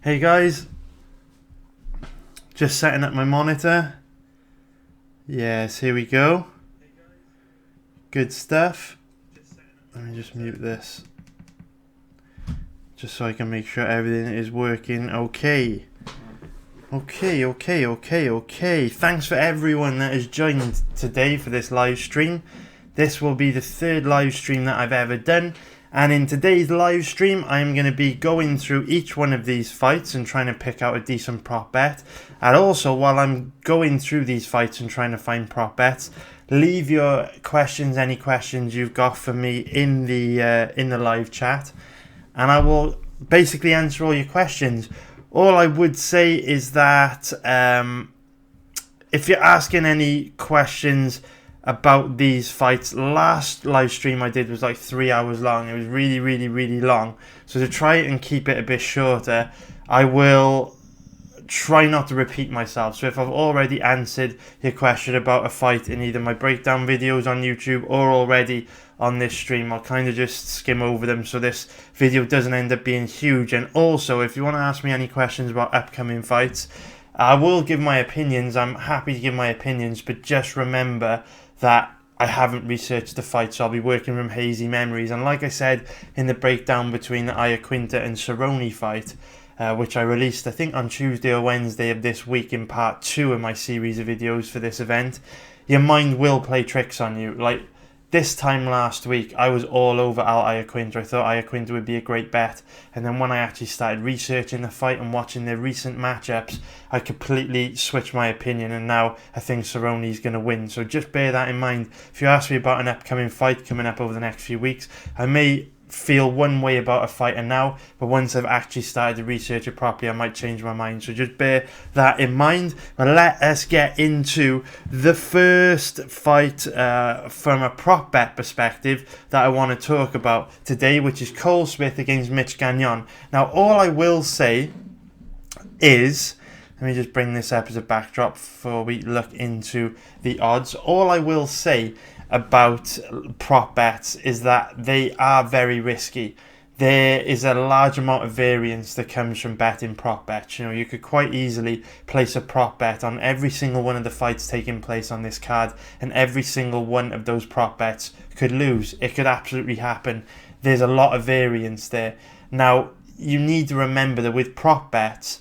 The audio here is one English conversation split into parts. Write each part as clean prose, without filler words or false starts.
Hey guys, just setting up my monitor. Yes, here we go. Good stuff. Let me just mute this, just so I can make sure everything is working okay. Okay. Thanks for everyone that has joined today for this live stream. This will be the third live stream that I've ever done. And in today's live stream, I'm going to be going through each one of these fights and trying to pick out a decent prop bet. And also, while I'm going through these fights and trying to find prop bets, leave your questions, any questions you've got for me in the live chat, and I will basically answer all your questions. All I would say is that if you're asking any questions about these fights, last live stream I did was like 3 hours long. It was really long. So to try and keep it a bit shorter, I will try not to repeat myself. So if I've already answered your question about a fight in either my breakdown videos on YouTube or already on this stream, I'll kind of just skim over them so this video doesn't end up being huge. And also, if you want to ask me any questions about upcoming fights, I will give my opinions. I'm happy to give my opinions, but just remember that I haven't researched the fight, so I'll be working from hazy memories. And like I said in the breakdown between the Iaquinta and Cerrone fight, which I released I think on Tuesday or Wednesday of this week in part 2 of my series of videos for this event, your mind will play tricks on you. Like this time last week, I was all over Iaquinta. I thought Iaquinta would be a great bet. And then when I actually started researching the fight and watching their recent matchups, I completely switched my opinion. And now I think Cerrone is going to win. So just bear that in mind. If you ask me about an upcoming fight coming up over the next few weeks, I may feel one way about a fighter now, but once I've actually started to research it properly, I might change my mind. So just bear that in mind. But let us get into the first fight from a prop bet perspective that I want to talk about today, which is Cole Smith against Mitch Gagnon. Now, all I will say is, let me just bring this up as a backdrop before we look into the odds. All I will say about prop bets is that they are very risky. There is a large amount of variance that comes from betting prop bets. You know, you could quite easily place a prop bet on every single one of the fights taking place on this card, and every single one of those prop bets could lose. It could absolutely happen. There's a lot of variance there. Now, you need to remember that with prop bets,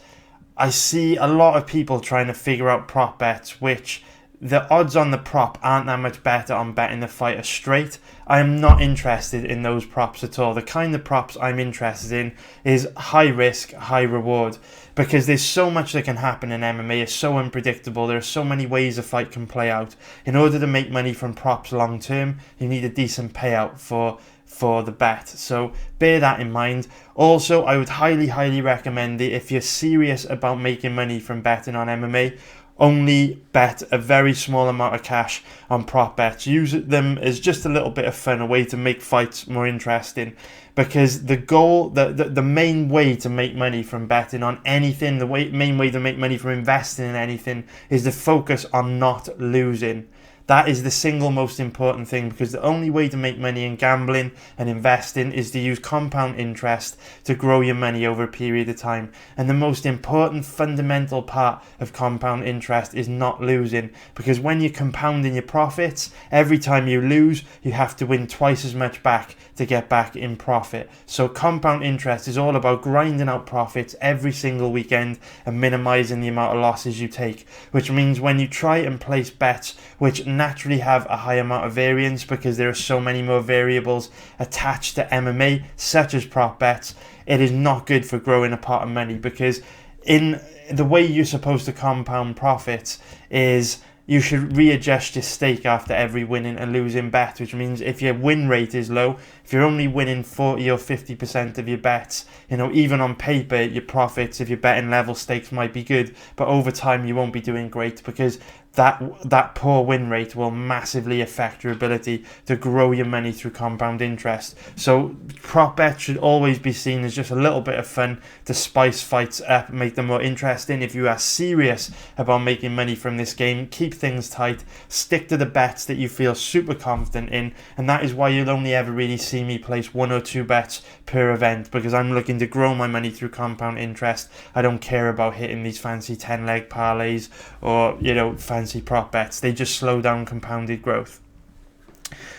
I see a lot of people trying to figure out prop bets which the odds on the prop aren't that much better on betting the fighter straight. I am not interested in those props at all. The kind of props I'm interested in is high risk, high reward, because there's so much that can happen in MMA. It's so unpredictable. There are so many ways a fight can play out. In order to make money from props long term, you need a decent payout for the bet. So bear that in mind. Also, I would highly recommend that if you're serious about making money from betting on MMA, only bet a very small amount of cash on prop bets. Use them as just a little bit of fun, a way to make fights more interesting. Because the goal, the main way to make money from betting on anything, main way to make money from investing in anything is to focus on not losing. That is the single most important thing, because the only way to make money in gambling and investing is to use compound interest to grow your money over a period of time. And the most important fundamental part of compound interest is not losing, because when you're compounding your profits, every time you lose, you have to win twice as much back to get back in profit. So compound interest is all about grinding out profits every single weekend and minimizing the amount of losses you take, which means when you try and place bets which naturally have a high amount of variance, because there are so many more variables attached to MMA, such as prop bets, it is not good for growing a pot of money. Because in the way you're supposed to compound profits is you should readjust your stake after every winning and losing bet, which means if your win rate is low, if you're only winning 40 or 50% of your bets, you know, even on paper, your profits, if you're betting level stakes, might be good, but over time you won't be doing great, because that poor win rate will massively affect your ability to grow your money through compound interest. So prop bets should always be seen as just a little bit of fun to spice fights up, make them more interesting. If you are serious about making money from this game, keep things tight, stick to the bets that you feel super confident in, and that is why you'll only ever really see me place 1 or 2 bets per event, because I'm looking to grow my money through compound interest. I don't care about hitting these fancy 10-leg parlays or, you know, fancy prop bets. They just slow down compounded growth.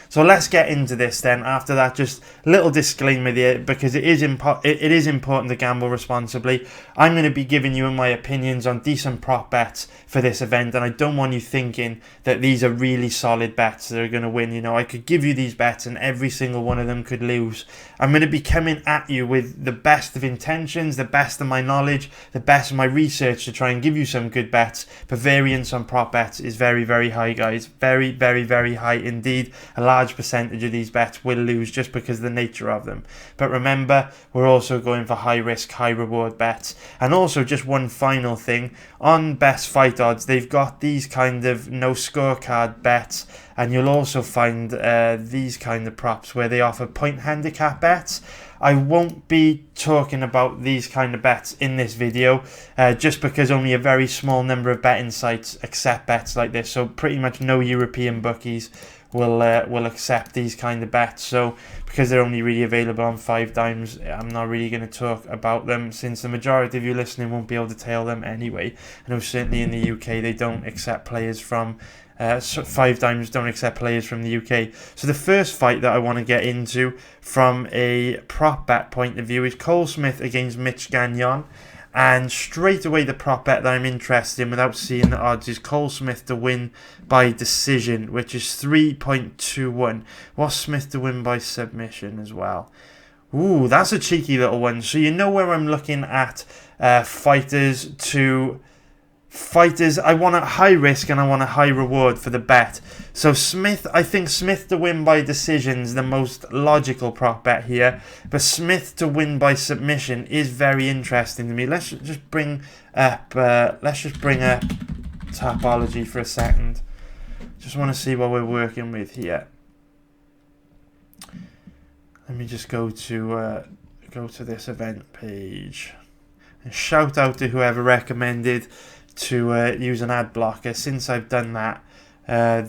So let's get into this then. After that, just a little disclaimer there, because it is important to gamble responsibly. I'm going to be giving you my opinions on decent prop bets for this event, and I don't want you thinking that these are really solid bets that are going to win. You know, I could give you these bets and every single one of them could lose. I'm going to be coming at you with the best of intentions, the best of my knowledge, the best of my research to try and give you some good bets, but variance on prop bets is very, very high, guys. Very, very, very high indeed. A large percentage of these bets will lose just because of the nature of them. But remember, we're also going for high risk, high reward bets. And also, just one final thing, on best fight odds, they've got these kind of no scorecard bets, and you'll also find these kind of props where they offer point handicap bets. I won't be talking about these kind of bets in this video, just because only a very small number of betting sites accept bets like this. So pretty much no European bookies will accept these kind of bets. So because they're only really available on 5 dimes, I'm not really going to talk about them, since the majority of you listening won't be able to tail them anyway. I know certainly in the UK they don't accept players from 5 dimes don't accept players from the UK. So the first fight that I want to get into from a prop bet point of view is Cole Smith against Mitch Gagnon. And straight away the prop bet that I'm interested in without seeing the odds is Cole Smith to win by decision, which is 3.21. What's Smith to win by submission as well? Ooh, that's a cheeky little one. So you know where I'm looking at fighters, I want a high risk and I want a high reward for the bet. So I think Smith to win by decision is the most logical prop bet here, but Smith to win by submission is very interesting to me. Let's just bring up Tapology for a second. Just want to see what we're working with here. Let me just go to this event page and shout out to whoever recommended to use an ad blocker. Since I've done that,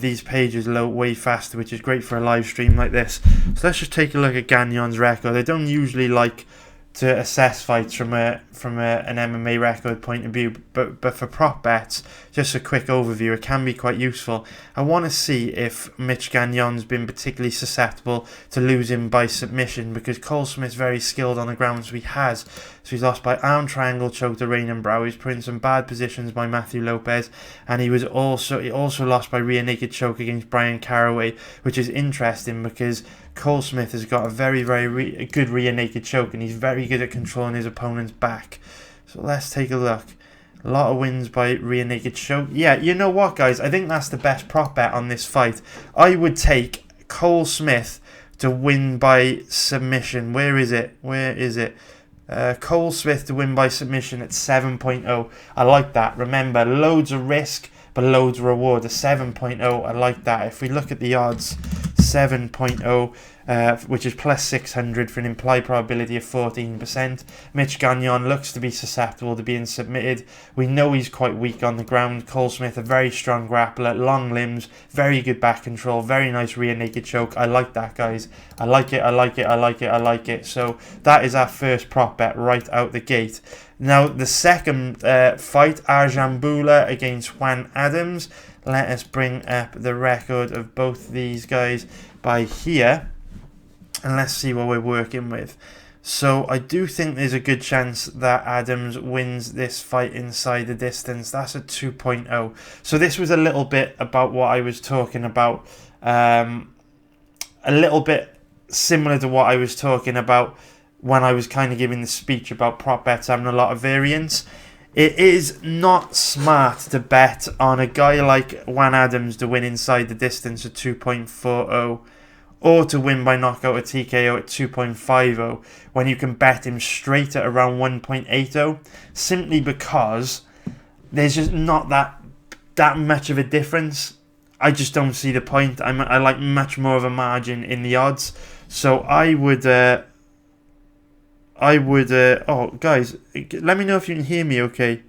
these pages load way faster, which is great for a live stream like this. So let's just take a look at Gagnon's record. I don't usually like to assess fights from an MMA record point of view, but for prop bets, just a quick overview, it can be quite useful. I want to see if Mitch Gagnon's been particularly susceptible to losing by submission, because Cole Smith's very skilled on the ground, so he has. So he's lost by arm triangle choke to Rain and Brow. He's put in some bad positions by Matthew Lopez, and he also lost by rear naked choke against Brian Caraway, which is interesting because Cole Smith has got a very, very good rear naked choke, and he's very good at controlling his opponent's back. So let's take a look. A lot of wins by rear naked choke. Yeah, you know what, guys? I think that's the best prop bet on this fight. I would take Cole Smith to win by submission. Where is it? Cole Smith to win by submission at 7.0. I like that. Remember, loads of risk, but loads of reward. A 7.0, I like that. If we look at the odds, 7.0, which is plus 600 for an implied probability of 14%. Mitch Gagnon looks to be susceptible to being submitted. We know he's quite weak on the ground. Cole Smith, a very strong grappler, long limbs, very good back control, very nice rear naked choke. I like that, guys. I like it. So that is our first prop bet right out the gate. Now, the second fight, Arjambula against Juan Adams. Let us bring up the record of both these guys by here, and let's see what we're working with. So I do think there's a good chance that Adams wins this fight inside the distance. That's a 2.0. So this was a little bit about what I was talking about, a little bit similar to what I was talking about when I was kind of giving the speech about prop bets having a lot of variance. It is not smart to bet on a guy like Juan Adams to win inside the distance at 2.40 or to win by knockout or TKO at 2.50 when you can bet him straight at around 1.80, simply because there's just not that much of a difference. I just don't see the point. I like much more of a margin in the odds. So I would... oh, guys, let me know if you can hear me okay.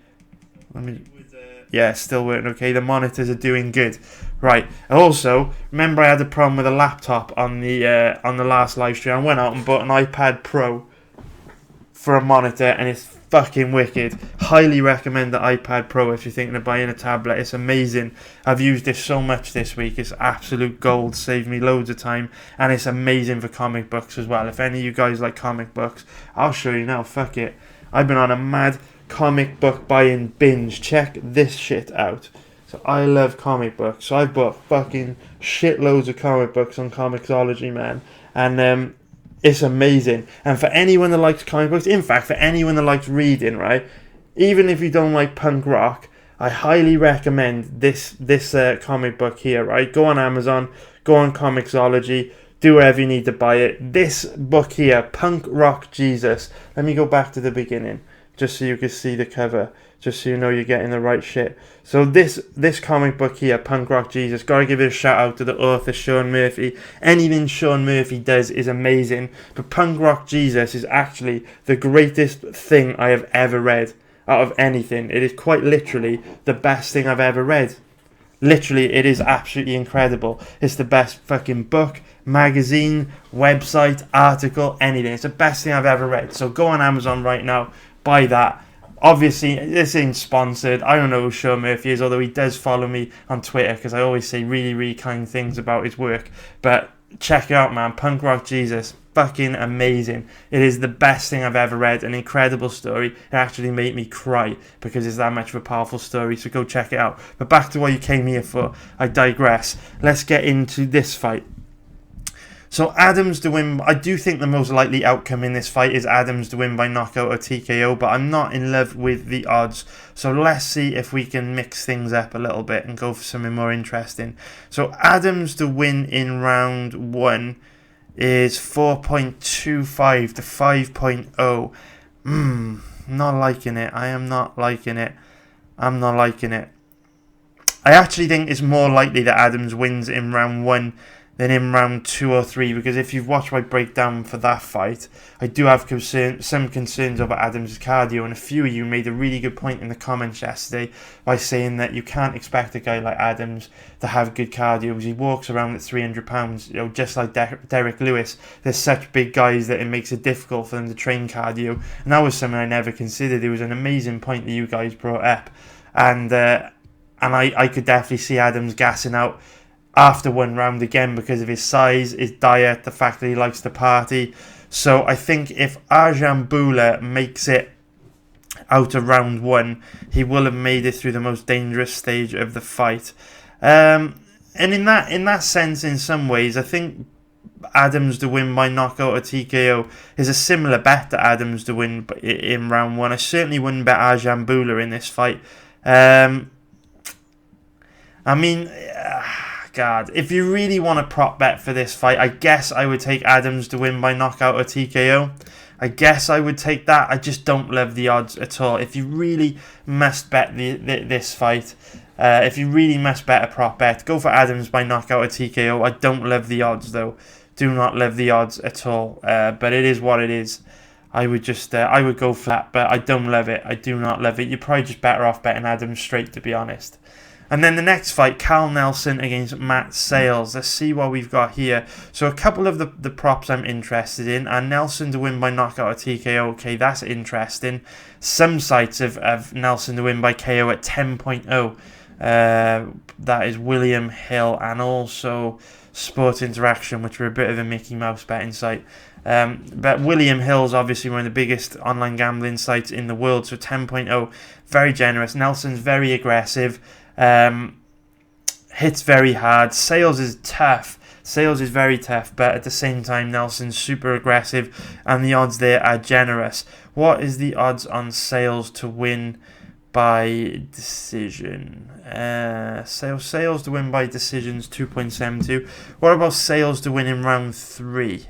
yeah, still working okay. The monitors are doing good. Right. Also, remember I had a problem with a laptop on the last live stream. I went out and bought an iPad Pro for a monitor, and it's fucking wicked. Highly recommend the iPad Pro if you're thinking of buying a tablet. It's amazing. I've used this so much this week. It's absolute gold. Saved me loads of time, and it's amazing for comic books as well. If any of you guys like comic books, I'll show you now. Fuck it. I've been on a mad comic book buying binge. Check this shit out. So I love comic books. So I've bought fucking shitloads of comic books on Comixology, man. And it's amazing. And for anyone that likes comic books, in fact, for anyone that likes reading, right? Even if you don't like punk rock, I highly recommend this comic book here, right? Go on Amazon, go on Comixology, do whatever you need to buy it. This book here, Punk Rock Jesus. Let me go back to the beginning, just so you can see the cover, just so you know you're getting the right shit. So this comic book here, Punk Rock Jesus, gotta give it a shout out to the author Sean Murphy. Anything Sean Murphy does is amazing, but Punk Rock Jesus is actually the greatest thing I have ever read out of anything. It is quite literally the best thing I've ever read. Literally, it is absolutely incredible. It's the best fucking book, magazine, website, article, anything. It's the best thing I've ever read. So go on Amazon right now, buy that. Obviously, this ain't sponsored. I don't know who Sean Murphy is, although he does follow me on Twitter because I always say really, really kind things about his work. But check it out, man. Punk Rock Jesus. Fucking amazing. It is the best thing I've ever read. An incredible story. It actually made me cry because it's that much of a powerful story. So go check it out. But back to what you came here for. I digress. Let's get into this fight. So Adams to win. I do think the most likely outcome in this fight is Adams to win by knockout or TKO, but I'm not in love with the odds. So let's see if we can mix things up a little bit and go for something more interesting. So Adams to win in round 1 is 4.25 to 5.0. Not liking it. I am not liking it. I'm not liking it. I actually think it's more likely that Adams wins in round 1 than in round 2 or 3, because if you've watched my breakdown for that fight, I do have some concerns over Adams' cardio, and a few of you made a really good point in the comments yesterday by saying that you can't expect a guy like Adams to have good cardio because he walks around at 300 pounds, you know, just like Derek Lewis. They're such big guys that it makes it difficult for them to train cardio, and that was something I never considered. It was an amazing point that you guys brought up, and I could definitely see Adams gassing out after 1 round again because of his size, his diet, the fact that he likes to party. So I think if Arjambula makes it out of round 1, he will have made it through the most dangerous stage of the fight. And in that sense, in some ways, I think Adams to win by knockout or TKO is a similar bet to Adams to win in round 1. I certainly wouldn't bet Arjambula in this fight. I mean, God, if you really want to prop bet for this fight, I guess I would take Adams to win by knockout or TKO. I guess I would take that. I just don't love the odds at all. If you really must bet this fight, if you really must bet a prop bet, go for Adams by knockout or TKO. I don't love the odds though. Do not love the odds at all. But it is what it is. I would just, I would go for that, but I don't love it. I do not love it. You're probably just better off betting Adams straight, to be honest. And then the next fight, Carl Nelson against Matt Sales. Let's see what we've got here. So a couple of the props I'm interested in are Nelson to win by knockout or TKO. Okay, that's interesting. Some sites have Nelson to win by KO at 10.0. That is William Hill and also Sport Interaction, which are a bit of a Mickey Mouse betting site. But William Hill's obviously one of the biggest online gambling sites in the world, so 10.0, very generous. Nelson's very aggressive. Hits very hard. Sales is tough. Sales is very tough, but at the same time, Nelson's super aggressive, and the odds there are generous. What is the odds on Sales to win by decision? Sales to win by decisions 2.72. What about Sales to win in round 3?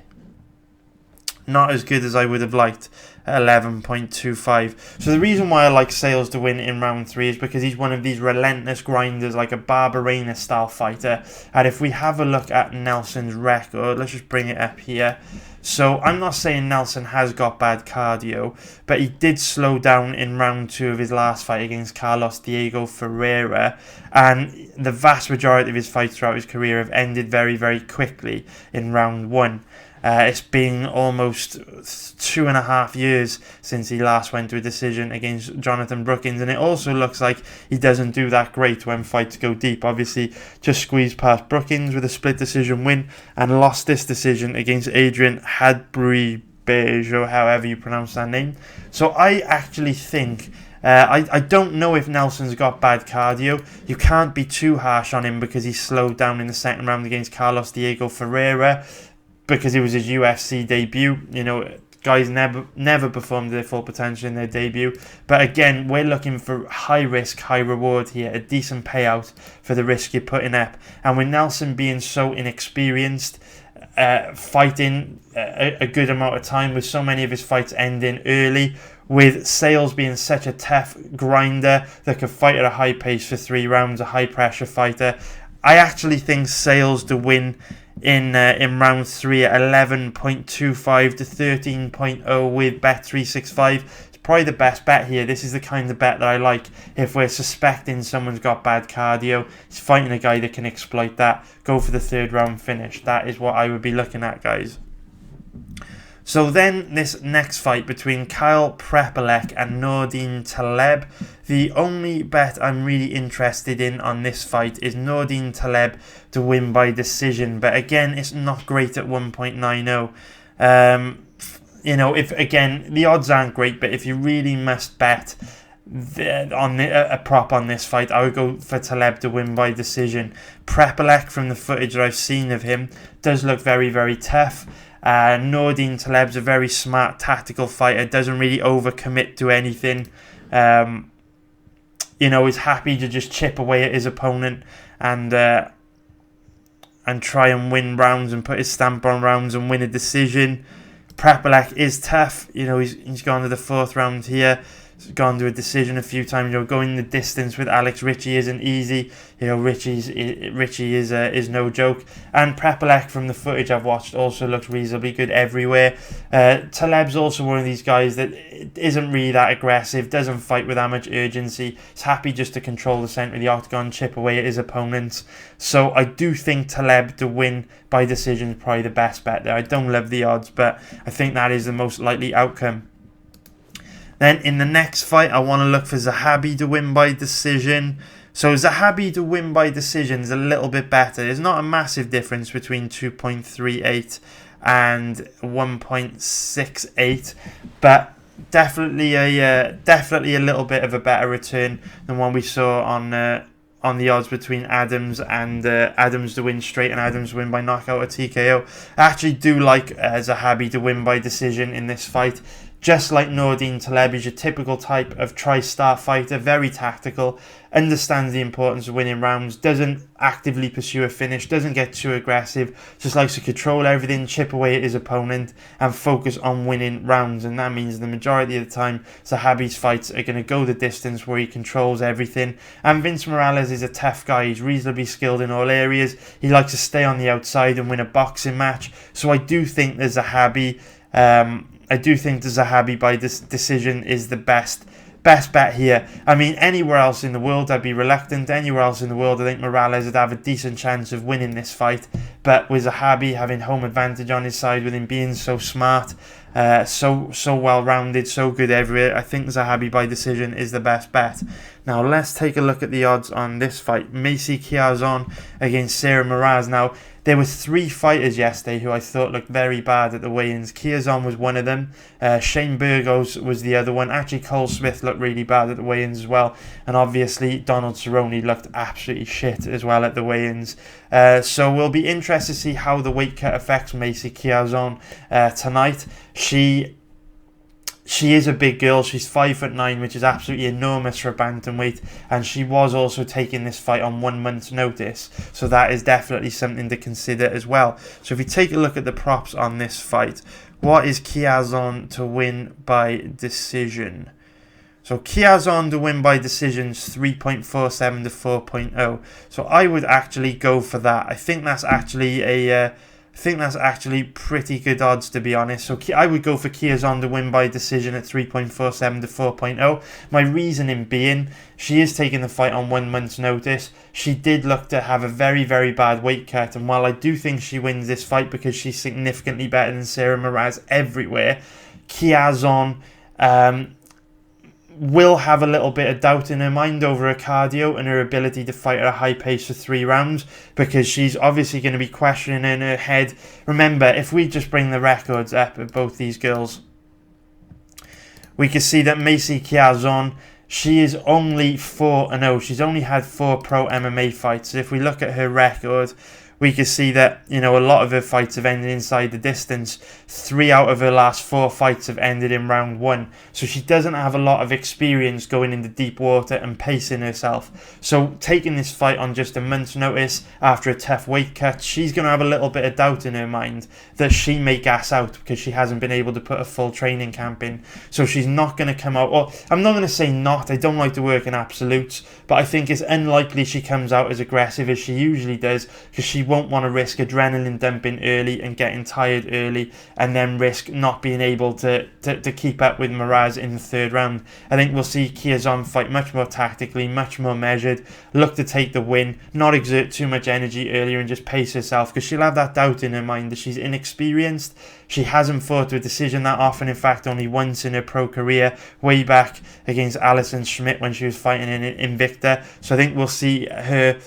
not as good as I would have liked at 11.25. So the reason why I like Sales to win in round 3 is because he's one of these relentless grinders, like a Barberena style fighter. And if we have a look at Nelson's record, let's just bring it up here. So I'm not saying Nelson has got bad cardio, but he did slow down in round 2 of his last fight against Carlos Diego Ferreira, and the vast majority of his fights throughout his career have ended very, very quickly in round 1. It's been almost 2.5 years since he last went to a decision against Jonathan Brookins, and it also looks like he doesn't do that great when fights go deep. Obviously, just squeezed past Brookins with a split decision win and lost this decision against Adrian Hadbribejo, or however you pronounce that name. So I actually think... I don't know if Nelson's got bad cardio. You can't be too harsh on him because he slowed down in the second round against Carlos Diego Ferreira, because it was his UFC debut. You know, guys never performed their full potential in their debut. But again, we're looking for high risk, high reward here, a decent payout for the risk you're putting up. And with Nelson being so inexperienced, fighting a good amount of time, with so many of his fights ending early, with Sales being such a tough grinder that could fight at a high pace for 3 rounds, a high pressure fighter, I actually think Sales to win in round 3 at 11.25 to 13.0 with Bet365. It's probably the best bet here. This is the kind of bet that I like if we're suspecting someone's got bad cardio. It's fighting a guy that can exploit that. Go for the 3rd round finish. That is what I would be looking at, guys. So then this next fight between Kyle Prepelec and Nordine Taleb. The only bet I'm really interested in on this fight is Nordine Taleb to win by decision. But again, it's not great at 1.90. You know, if again, the odds aren't great, but if you really must bet a prop on this fight, I would go for Taleb to win by decision. Prepelec, from the footage that I've seen of him, does look very, very tough. Nordine Taleb's a very smart tactical fighter, doesn't really overcommit to anything. You know, is happy to just chip away at his opponent and try and win rounds and put his stamp on rounds and win a decision. Prepelec is tough. You know, he's gone to the 4th round here. He's gone to a decision a few times. You know, going the distance with Alex Ritchie isn't easy. You know, Ritchie is no joke. And Prepelec, from the footage I've watched, also looks reasonably good everywhere. Taleb's also one of these guys that isn't really that aggressive, doesn't fight with that much urgency. He's happy just to control the centre of the octagon, chip away at his opponents. So I do think Taleb to win by decision is probably the best bet there. I don't love the odds, but I think that is the most likely outcome. Then in the next fight, I want to look for Zahabi to win by decision. So Zahabi to win by decision is a little bit better. There's not a massive difference between 2.38 and 1.68, but definitely a little bit of a better return than one we saw on the odds between Adams and Adams to win straight and Adams to win by knockout or TKO. I actually do like Zahabi to win by decision in this fight. Just like Nordine Taleb, is your typical type of tri-star fighter, very tactical, understands the importance of winning rounds, doesn't actively pursue a finish, doesn't get too aggressive, just likes to control everything, chip away at his opponent, and focus on winning rounds. And that means the majority of the time, Zahabi's fights are going to go the distance where he controls everything. And Vince Morales is a tough guy. He's reasonably skilled in all areas. He likes to stay on the outside and win a boxing match. So I do think that Zahabi... I do think the Zahabi by this decision is the best bet here. I mean, anywhere else in the world I'd be reluctant. Anywhere else in the world I think Morales would have a decent chance of winning this fight. But with Zahabi having home advantage on his side, with him being so smart, so well-rounded, so good everywhere, I think Zahabi by decision is the best bet. Now let's take a look at the odds on this fight. Macy Chiazon against Sarah Moraz. Now, there were 3 fighters yesterday who I thought looked very bad at the weigh-ins. Chiazon was one of them. Shane Burgos was the other one. Actually, Cole Smith looked really bad at the weigh-ins as well. And obviously, Donald Cerrone looked absolutely shit as well at the weigh-ins. So we'll be interested to see how the weight cut affects Macy Chiazon tonight. She She is a big girl. She's 5'9", which is absolutely enormous for a bantamweight, and she was also taking this fight on 1 month's notice, so that is definitely something to consider as well. So if you take a look at the props on this fight, what is Chiasson to win by decision? So Chiasson to win by decision is 3.47 to 4.0. So I would actually go for that. I think that's actually pretty good odds, to be honest. So I would go for Chiasson to win by decision at 3.47 to 4.0. My reasoning being, she is taking the fight on 1 month's notice. She did look to have a very, very bad weight cut. And while I do think she wins this fight because she's significantly better than Sarah Moraz everywhere, Chiasson will have a little bit of doubt in her mind over her cardio and her ability to fight at a high pace for 3 rounds, because she's obviously going to be questioning in her head. Remember, if we just bring the records up of both these girls, we can see that Macy Chiasson, she is only 4-0. She's only had 4 pro MMA fights. So if we look at her record, we can see that, you know, a lot of her fights have ended inside the distance. 3 out of her last 4 fights have ended in round 1. So she doesn't have a lot of experience going into deep water and pacing herself. So taking this fight on just a month's notice after a tough weight cut, she's going to have a little bit of doubt in her mind that she may gas out because she hasn't been able to put a full training camp in. So she's not going to come out, or I'm not going to say not, I don't like to work in absolutes, but I think it's unlikely she comes out as aggressive as she usually does, because she won't want to risk adrenaline dumping early and getting tired early and then risk not being able to keep up with Moraz in the 3rd round. I think we'll see Chiasson fight much more tactically, much more measured, look to take the win, not exert too much energy earlier and just pace herself, because she'll have that doubt in her mind that she's inexperienced. She hasn't fought to a decision that often, in fact only once in her pro career, way back against Alison Schmidt when she was fighting in Invicta. So I think we'll see her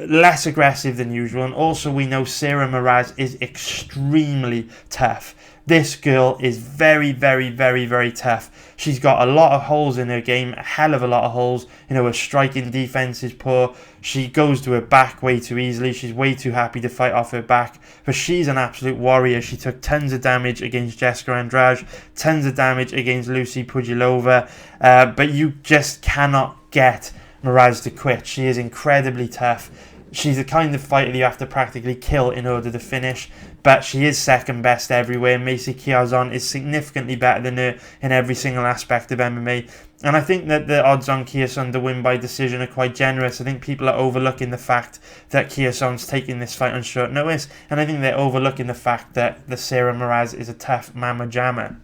less aggressive than usual. And also we know Sarah Moraz is extremely tough. This girl is very, very, very, very tough. She's got a lot of holes in her game, a hell of a lot of holes. You know, her striking defense is poor. She goes to her back way too easily. She's way too happy to fight off her back. But she's an absolute warrior. She took tons of damage against Jessica Andrade, tons of damage against Lucy Pugilova. But you just cannot get Moraz to quit. She is incredibly tough. She's the kind of fighter you have to practically kill in order to finish, but she is second best everywhere. Macy Chiasson is significantly better than her in every single aspect of MMA, and I think that the odds on Chiasson to win by decision are quite generous. I think people are overlooking the fact that Chiasson's taking this fight on short notice, and I think they're overlooking the fact that the Sarah Moraz is a tough mama jammer.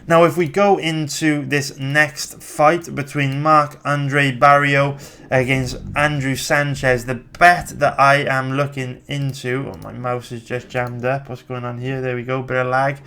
Now, if we go into this next fight between Marc-Andre Barriault against Andrew Sanchez, the bet that I am looking into... Oh, my mouse is just jammed up. What's going on here? There we go. Bit of lag.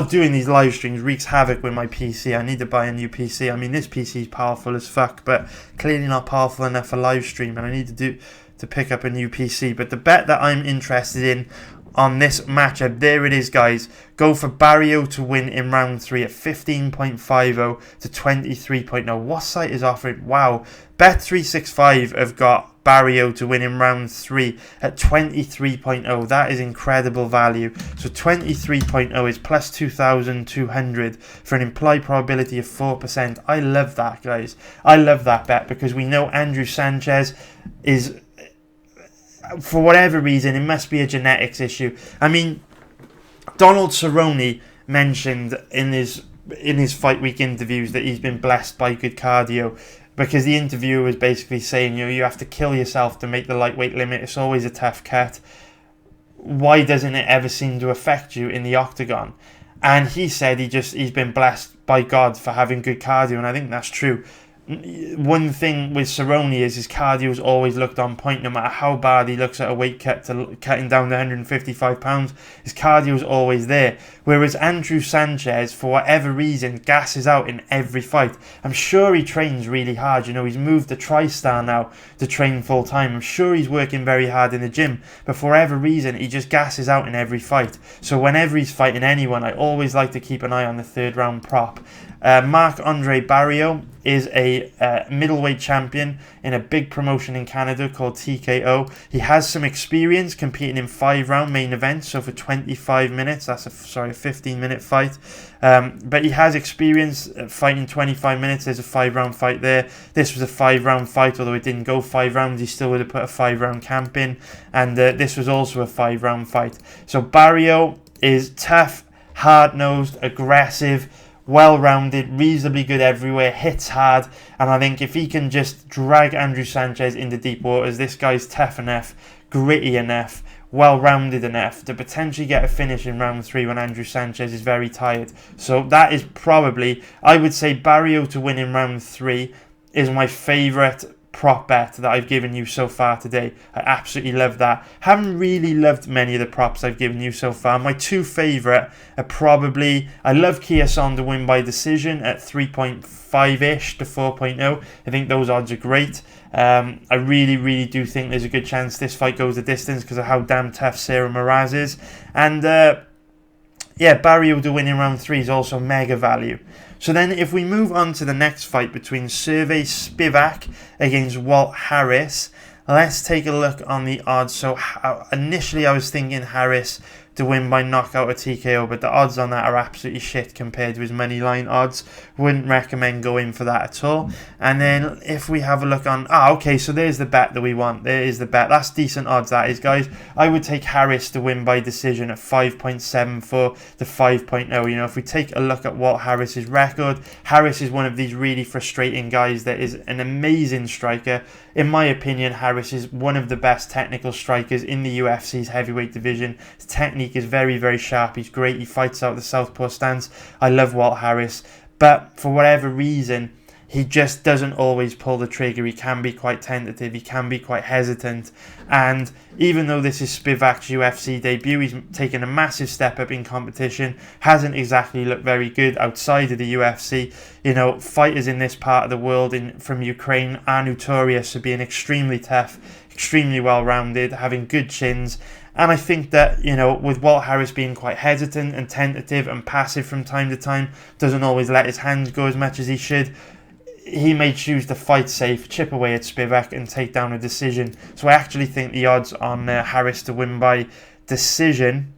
Doing these live streams wreaks havoc with my PC. I need to buy a new PC. I mean, this PC is powerful as fuck, but clearly not powerful enough for live stream, and I need to pick up a new PC. But the bet that I'm interested in on this matchup, there it is, guys. Go for Barriault to win in round 3 at 15.50 to 23.0. What site is offering? Wow. Bet365 have got Barriault to win in round 3 at 23.0. That is incredible value. So 23.0 is plus 2,200 for an implied probability of 4%. I love that, guys. I love that bet, because we know Andrew Sanchez is... For whatever reason, it must be a genetics issue. I mean, Donald Cerrone mentioned in his fight week interviews that he's been blessed by good cardio, because the interviewer was basically saying, you have to kill yourself to make the lightweight limit. It's always a tough cut. Why doesn't it ever seem to affect you in the octagon? And he said he's been blessed by God for having good cardio, and I think that's true. One thing with Cerrone is his cardio's always looked on point. No matter how bad he looks at a weight cut to cutting down to 155 pounds, his cardio's always there. Whereas Andrew Sanchez, for whatever reason, gasses out in every fight. I'm sure he trains really hard. You know, he's moved to TriStar now to train full time. I'm sure he's working very hard in the gym, but for whatever reason, he just gasses out in every fight. So whenever he's fighting anyone, I always like to keep an eye on the 3rd round prop. Marc-Andre Barriault is a middleweight champion in a big promotion in Canada called TKO. He has some experience competing in 5-round main events, so for 25 minutes, that's a 15-minute fight. But he has experience fighting 25 minutes. There's a 5-round fight there. This was a 5-round fight, although it didn't go 5 rounds. He still would have put a 5-round camp in. And this was also a 5-round fight. So Barriault is tough, hard-nosed, aggressive, well-rounded, reasonably good everywhere, hits hard, and I think if he can just drag Andrew Sanchez into deep waters, this guy's tough enough, gritty enough, well-rounded enough to potentially get a finish in round 3 when Andrew Sanchez is very tired. So that is probably, I would say Barriault to win in round 3 is my favourite prop bet that I've given you so far today. I absolutely love that. Haven't really loved many of the props I've given you so far. My 2 favourite are probably, I love Kiason to win by decision at 3.5-ish to 4.0. I think those odds are great. I really do think there's a good chance this fight goes the distance because of how damn tough Sarah Moraz is. And Barriault to win in round 3 is also mega value. So then if we move on to the next fight between Sergey Spivak against Walt Harris, let's take a look on the odds. So initially I was thinking Harris to win by knockout or TKO, but the odds on that are absolutely shit compared to his money line odds. Wouldn't recommend going for that at all. And then if we have a look on, okay, so there's the bet that we want. There is the bet. That's decent odds, that is, guys. I would take Harris to win by decision at 5.74 to 5.0. You know, if we take a look at Walt Harris's record, Harris is one of these really frustrating guys that is an amazing striker. In my opinion, Harris is one of the best technical strikers in the UFC's heavyweight division. His technique is very sharp. He's great. He fights out the southpaw stance. I love Walt Harris, but for whatever reason, he just doesn't always pull the trigger. He can be quite tentative. He can be quite hesitant. And even though this is Spivak's UFC debut, he's taken a massive step up in competition. Hasn't exactly looked very good outside of the UFC. You know, fighters in this part of the world from Ukraine are notorious for being extremely tough, extremely well-rounded, having good chins. And I think that, you know, with Walt Harris being quite hesitant and tentative and passive from time to time, doesn't always let his hands go as much as he should, he may choose to fight safe, chip away at Spivak and take down a decision. So I actually think the odds on Harris to win by decision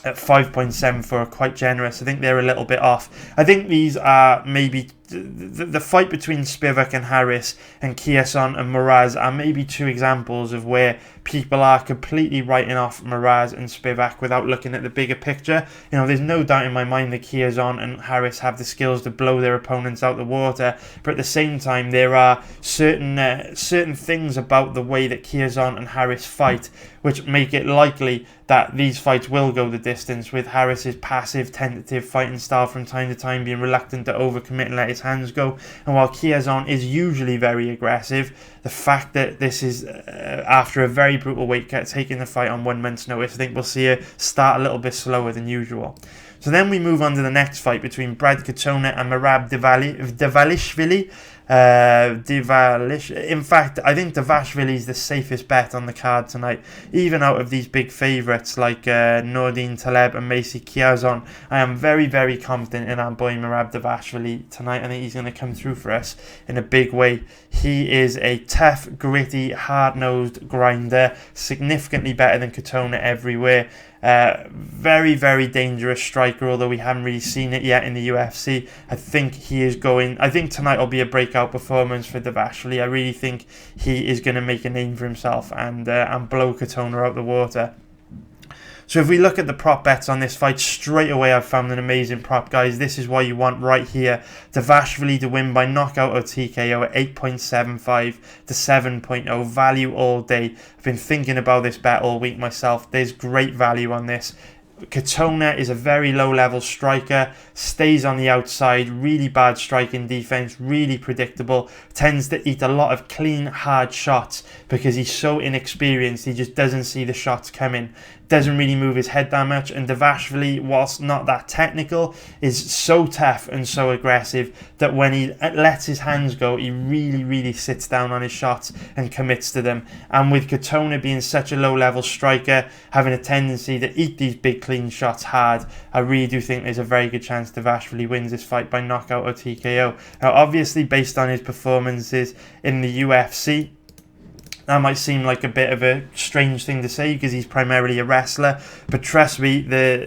at 5.74 are quite generous. I think they're a little bit off. I think these are maybe the fight between Spivak and Harris and Kiason and Moraz are maybe 2 examples of where people are completely writing off Moraz and Spivak without looking at the bigger picture. You know, there's no doubt in my mind that Kiason and Harris have the skills to blow their opponents out the water, but at the same time there are certain things about the way that Kiason and Harris fight which make it likely that these fights will go the distance, with Harris's passive, tentative fighting style from time to time being reluctant to overcommit and let his hands go. And while Kiason is usually very aggressive, the fact that this is after a very brutal weight cut, taking the fight on 1 month's notice, I think we'll see it start a little bit slower than usual. So then we move on to the next fight between Brad Katona and Merab Dvalishvili. In fact, I think Dvalishvili is the safest bet on the card tonight. Even out of these big favourites like Nordine Taleb and Macy Kiazon, I am very confident in our boy Merab Dvalishvili tonight. I think he's going to come through for us in a big way. He is a tough, gritty, hard-nosed grinder, significantly better than Katona everywhere. Very dangerous striker, although we haven't really seen it yet in the UFC. I think tonight will be a breakout performance for Dvalishvili. I really think he is going to make a name for himself and blow Katona out the water. So if we look at the prop bets on this fight, straight away I've found an amazing prop, guys. This is what you want right here. Dvalishvili to win by knockout or TKO at 8.75 to 7.0. Value all day. I've been thinking about this bet all week myself. There's great value on this. Katona is a very low-level striker, stays on the outside, really bad striking defense, really predictable, tends to eat a lot of clean, hard shots because he's so inexperienced, he just doesn't see the shots coming, doesn't really move his head that much. And Dvalishvili, whilst not that technical, is so tough and so aggressive that when he lets his hands go, he really sits down on his shots and commits to them. And with Katona being such a low-level striker, having a tendency to eat these big clean shots hard. I really do think there's a very good chance Dvalishvili wins this fight by knockout or TKO. Now, obviously, based on his performances in the UFC, that might seem like a bit of a strange thing to say because he's primarily a wrestler. But trust me, they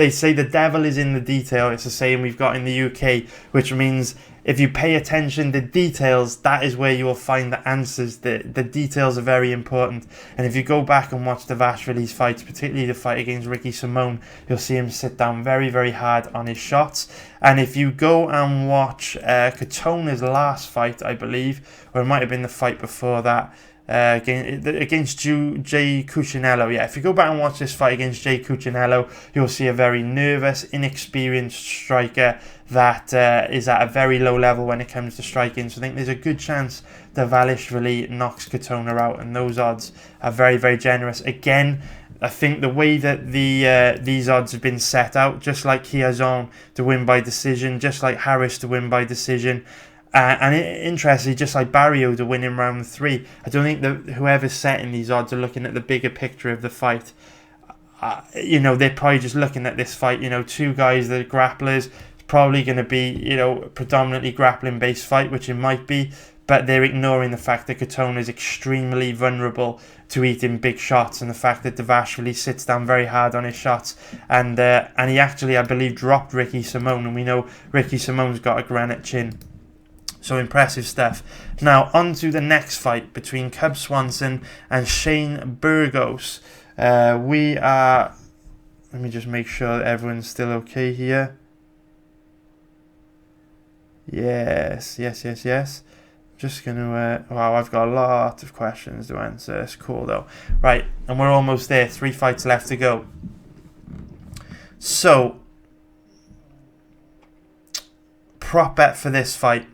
say the devil is in the detail. It's a saying we've got in the UK, which means if you pay attention to details, that is where you will find the answers. The details are very important. And if you go back and watch Dvalishvili's fights, particularly the fight against Ricky Simon, you'll see him sit down very, very hard on his shots. And if you go and watch Katona's last fight, I believe, or it might have been the fight before that, against Jay Cuccinello. Yeah, if you go back and watch this fight against Jay Cuccinello, you'll see a very nervous, inexperienced striker that is at a very low level when it comes to striking. So I think there's a good chance Dvalishvili knocks Katona out, and those odds are very, very generous. Again, I think the way that these odds have been set out, just like Chiazon to win by decision, just like Harris to win by decision, and interestingly, just like Barrio to win in round 3, I don't think that whoever's setting these odds are looking at the bigger picture of the fight. They're probably just looking at this fight, two guys that are grapplers. It's probably going to be, predominantly grappling-based fight, which it might be, but they're ignoring the fact that Katona is extremely vulnerable to eating big shots, and the fact that Dvalishvili sits down very hard on his shots, and he actually, I believe, dropped Ricky Simon, and we know Ricky Simon's got a granite chin. So impressive stuff. Now, on to the next fight between Cub Swanson and Shane Burgos. Let me just make sure that everyone's still okay here. Yes. Just going to, wow, I've got a lot of questions to answer. It's cool though. Right, and we're almost there. 3 fights left to go. So, prop bet for this fight.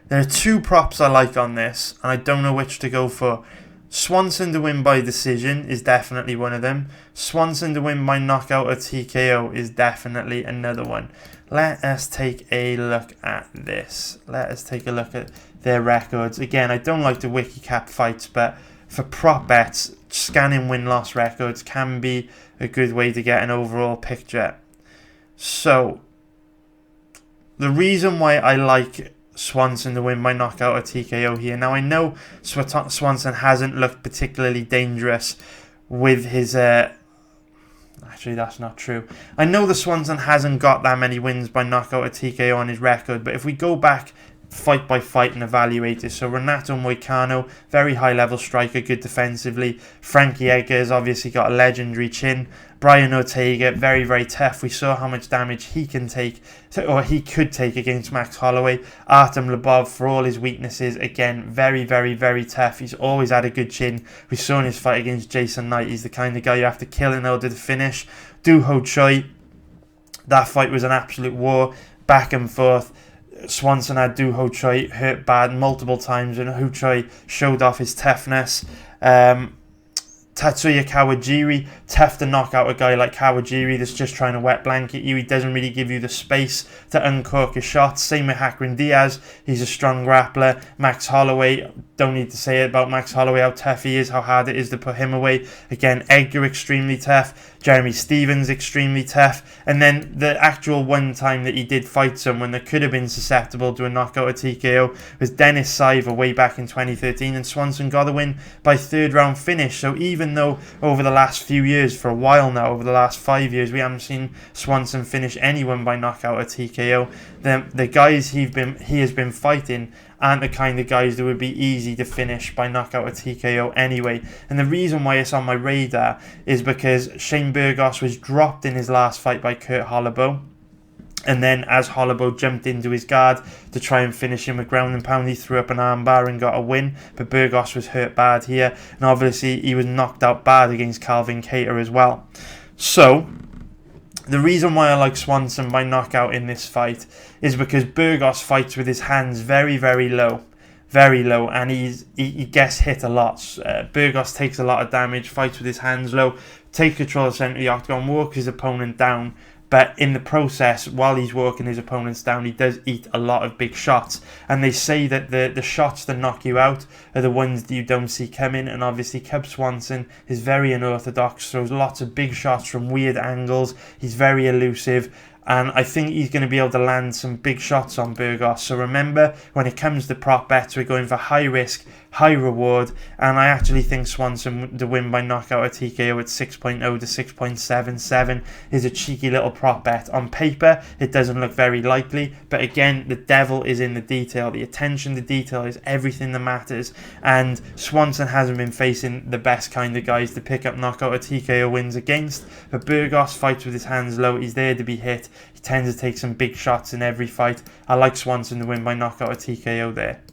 There are 2 props I like on this, and I don't know which to go for. Swanson to win by decision is definitely one of them. Swanson to win by knockout or TKO is definitely another one. Let us take a look at this. Let us take a look at their records. Again, I don't like the WikiCap fights, but for prop bets, scanning win-loss records can be a good way to get an overall picture. So, the reason why I like Swanson to win by knockout or TKO here. Now, I know Swanson hasn't looked particularly dangerous with his... Actually, that's not true. I know the Swanson hasn't got that many wins by knockout or TKO on his record, but if we go back fight by fight and evaluate it, so Renato Moicano, very high level striker, good defensively. Frankie Edgar's obviously got a legendary chin. Brian Ortega, very, very tough. We saw how much damage he can take, or he could take against Max Holloway. Artem Lubov, for all his weaknesses, again, very, very, very tough. He's always had a good chin. We saw in his fight against Jason Knight, he's the kind of guy you have to kill in order to finish. Doo Ho Choi, that fight was an absolute war, back and forth. Swanson had Doo Ho Choi hurt bad multiple times, and Ho Choi showed off his toughness. Tatsuya Kawajiri, tough to knock out a guy like Kawajiri that's just trying to wet blanket you. He doesn't really give you the space to uncork his shots. Same with Hakrin Diaz, he's a strong grappler. Max Holloway, don't need to say it about Max Holloway, how tough he is, how hard it is to put him away. Again, Edgar extremely tough. Jeremy Stevens extremely tough. And then the actual one time that he did fight someone that could have been susceptible to a knockout or TKO was Dennis Siver way back in 2013, and Swanson got a win by 3rd round finish. So even though over the last few years, for a while now, over the last 5 years, we haven't seen Swanson finish anyone by knockout or TKO, the guys he has been fighting aren't the kind of guys that would be easy to finish by knockout or TKO anyway. And the reason why it's on my radar is because Shane Burgos was dropped in his last fight by Kurt Holloway. And then as Holloway jumped into his guard to try and finish him with ground and pound, he threw up an armbar and got a win. But Burgos was hurt bad here. And obviously he was knocked out bad against Calvin Kattar as well. So the reason why I like Swanson by knockout in this fight is because Burgos fights with his hands very, very low. Very low, and he gets hit a lot. Burgos takes a lot of damage, fights with his hands low, takes control of the centre of the octagon, walks his opponent down, But in the process, while he's working his opponents down, he does eat a lot of big shots. And they say that the shots that knock you out are the ones that you don't see coming. And obviously, Cub Swanson is very unorthodox, throws lots of big shots from weird angles. He's very elusive. And I think he's going to be able to land some big shots on Burgos. So remember, when it comes to prop bets, we're going for high risk, high reward. And I actually think Swanson to win by knockout or TKO at 6.0 to 6.77 is a cheeky little prop bet. On paper, it doesn't look very likely. But again, the devil is in the detail. The attention to detail is everything that matters. And Swanson hasn't been facing the best kind of guys to pick up knockout or TKO wins against. But Burgos fights with his hands low. He's there to be hit. He tends to take some big shots in every fight. I like Swanson to win by knockout or TKO there.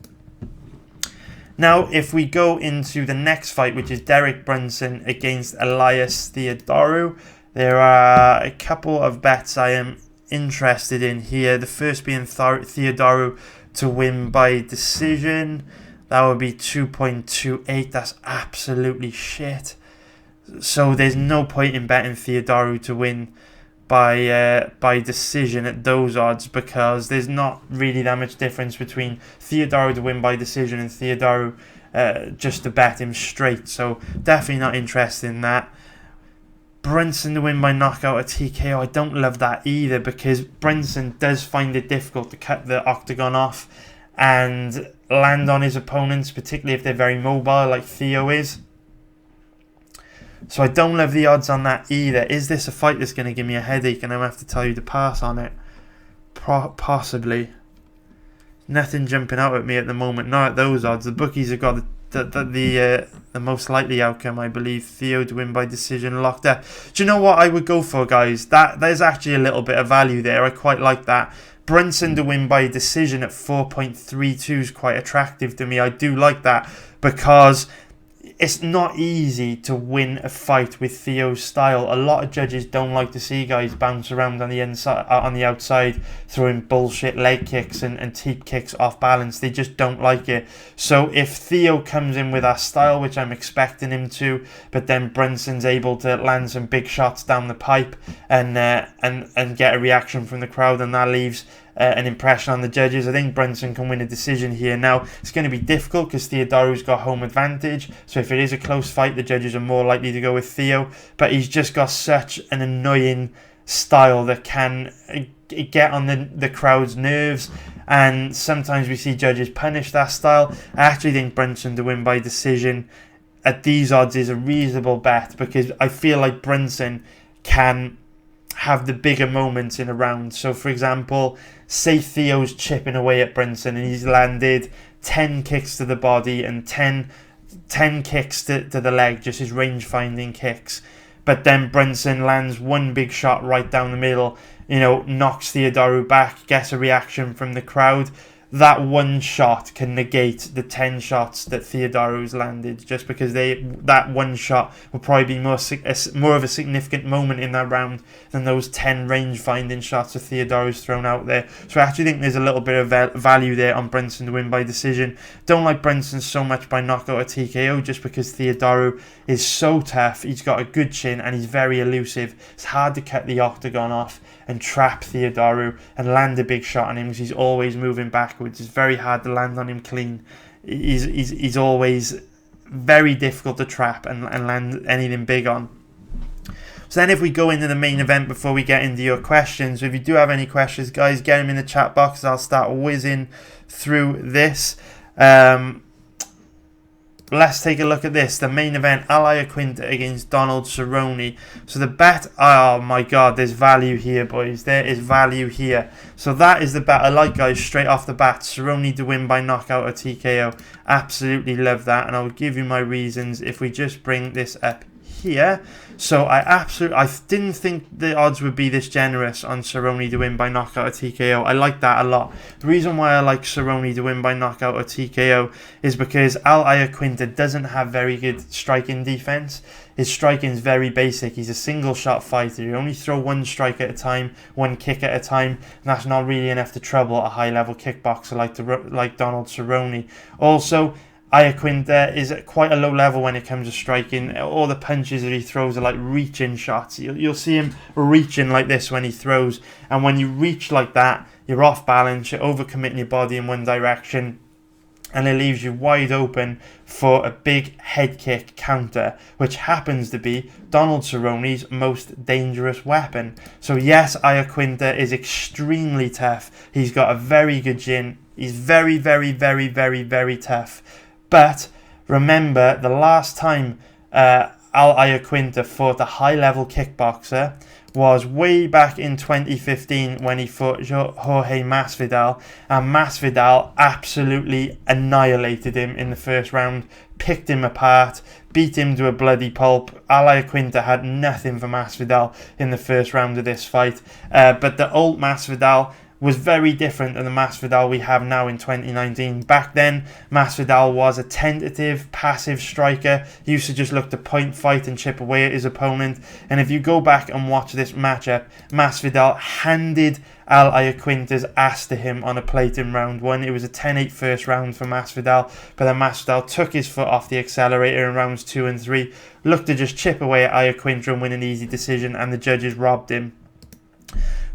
Now, if we go into the next fight, which is Derek Brunson against Elias Theodorou, there are a couple of bets I am interested in here. The first being Theodorou to win by decision. That would be 2.28. That's absolutely shit. So there's no point in betting Theodorou to win by decision at those odds, because there's not really that much difference between Theodorou to win by decision and Theodorou just to bet him straight. So definitely not interested in that. Brunson to win by knockout or TKO, I don't love that either, because Brunson does find it difficult to cut the octagon off and land on his opponents, particularly if they're very mobile like Theo is. So I don't love the odds on that either. Is this a fight that's going to give me a headache and I'm going to have to tell you to pass on it? Possibly. Nothing jumping out at me at the moment. Not at those odds. The bookies have got the most likely outcome, I believe. Theo to win by decision, locked up. Do you know what I would go for, guys? There's actually a little bit of value there. I quite like that. Brunson to win by decision at 4.32 is quite attractive to me. I do like that, because it's not easy to win a fight with Theo's style. A lot of judges don't like to see guys bounce around on the inside, on the outside, throwing bullshit leg kicks and teep kicks off balance. They just don't like it. So if Theo comes in with that style, which I'm expecting him to, but then Brunson's able to land some big shots down the pipe and get a reaction from the crowd, and that leaves an impression on the judges, I think Brunson can win a decision here. Now, it's going to be difficult because Theodorou's got home advantage, so if it is a close fight, the judges are more likely to go with Theo, but he's just got such an annoying style that can get on the crowd's nerves, and sometimes we see judges punish that style. I actually think Brunson to win by decision at these odds is a reasonable bet, because I feel like Brunson can have the bigger moments in a round. So for example, say Theo's chipping away at Brunson and he's landed 10 kicks to the body and 10 kicks to the leg, just his range finding kicks, but then Brunson lands one big shot right down the middle, knocks Theodorou back, gets a reaction from the crowd. That one shot can negate the 10 shots that Theodorou's landed, just because that one shot will probably be more of a significant moment in that round than those 10 range-finding shots that Theodorou's thrown out there. So I actually think there's a little bit of value there on Brunson to win by decision. Don't like Brunson so much by knockout or TKO, just because Theodorou is so tough. He's got a good chin and he's very elusive. It's hard to cut the octagon off and trap Theodorou and land a big shot on him, because he's always moving backwards. It's very hard to land on him clean. He's always very difficult to trap and land anything big on. So then if we go into the main event before we get into your questions, so if you do have any questions, guys, get them in the chat box. I'll start whizzing through this. Let's take a look at this. The main event, Al Iaquinta against Donald Cerrone. So the bet, oh my god, there's value here, boys. There is value here. So that is the bet I like, guys, straight off the bat. Cerrone to win by knockout or TKO. Absolutely love that, and I'll give you my reasons if we just bring this up here. So I didn't think the odds would be this generous on Cerrone to win by knockout or TKO. I like that a lot. The reason why I like Cerrone to win by knockout or TKO is because Al Iaquinta doesn't have very good striking defense. His striking is very basic. He's a single shot fighter. You only throw one strike at a time, one kick at a time, and that's not really enough to trouble a high level kickboxer like Donald Cerrone. Also, Iaquinta is at quite a low level when it comes to striking. All the punches that he throws are like reaching shots. You'll see him reaching like this when he throws. And when you reach like that, you're off balance, you're overcommitting your body in one direction, and it leaves you wide open for a big head kick counter, which happens to be Donald Cerrone's most dangerous weapon. So yes, Iaquinta is extremely tough. He's got a very good chin. He's very, very, very, very, very tough. But remember, the last time Al Iaquinta fought a high-level kickboxer was way back in 2015 when he fought Jorge Masvidal, and Masvidal absolutely annihilated him in the first round, picked him apart, beat him to a bloody pulp. Al Iaquinta had nothing for Masvidal in the first round of this fight, but the old Masvidal was very different than the Masvidal we have now in 2019. Back then, Masvidal was a tentative, passive striker. He used to just look to point, fight and chip away at his opponent. And if you go back and watch this matchup, Masvidal handed Al Iaquinta's ass to him on a plate in round 1. It was a 10-8 first round for Masvidal, but then Masvidal took his foot off the accelerator in rounds 2 and 3, looked to just chip away at Iaquinta and win an easy decision, and the judges robbed him.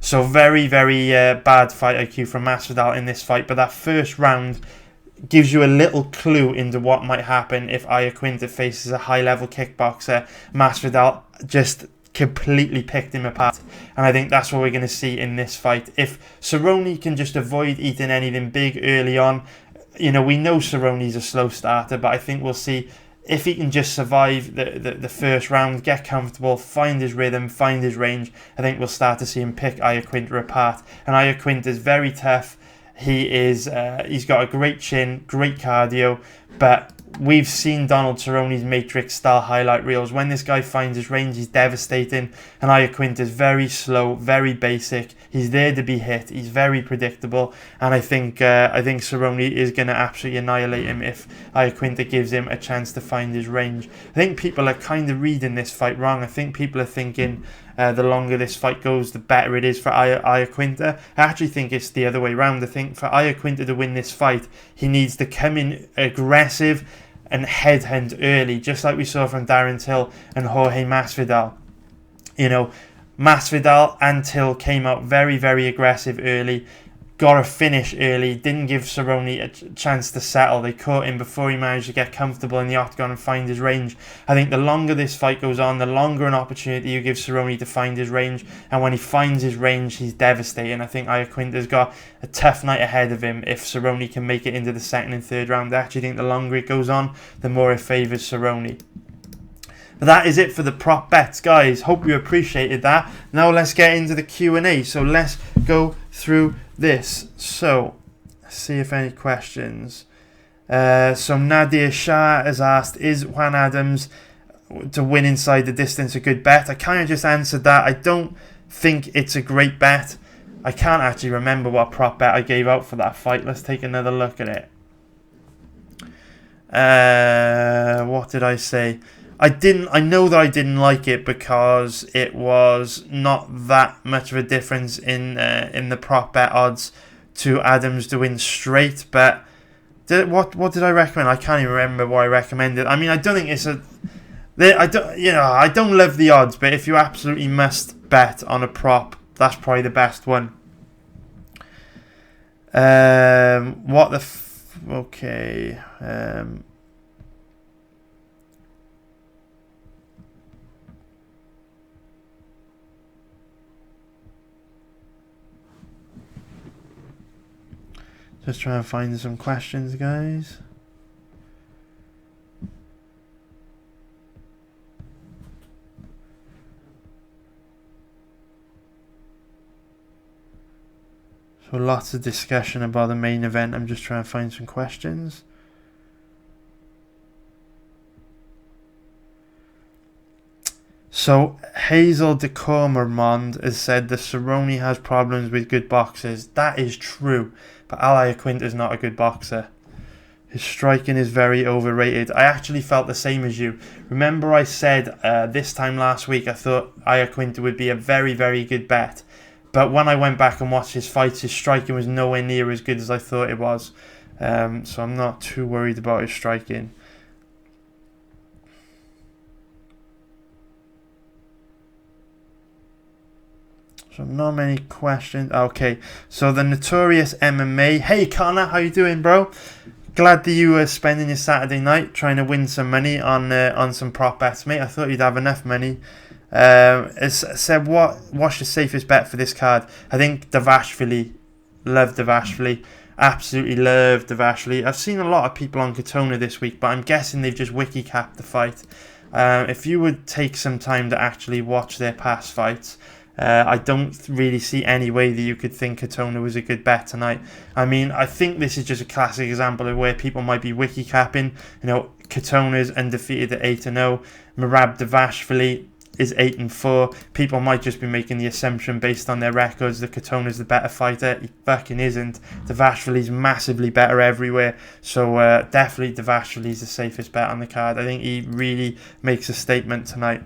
So very, very bad fight IQ from Masvidal in this fight. But that first round gives you a little clue into what might happen if Iaquinta faces a high-level kickboxer. Masvidal just completely picked him apart. And I think that's what we're going to see in this fight. If Cerrone can just avoid eating anything big early on, you know, we know Cerrone's a slow starter, but I think we'll see if he can just survive the first round, get comfortable, find his rhythm, find his range, I think we'll start to see him pick Iaquinta apart. And Iaquinta is very tough. He's got a great chin, great cardio, but we've seen Donald Cerrone's Matrix style highlight reels. When this guy finds his range, he's devastating. And Iaquinta is very slow, very basic. He's there to be hit. He's very predictable. And I think Cerrone is going to absolutely annihilate him if Iaquinta gives him a chance to find his range. I think people are kind of reading this fight wrong. I think people are thinking the longer this fight goes, the better it is for Iaquinta. I actually think it's the other way around. I think for Iaquinta to win this fight, he needs to come in aggressive and headhunt early, just like we saw from Darren Till and Jorge Masvidal. You know, Masvidal and Till came out very, very aggressive early, got a finish early, didn't give Cerrone a chance to settle. They caught him before he managed to get comfortable in the octagon and find his range. I think the longer this fight goes on, the longer an opportunity you give Cerrone to find his range, and when he finds his range, he's devastating. I think Iaquinta's got a tough night ahead of him if Cerrone can make it into the second and third round. I actually think the longer it goes on, the more it favours Cerrone. But that is it for the prop bets, guys. Hope you appreciated that. Now let's get into the Q&A. So let's go through this. So, let's see if any questions. So Nadia Shah has asked, is Juan Adams to win inside the distance a good bet? I kind of just answered that. I don't think it's a great bet. I can't actually remember what prop bet I gave out for that fight. Let's take another look at it. What did I say? I know that I didn't like it because it was not that much of a difference in the prop bet odds to Adams to win straight. But what did I recommend? I can't even remember what I recommended. I mean, I don't think it's I don't love the odds, but if you absolutely must bet on a prop, that's probably the best one. Okay. Just trying to find some questions, guys. So lots of discussion about the main event. I'm just trying to find some questions. So Hazel de Cormormond has said that Cerrone has problems with good boxers. That is true, but Al Iaquinta is not a good boxer. His striking is very overrated. I actually felt the same as you. Remember I said this time last week I thought Iaquinta would be a very, very good bet. But when I went back and watched his fights, his striking was nowhere near as good as I thought it was. So I'm not too worried about his striking. So not many questions. Okay, so the Notorious MMA. Hey Connor, how you doing, bro? Glad that you were spending your Saturday night trying to win some money on some prop bets, mate. I thought you'd have enough money. It said, what's your safest bet for this card? I think Davashvili. Love Davashvili. Absolutely love Davashvili. I've seen a lot of people on Katona this week, but I'm guessing they've just wiki capped the fight. If you would take some time to actually watch their past fights, I don't really see any way that you could think Katona was a good bet tonight. I mean, I think this is just a classic example of where people might be wiki capping. You know, Katona's undefeated at 8-0. Merab Davashvili is 8-4. People might just be making the assumption based on their records that Katona's the better fighter. He fucking isn't. Davashvili's massively better everywhere. So definitely Davashvili's the safest bet on the card. I think he really makes a statement tonight.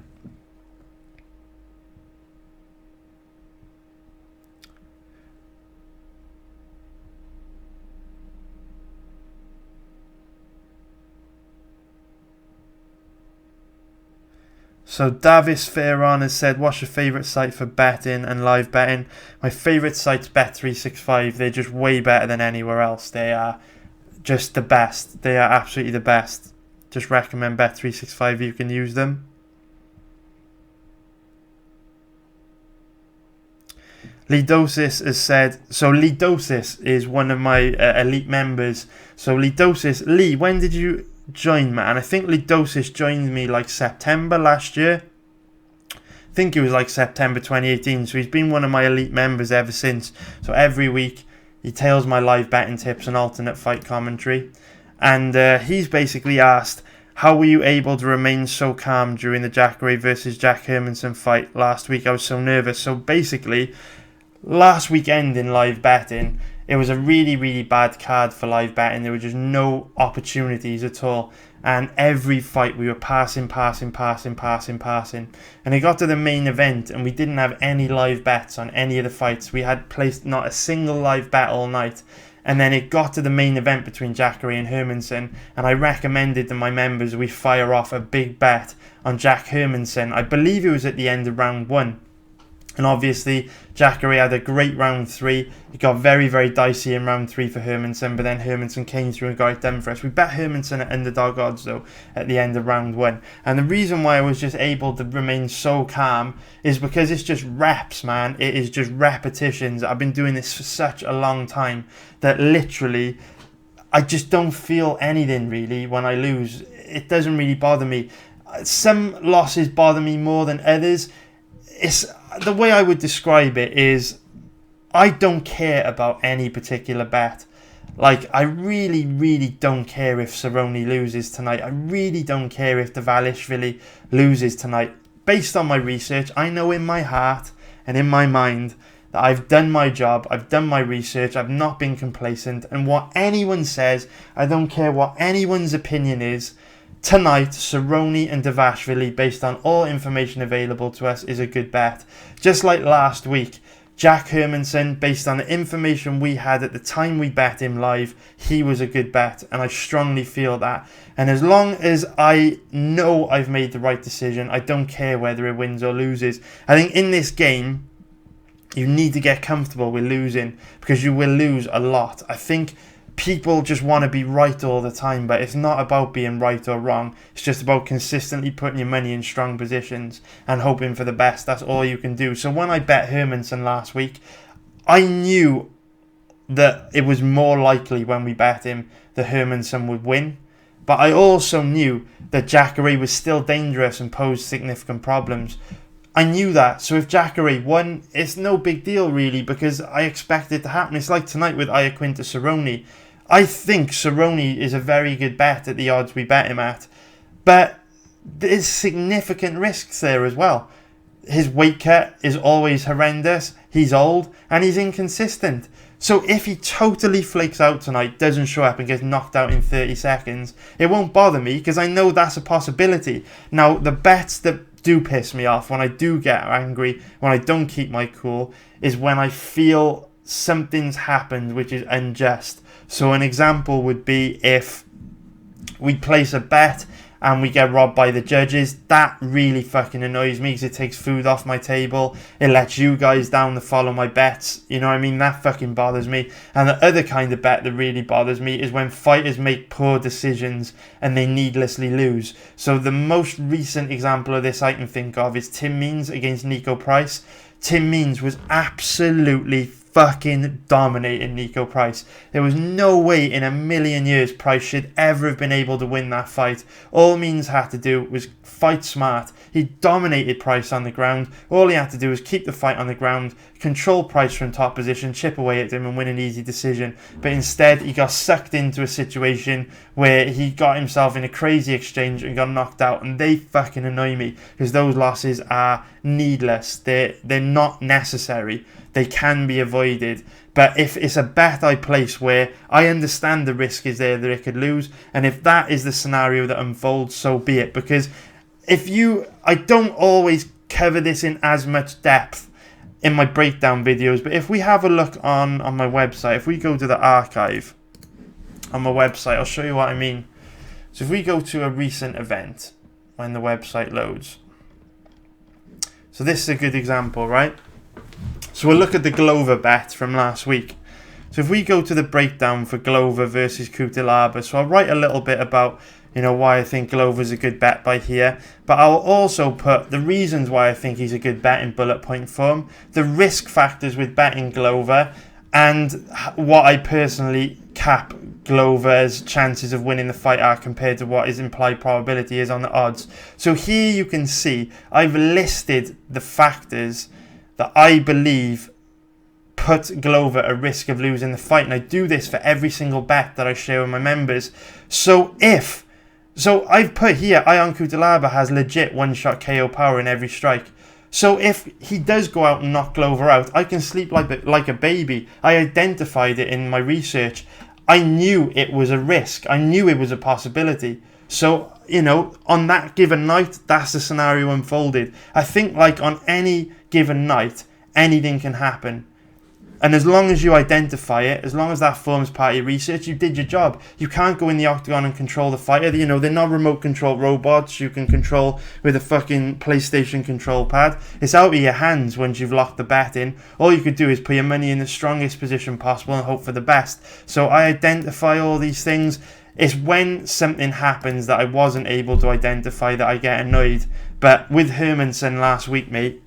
So Davis Fairon has said, what's your favourite site for betting and live betting? My favourite site's Bet365. They're just way better than anywhere else. They are just the best. They are absolutely the best. Just recommend Bet365 if you can use them. Lidosis has said, so Lidosis is one of my elite members. So Lidosis, Lee, when did you join, man? I think Lidosis joined me like September last year. I think it was like September 2018. So he's been one of my elite members ever since. So every week he tails my live betting tips and alternate fight commentary. And he's basically asked, how were you able to remain so calm during the Jacare versus Jack Hermanson fight last week? I was so nervous. So basically, last weekend in live betting, it was a really, really bad card for live betting. There were just no opportunities at all. And every fight we were passing. And it got to the main event and we didn't have any live bets on any of the fights. We had placed not a single live bet all night. And then it got to the main event between Jacare and Hermanson. And I recommended to my members we fire off a big bet on Jack Hermanson. I believe it was at the end of round 1. And obviously, Jacare had a great round 3. It got very, very dicey in round 3 for Hermanson, but then Hermanson came through and got it done for us. We bet Hermanson at underdog odds, though, at the end of round 1. And the reason why I was just able to remain so calm is because it's just reps, man. It is just repetitions. I've been doing this for such a long time that literally, I just don't feel anything, really, when I lose. It doesn't really bother me. Some losses bother me more than others. It's the way I would describe it is I don't care about any particular bet. Like, I really, really don't care if Cerrone loses tonight. I really don't care if Dvalishvili loses tonight. Based on my research, I know in my heart and in my mind that I've done my job, I've done my research, I've not been complacent, and what anyone says, I don't care what anyone's opinion is. Tonight, Cerrone and Dvalishvili, based on all information available to us, is a good bet. Just like last week, Jack Hermanson, based on the information we had at the time we bet him live, he was a good bet, and I strongly feel that. And as long as I know I've made the right decision, I don't care whether it wins or loses. I think in this game, you need to get comfortable with losing, because you will lose a lot. I think people just want to be right all the time, but it's not about being right or wrong. It's just about consistently putting your money in strong positions and hoping for the best. That's all you can do. So when I bet Hermanson last week, I knew that it was more likely when we bet him that Hermanson would win. But I also knew that Jacare was still dangerous and posed significant problems. I knew that. So if Jacare won, it's no big deal really, because I expect it to happen. It's like tonight with Iaquinta Cerrone. I think Cerrone is a very good bet at the odds we bet him at. But there's significant risks there as well. His weight cut is always horrendous. He's old and he's inconsistent. So if he totally flakes out tonight, doesn't show up and gets knocked out in 30 seconds, it won't bother me because I know that's a possibility. Now, the bets that do piss me off, when I do get angry, when I don't keep my cool, is when I feel something's happened which is unjust. So an example would be if we place a bet and we get robbed by the judges. That really fucking annoys me because it takes food off my table. It lets you guys down to follow my bets. You know what I mean? That fucking bothers me. And the other kind of bet that really bothers me is when fighters make poor decisions and they needlessly lose. So the most recent example of this I can think of is Tim Means against Nico Price. Tim Means was absolutely fucking dominating Nico Price. There was no way in a million years Price should ever have been able to win that fight. All Means had to do was fight smart. He dominated Price on the ground. All he had to do was keep the fight on the ground, control Price from top position, chip away at him and win an easy decision. But instead he got sucked into a situation where he got himself in a crazy exchange and got knocked out, and they fucking annoy me because those losses are needless. They're not necessary. They can be avoided. But if it's a bet I place where I understand the risk is there that it could lose, and if that is the scenario that unfolds, so be it. Because I don't always cover this in as much depth in my breakdown videos, but if we have a look on my website, if we go to the archive on my website, I'll show you what I mean. So if we go to a recent event when the website loads, so this is a good example, right? So we'll look at the Glover bet from last week. So if we go to the breakdown for Glover versus Cutelaba, so I'll write a little bit about, why I think Glover's a good bet by here. But I'll also put the reasons why I think he's a good bet in bullet point form, the risk factors with betting Glover, and what I personally cap Glover's chances of winning the fight are compared to what his implied probability is on the odds. So here you can see I've listed the factors that I believe put Glover at risk of losing the fight, and I do this for every single bet that I share with my members. So I've put here Ion Cutelaba has legit one-shot KO power in every strike. So if he does go out and knock Glover out, I can sleep like a baby. I identified it in my research. I knew it was a risk. I knew it was a possibility. So, on that given night, that's the scenario unfolded. I think like on any given night, anything can happen. And as long as you identify it, as long as that forms part of your research, you did your job. You can't go in the octagon and control the fighter. They're not remote control robots you can control with a fucking PlayStation control pad. It's out of your hands once you've locked the bet in. All you could do is put your money in the strongest position possible and hope for the best. So I identify all these things. It's when something happens that I wasn't able to identify that I get annoyed. But with Hermanson last week, mate,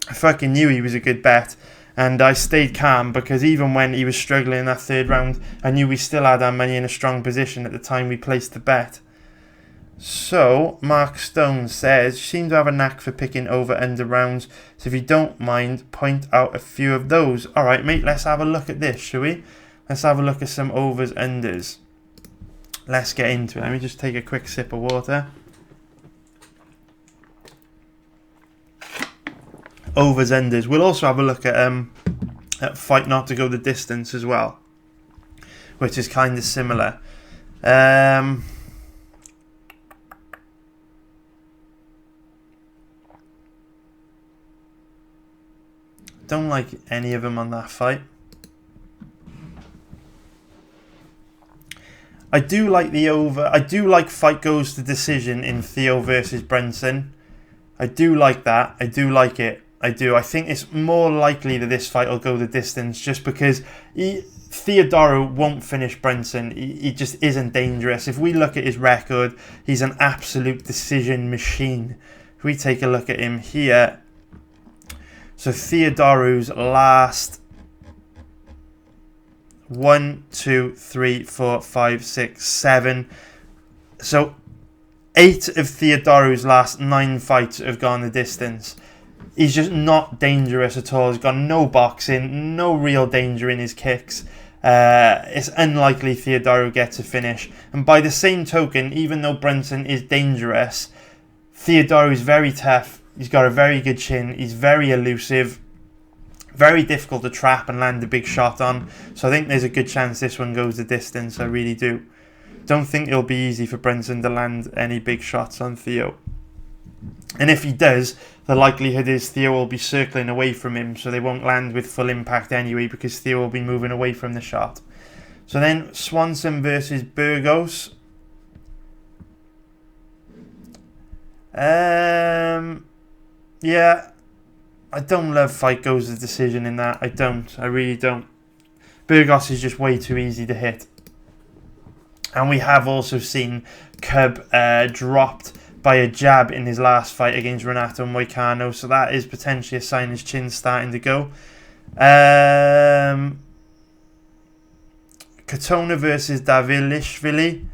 I fucking knew he was a good bet. And I stayed calm because even when he was struggling in that third round, I knew we still had our money in a strong position at the time we placed the bet. So, Mark Stone says, you seem to have a knack for picking over-under rounds. So if you don't mind, point out a few of those. Alright, mate, let's have a look at this, shall we? Let's have a look at some overs-unders. Let's get into it. Let me just take a quick sip of water. Overs, unders. We'll also have a look at fight not to go the distance as well, which is kind of similar. Don't like any of them on that fight. I do like the over. I do like fight goes to decision in Theo versus Brunson. I do like that. I do like it. I do. I think it's more likely that this fight will go the distance just because Theodorou won't finish Brunson. He just isn't dangerous. If we look at his record, he's an absolute decision machine. If we take a look at him here, so Theodorou's last 1, 2, 3, 4, 5, 6, 7. So 8 of Theodorou's last 9 fights have gone the distance. He's just not dangerous at all. He's got no boxing, no real danger in his kicks. It's unlikely Theodorou gets a finish. And by the same token, even though Brunson is dangerous, Theodorou is very tough. He's got a very good chin. He's very elusive. Very difficult to trap and land a big shot on. So I think there's a good chance this one goes the distance. I really do. Don't think it'll be easy for Brunson to land any big shots on Theo. And if he does, the likelihood is Theo will be circling away from him, so they won't land with full impact anyway, because Theo will be moving away from the shot. So then Swanson versus Burgos. Yeah, I don't love fight goes to decision in that. I don't. I really don't. Burgos is just way too easy to hit. And we have also seen Cub dropped by a jab in his last fight against Renato Moicano, so that is potentially a sign his chin's starting to go. Katona versus Davilishvili.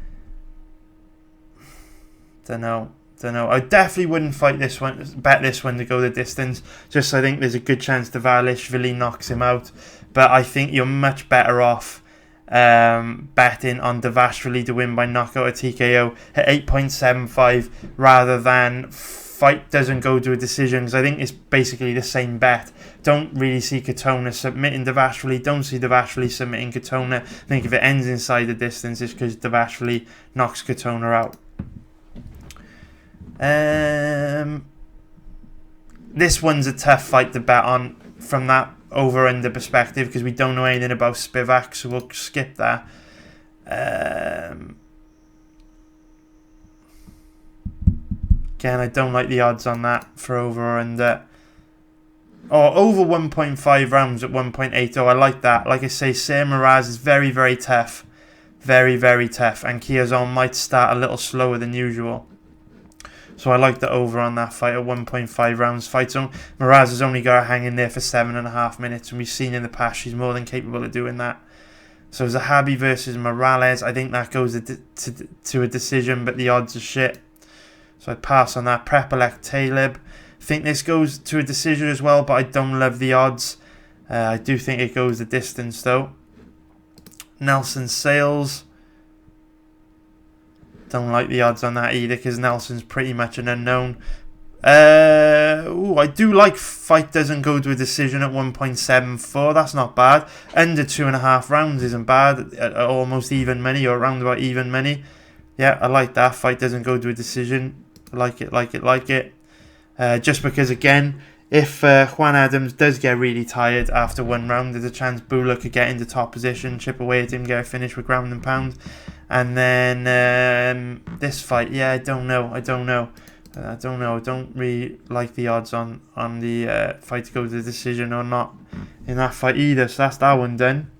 Don't know. I definitely wouldn't bet this one to go the distance. Just I think there's a good chance Davilishvili knocks him out. But I think you're much better off betting on Davashvili to win by knockout or TKO at 8.75 rather than fight doesn't go to a decision, because I think it's basically the same bet. Don't really see Katona submitting Davashvili. Don't see Davashvili submitting Katona. I think if it ends inside the distance, it's because Davashvili knocks Katona out. This one's a tough fight to bet on from that over-under perspective, because we don't know anything about Spivak, so we'll skip that. Again, I don't like the odds on that for over or under. Over 1.5 rounds at 1.80. I like that. Like I say, Ser Miraz is very, very tough. Very, very tough. And Kiazon might start a little slower than usual. So I like the over on that fight at 1.5 rounds. Miraz has only got to hang in there for 7.5 minutes, and we've seen in the past she's more than capable of doing that. So Zahabi versus Morales, I think that goes to a decision, but the odds are shit. So I'd pass on that. Prepelec Taleb. I think this goes to a decision as well, but I don't love the odds. I do think it goes the distance though. Nelson Sales. Don't like the odds on that either, because Nelson's pretty much an unknown. I do like fight doesn't go to a decision at 1.74. That's not bad. Under 2.5 rounds isn't bad. At almost even money, or around about even money. Yeah, I like that. Fight doesn't go to a decision. Like it. Just because, again, if Juan Adams does get really tired after one round, there's a chance Bula could get into top position, chip away at him, get a finish with ground and pound. And then this fight, yeah, I don't know. I don't really like the odds on the fight to go to the decision or not in that fight either. So that's that one done.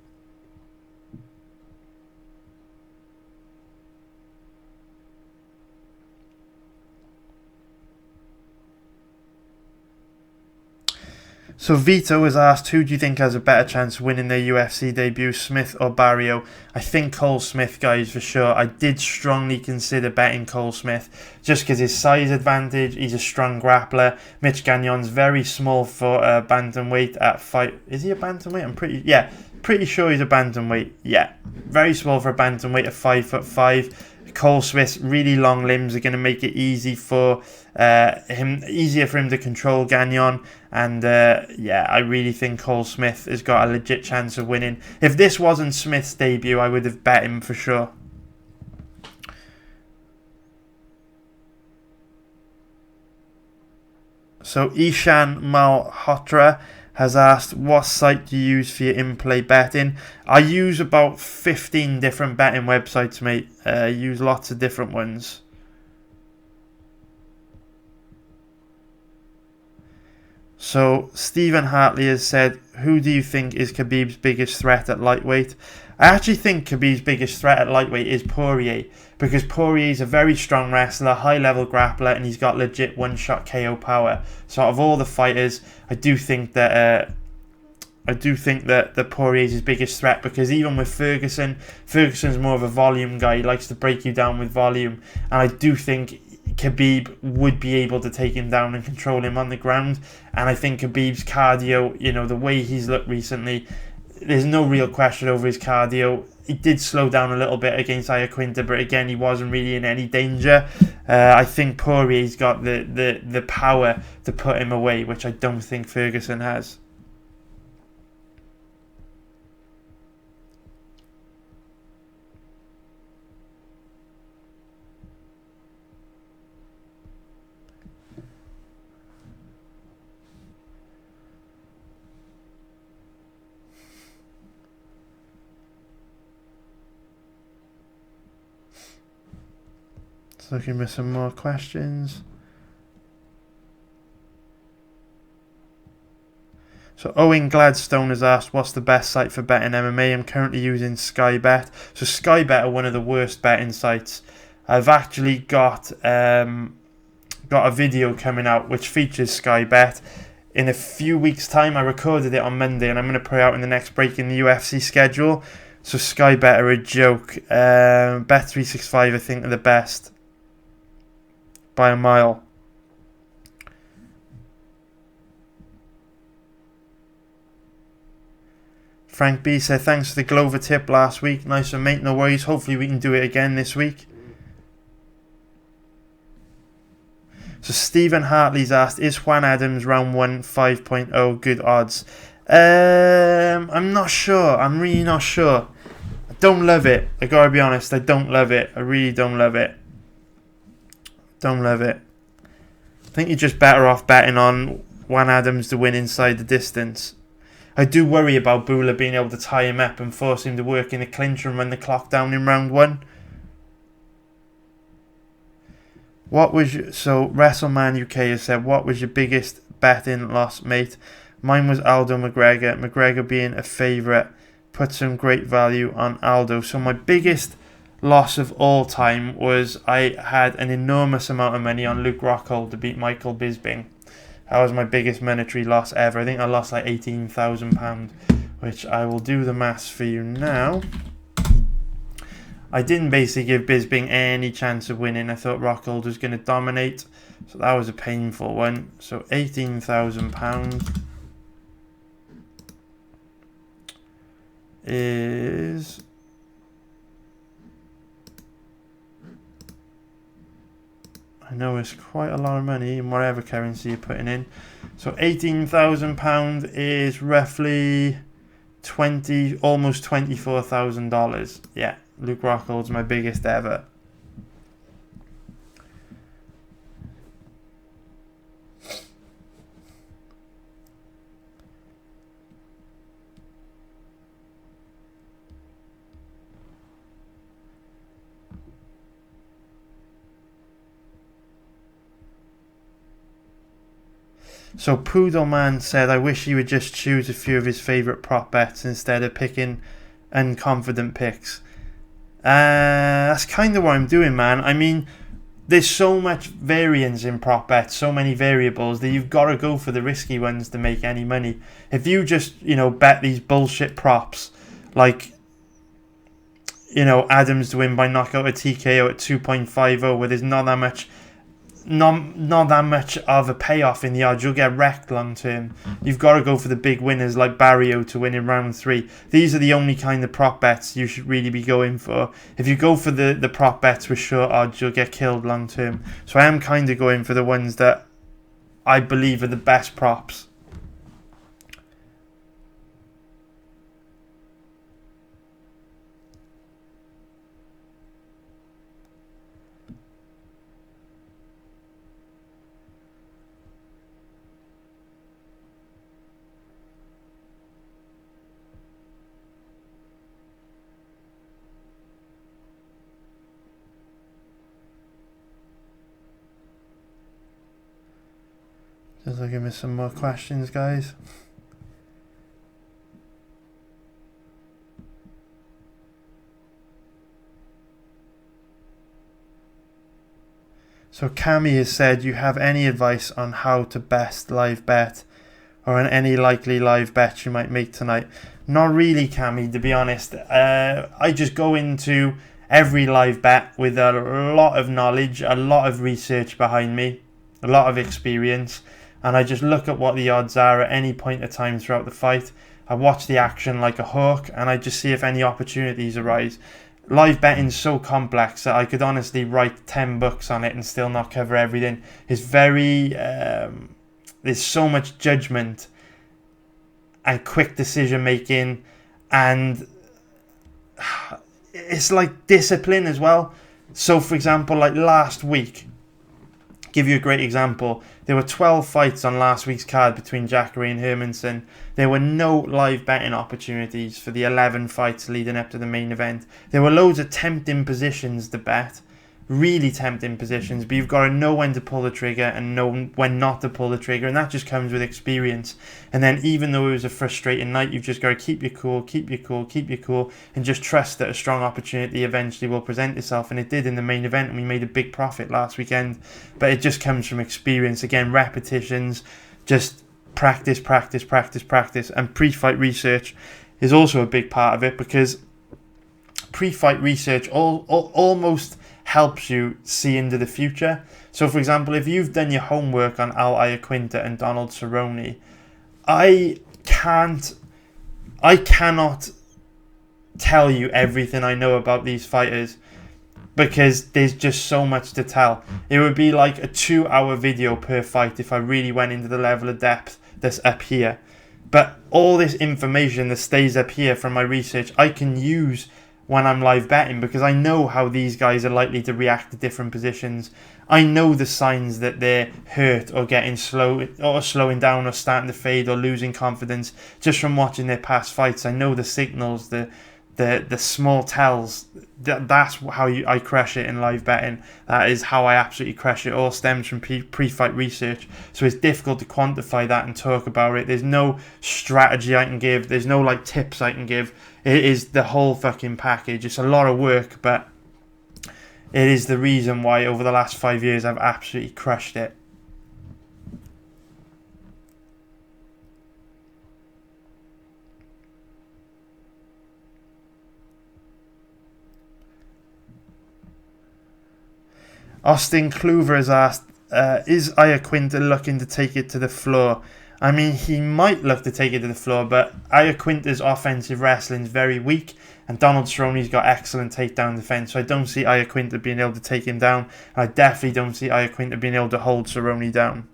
So Vito was asked, who do you think has a better chance of winning their UFC debut, Smith or Barrio? I think Cole Smith, guys, for sure. I did strongly consider betting Cole Smith, just because his size advantage, he's a strong grappler. Mitch Gagnon's very small for bantamweight at fight. Is he a bantamweight? I'm pretty sure he's a bantamweight. Yeah, very small for a bantamweight at 5'5". Cole Smith's really long limbs are going to make it easier for him to control Gagnon, and I really think Cole Smith has got a legit chance of winning. If this wasn't Smith's debut, I would have bet him for sure. So Ishan Malhotra has asked, what site do you use for your in-play betting? I use about 15 different betting websites, mate. I use lots of different ones. So Stephen Hartley has said, who do you think is Khabib's biggest threat at lightweight? I actually think Khabib's biggest threat at lightweight is Poirier, because Poirier is a very strong wrestler, high-level grappler, and he's got legit one-shot KO power. So out of all the fighters, I do think that Poirier is his biggest threat, because even with Ferguson's more of a volume guy. He likes to break you down with volume, and I do think Khabib would be able to take him down and control him on the ground. And I think Khabib's cardio, the way he's looked recently, there's no real question over his cardio. He did slow down a little bit against Iaquinta, but again, he wasn't really in any danger. I think Poirier's got the power to put him away, which I don't think Ferguson has. Just looking for some more questions. So Owen Gladstone has asked, what's the best site for betting MMA? I'm currently using Sky Bet. So Sky Bet are one of the worst betting sites. I've actually got a video coming out which features Sky Bet. In a few weeks' time, I recorded it on Monday, and I'm going to put it out in the next break in the UFC schedule. So Sky Bet are a joke. Bet365, I think, are the best by a mile. Frank B said, thanks for the Glover tip last week. Nice one, mate. No worries. Hopefully we can do it again this week. So Stephen Hartley's asked, is Juan Adams round 1 5.0 good odds? I'm not sure. I'm really not sure. I don't love it. I gotta be honest. I don't love it. I really don't love it. Don't love it. I think you're just better off betting on Juan Adams to win inside the distance. I do worry about Bula being able to tie him up and force him to work in the clinch and run the clock down in round 1. So WrestleMan UK has said, what was your biggest betting loss, mate? Mine was Aldo McGregor. McGregor being a favourite. Put some great value on Aldo. So my biggest loss of all time was I had an enormous amount of money on Luke Rockhold to beat Michael Bisping. That was my biggest monetary loss ever. I think I lost like £18,000, which I will do the maths for you now. I didn't basically give Bisping any chance of winning. I thought Rockhold was going to dominate. So that was a painful one. So £18,000 is... I know it's quite a lot of money in whatever currency you're putting in. So £18,000 is roughly almost $24,000. Yeah, Luke Rockhold's my biggest ever. So Poodleman said, I wish he would just choose a few of his favourite prop bets instead of picking unconfident picks. That's kind of what I'm doing, man. I mean, there's so much variance in prop bets, so many variables, that you've got to go for the risky ones to make any money. If you just, bet these bullshit props, like, Adams to win by knockout or TKO at 2.50, where there's not that much of a payoff in the odds, you'll get wrecked long term. You've got to go for the big winners like Barrio to win in round 3. These are the only kind of prop bets you should really be going for. If you go for the prop bets with short odds, you'll get killed long term. So I am kind of going for the ones that I believe are the best props. Just looking at some more questions, guys. So Cami has said, you have any advice on how to best live bet or on any likely live bets you might make tonight? Not really, Cami, to be honest. I just go into every live bet with a lot of knowledge, a lot of research behind me, a lot of experience. And I just look at what the odds are at any point of time throughout the fight. I watch the action like a hawk, and I just see if any opportunities arise. Live betting's so complex that I could honestly write 10 books on it and still not cover everything. It's very... there's so much judgment and quick decision making, and it's like discipline as well. So for example, like last week, give you a great example. There were 12 fights on last week's card between Jacare and Hermanson. There were no live betting opportunities for the 11 fights leading up to the main event. There were loads of tempting positions to bet, really tempting positions, but you've got to know when to pull the trigger and know when not to pull the trigger, and that just comes with experience. And then even though it was a frustrating night, you've just got to keep your cool, keep your cool, keep your cool, and just trust that a strong opportunity eventually will present itself. And it did in the main event, and we made a big profit last weekend. But it just comes from experience. Again, repetitions, just practice, practice, practice, practice. And pre-fight research is also a big part of it, because pre-fight research almost helps you see into the future. So for example, if you've done your homework on Al Iaquinta and Donald Cerrone, I cannot tell you everything I know about these fighters, because there's just so much to tell. It would be like a 2-hour video per fight if I really went into the level of depth that's up here. But all this information that stays up here from my research, I can use when I'm live betting, because I know how these guys are likely to react to different positions. I know the signs that they're hurt or getting slow, or slowing down, or starting to fade, or losing confidence just from watching their past fights. I know the signals, the small tells. That's how I crush it in live betting. That is how I absolutely crush it. All stems from pre-fight research. So it's difficult to quantify that and talk about it. There's no strategy I can give. There's no like tips I can give. It is the whole fucking package. It's a lot of work, but it is the reason why over the last 5 years I've absolutely crushed it. Austin Kluver has asked, is Iaquinta looking to take it to the floor? I mean, he might look to take it to the floor, but Iaquinta's offensive wrestling is very weak, and Donald Cerrone's got excellent takedown defense, so I don't see Iaquinta being able to take him down. I definitely don't see Iaquinta being able to hold Cerrone down.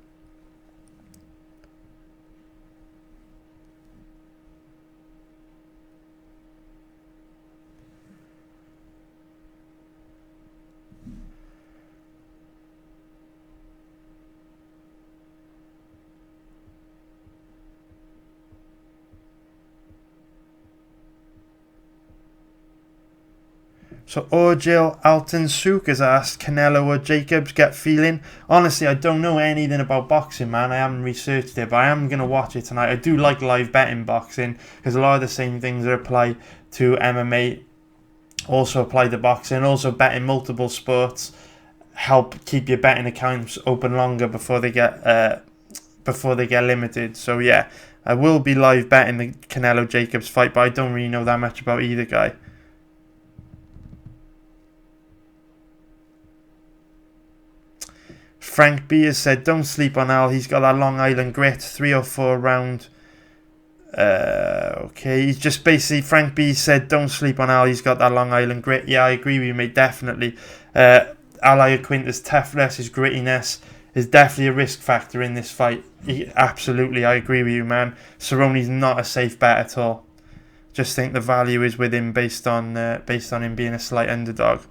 So Orgil Alton Souk has asked, Canelo or Jacobs, get feeling? Honestly, I don't know anything about boxing, man. I haven't researched it, but I am going to watch it tonight. I do like live betting boxing, because a lot of the same things that apply to MMA also apply to boxing. Also, betting multiple sports help keep your betting accounts open longer before they get limited. So yeah, I will be live betting the Canelo Jacobs fight, but I don't really know that much about either guy. Frank B has said, don't sleep on Al. He's got that Long Island grit, 3 or 4 round. Okay, he's just basically, Frank B said, don't sleep on Al. He's got that Long Island grit. Yeah, I agree with you, mate, definitely. Al Iaquinta's toughness, his grittiness is definitely a risk factor in this fight. Absolutely, I agree with you, man. Cerrone's not a safe bet at all. Just think the value is with him based on him being a slight underdog.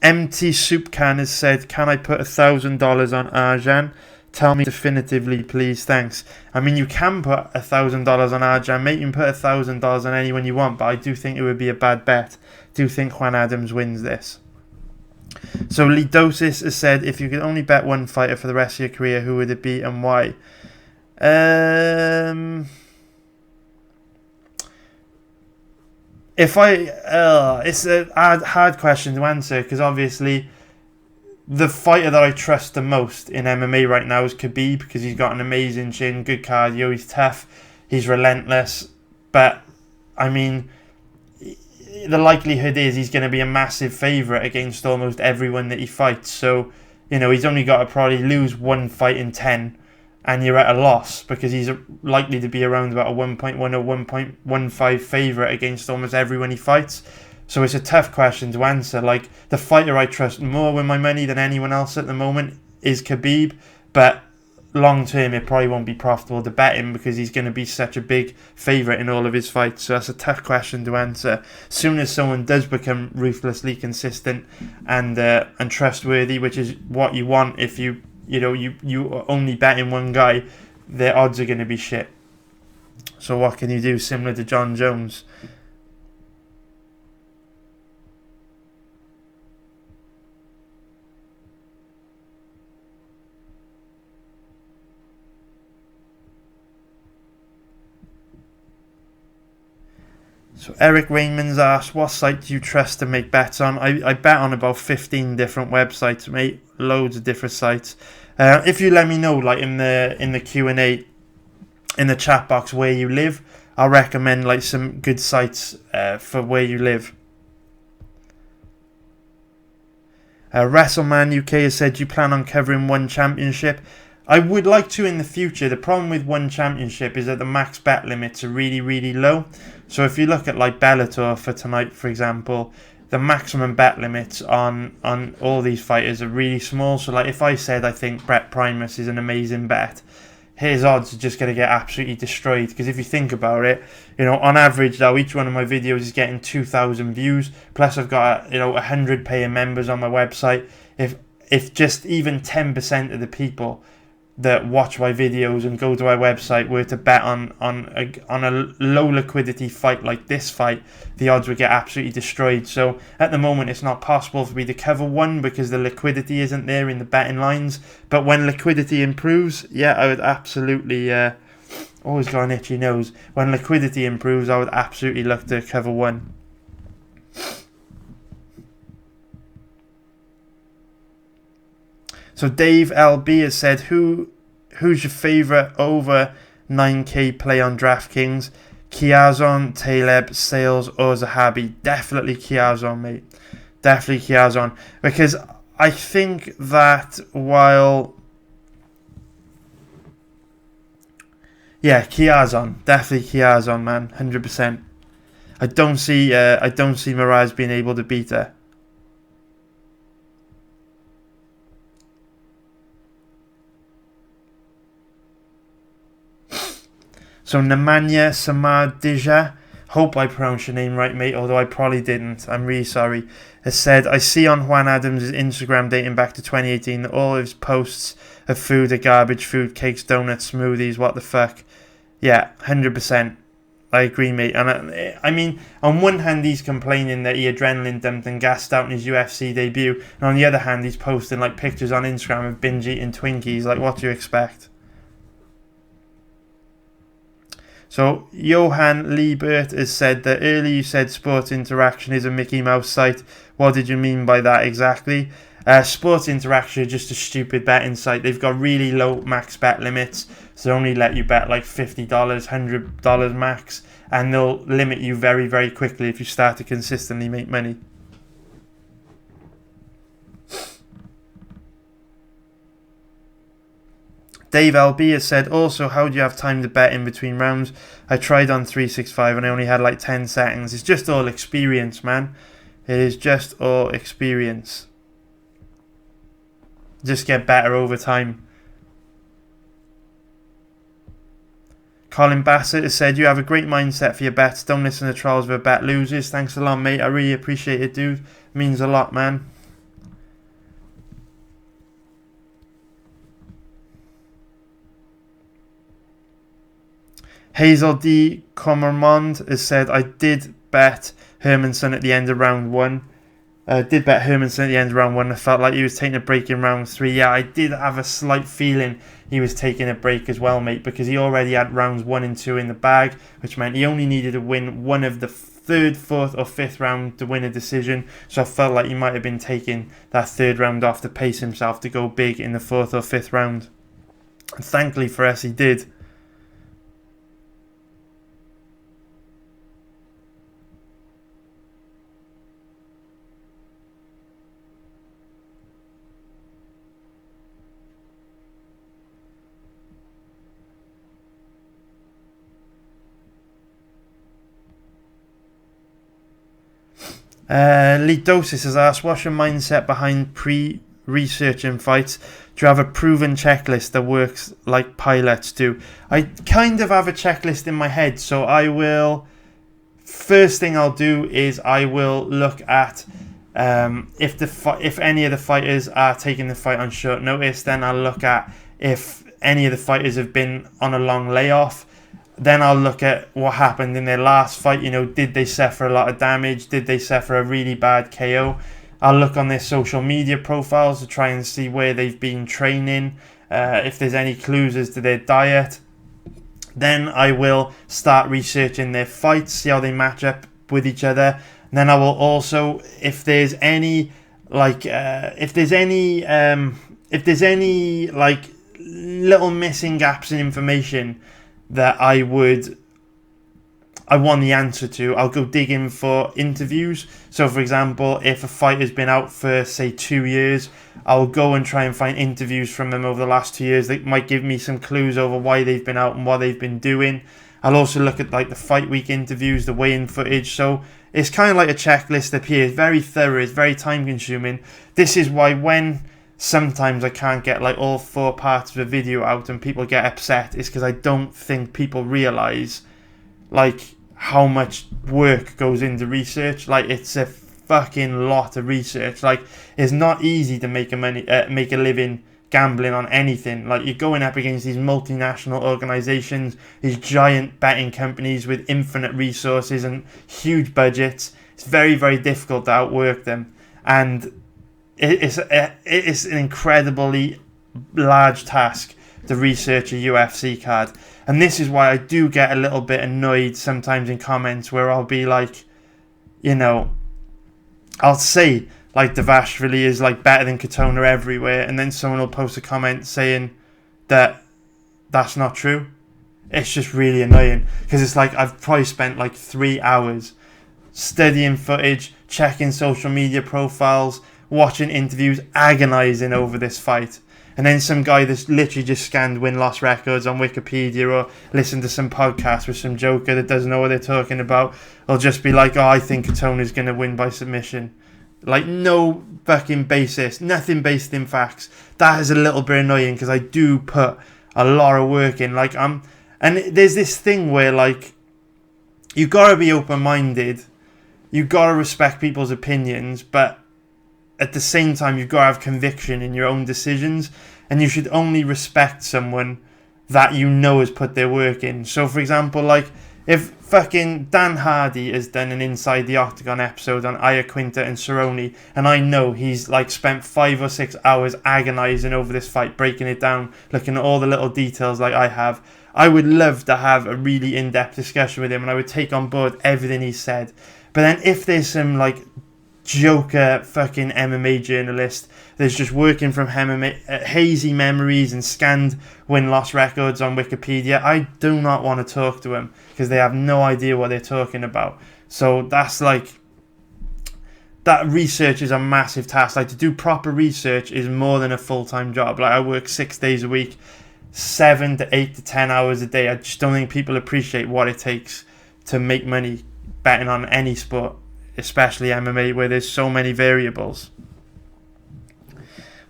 Empty Soup Can has said, can I put $1,000 on Arjan? Tell me definitively, please, thanks. I mean, you can put $1,000 on Arjan, mate. You can put $1,000 on anyone you want, but I do think it would be a bad bet. I do think Juan Adams wins this. So Lidosis has said, if you could only bet one fighter for the rest of your career, who would it be and why? It's a hard question to answer, because obviously the fighter that I trust the most in MMA right now is Khabib, because he's got an amazing chin, good cardio, he's tough, he's relentless. But I mean, the likelihood is he's going to be a massive favourite against almost everyone that he fights. So, you know, he's only got to probably lose one fight in 10, and you're at a loss, because he's likely to be around about a 1.1 or 1.15 favourite against almost everyone he fights. So it's a tough question to answer. Like, the fighter I trust more with my money than anyone else at the moment is Khabib, but long term it probably won't be profitable to bet him, because he's going to be such a big favourite in all of his fights. So that's a tough question to answer. As soon as someone does become ruthlessly consistent and trustworthy, which is what you want if you only betting one guy, their odds are going to be shit. So what can you do? Similar to John Jones. So Eric Raymond's asked, what site do you trust to make bets on? I bet on about 15 different websites, mate. Loads of different sites. If you let me know, like in the Q&A, in the chat box where you live, I'll recommend like some good sites for where you live. WrestleMan UK has said, you plan on covering one championship? I would like to in the future. The problem with one championship is that the max bet limits are really, really low. So if you look at like Bellator for tonight, for example, the maximum bet limits on all these fighters are really small. So like if I said I think Brett Primus is an amazing bet, his odds are just going to get absolutely destroyed. Because if you think about it, you know, on average now, each one of my videos is getting 2,000 views. Plus I've got, you know, 100 paying members on my website. If just even 10% of the people that watch my videos and go to my website were to bet on a low liquidity fight like this fight, the odds would get absolutely destroyed. So at the moment it's not possible for me to cover one because the liquidity isn't there in the betting lines. But when liquidity improves, yeah, I would absolutely always got an itchy nose. When liquidity improves, I would absolutely look to cover one. So Dave LB has said, who's your favourite over 9k play on DraftKings? Kiazon, Taleb, Sales, or Zahabi? Definitely Kiazon, mate. Definitely Kiazon. Because I think that while... Yeah, Kiazon. Definitely Kiazon, man. 100%. I don't see Miraz being able to beat her. So Nemanja Samadija, hope I pronounced your name right, mate, although I probably didn't. I'm really sorry. Has said, I see on Juan Adams' Instagram dating back to 2018 that all of his posts of food are garbage, food, cakes, donuts, smoothies, what the fuck. Yeah, 100%. I agree, mate. And I mean, on one hand, he's complaining that he adrenaline dumped and gassed out in his UFC debut. And on the other hand, he's posting like pictures on Instagram of binge eating Twinkies. Like, what do you expect? So, Johan Liebert has said that earlier you said Sports Interaction is a Mickey Mouse site. What did you mean by that exactly? Sports Interaction is just a stupid betting site. They've got really low max bet limits. So they only let you bet like $50, $100 max. And they'll limit you very, very quickly if you start to consistently make money. Dave LB has said, also, how do you have time to bet in between rounds? I tried on 365 and I only had like 10 seconds. It's just all experience, man. It is just all experience. Just get better over time. Colin Bassett has said, you have a great mindset for your bets. Don't listen to trolls where bet loses. Thanks a lot, mate. I really appreciate it, dude. It means a lot, man. Hazel D. Commermond has said, I did bet Hermanson at the end of round one. I felt like he was taking a break in round 3. Yeah, I did have a slight feeling he was taking a break as well, mate, because he already had rounds 1 and 2 in the bag, which meant he only needed to win one of the 3rd, 4th or 5th round to win a decision. So I felt like he might have been taking that 3rd round off to pace himself to go big in the 4th or 5th round. And thankfully for us, he did. Lidosis has asked, what's your mindset behind pre-researching fights? Do you have a proven checklist that works like pilots do? I kind of have a checklist in my head, so I will... First thing I'll do is I will look at if any of the fighters are taking the fight on short notice. Then I'll look at if any of the fighters have been on a long layoff. Then I'll look at what happened in their last fight. You know, did they suffer a lot of damage? Did they suffer a really bad KO? I'll look on their social media profiles to try and see where they've been training, if there's any clues as to their diet. Then I will start researching their fights, see how they match up with each other. And then I will also, if there's any like little missing gaps in information that I want the answer to, I'll go digging for interviews. So for example, if a fighter's been out for say 2 years, I'll go and try and find interviews from them over the last 2 years that might give me some clues over why they've been out and what they've been doing. I'll also look at like the fight week interviews, the weigh-in footage. So it's kind of like a checklist up here. It's very thorough, it's very time consuming. This is why when sometimes I can't get like all 4 parts of a video out and people get upset, is because I don't think people realise like how much work goes into research. Like it's a fucking lot of research. Like it's not easy to make a living gambling on anything. Like you're going up against these multinational organizations, these giant betting companies with infinite resources and huge budgets. It's very, very difficult to outwork them, and it's an incredibly large task to research a UFC card. And this is why I do get a little bit annoyed sometimes in comments where I'll be like, you know, I'll say like Dvalishvili is like better than Katona everywhere, and then someone will post a comment saying that that's not true. It's just really annoying because it's like I've probably spent like 3 hours studying footage, checking social media profiles, watching interviews, agonizing over this fight. And then some guy that's literally just scanned win-loss records on Wikipedia or listened to some podcast with some joker that doesn't know what they're talking about will just be like, oh, I think Katona's going to win by submission. Like, no fucking basis, nothing based in facts. That is a little bit annoying because I do put a lot of work in. Like, and there's this thing where, like, you got to be open-minded. You got to respect people's opinions, but at the same time, you've got to have conviction in your own decisions, and you should only respect someone that you know has put their work in. So, for example, like, if fucking Dan Hardy has done an Inside the Octagon episode on Iaquinta and Cerrone, and I know he's, like, spent 5 or 6 hours agonizing over this fight, breaking it down, looking at all the little details like I have, I would love to have a really in-depth discussion with him, and I would take on board everything he said. But then if there's some, like, joker fucking MMA journalist that's just working from hazy memories and scanned win-loss records on Wikipedia, I do not want to talk to him because they have no idea what they're talking about. So that's like, that research is a massive task. Like, to do proper research is more than a full-time job. Like, I work 6 days a week, 7 to 8 to 10 hours a day. I just don't think people appreciate what it takes to make money betting on any sport, especially MMA, where there's so many variables.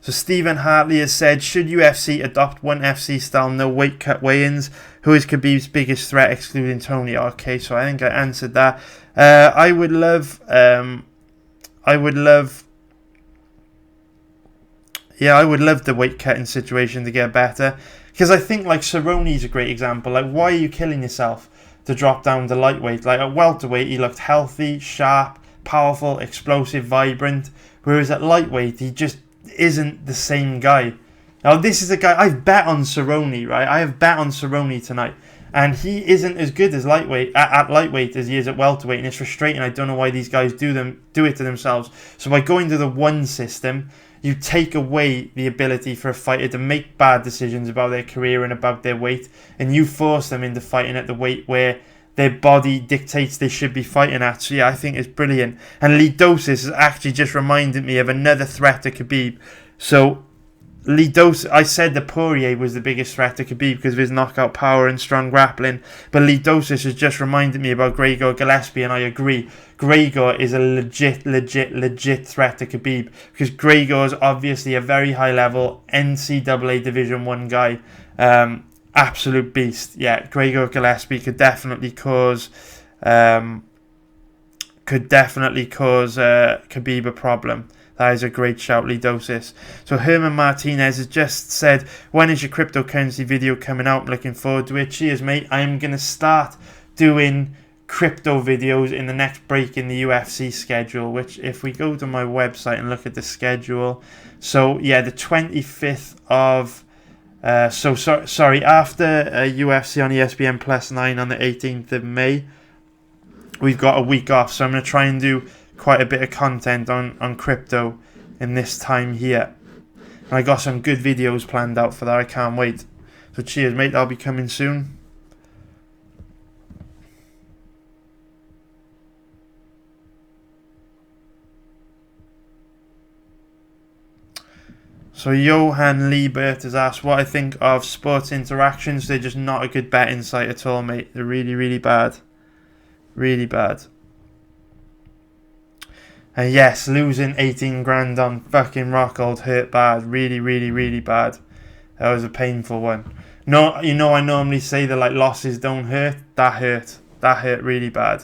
So Stephen Hartley has said, should UFC adopt ONE FC style no weight cut weigh-ins? Who is Khabib's biggest threat excluding Tony? Okay, so I think I answered that. I would love the weight cutting situation to get better, because I think like Cerrone's a great example. Like, why are you killing yourself to drop down to lightweight? Like, at welterweight he looked healthy, sharp, powerful, explosive, vibrant, whereas at lightweight he just isn't the same guy. Now, this is a guy I've bet on Cerrone, right? I have bet on Cerrone tonight, and he isn't as good as lightweight at lightweight as he is at welterweight, and it's frustrating. I don't know why these guys do it to themselves. So by going to the ONE system, you take away the ability for a fighter to make bad decisions about their career and about their weight, and you force them into fighting at the weight where their body dictates they should be fighting at. So yeah, I think it's brilliant. And Lidosis has actually just reminded me of another threat to Khabib. So Lidosis, I said that Poirier was the biggest threat to Khabib because of his knockout power and strong grappling, but Lidosis has just reminded me about Gregor Gillespie, and I agree. Gregor is a legit threat to Khabib because Gregor is obviously a very high level NCAA Division 1 guy. Absolute beast. Yeah, Gregor Gillespie could definitely cause Khabib a problem. That is a great shout, Lidosis. So Herman Martinez has just said, when is your cryptocurrency video coming out? I'm looking forward to it. Cheers, mate. I'm going to start doing crypto videos in the next break in the UFC schedule, which if we go to my website and look at the schedule, so yeah, the 25th of after UFC on ESPN Plus 9 on the 18th of May, we've got a week off, so I'm going to try and do quite a bit of content on crypto in this time here. And I got some good videos planned out for that. I can't wait. So cheers, mate. I'll be coming soon. So Johan Liebert has asked what I think of Sports Interactions. They're just not a good betting site at all, mate. They're really, really bad. Really bad. And yes, losing 18 grand on fucking Rockhold hurt bad. Really, really, really bad. That was a painful one. No, you know, I normally say that like losses don't hurt. That hurt. That hurt really bad.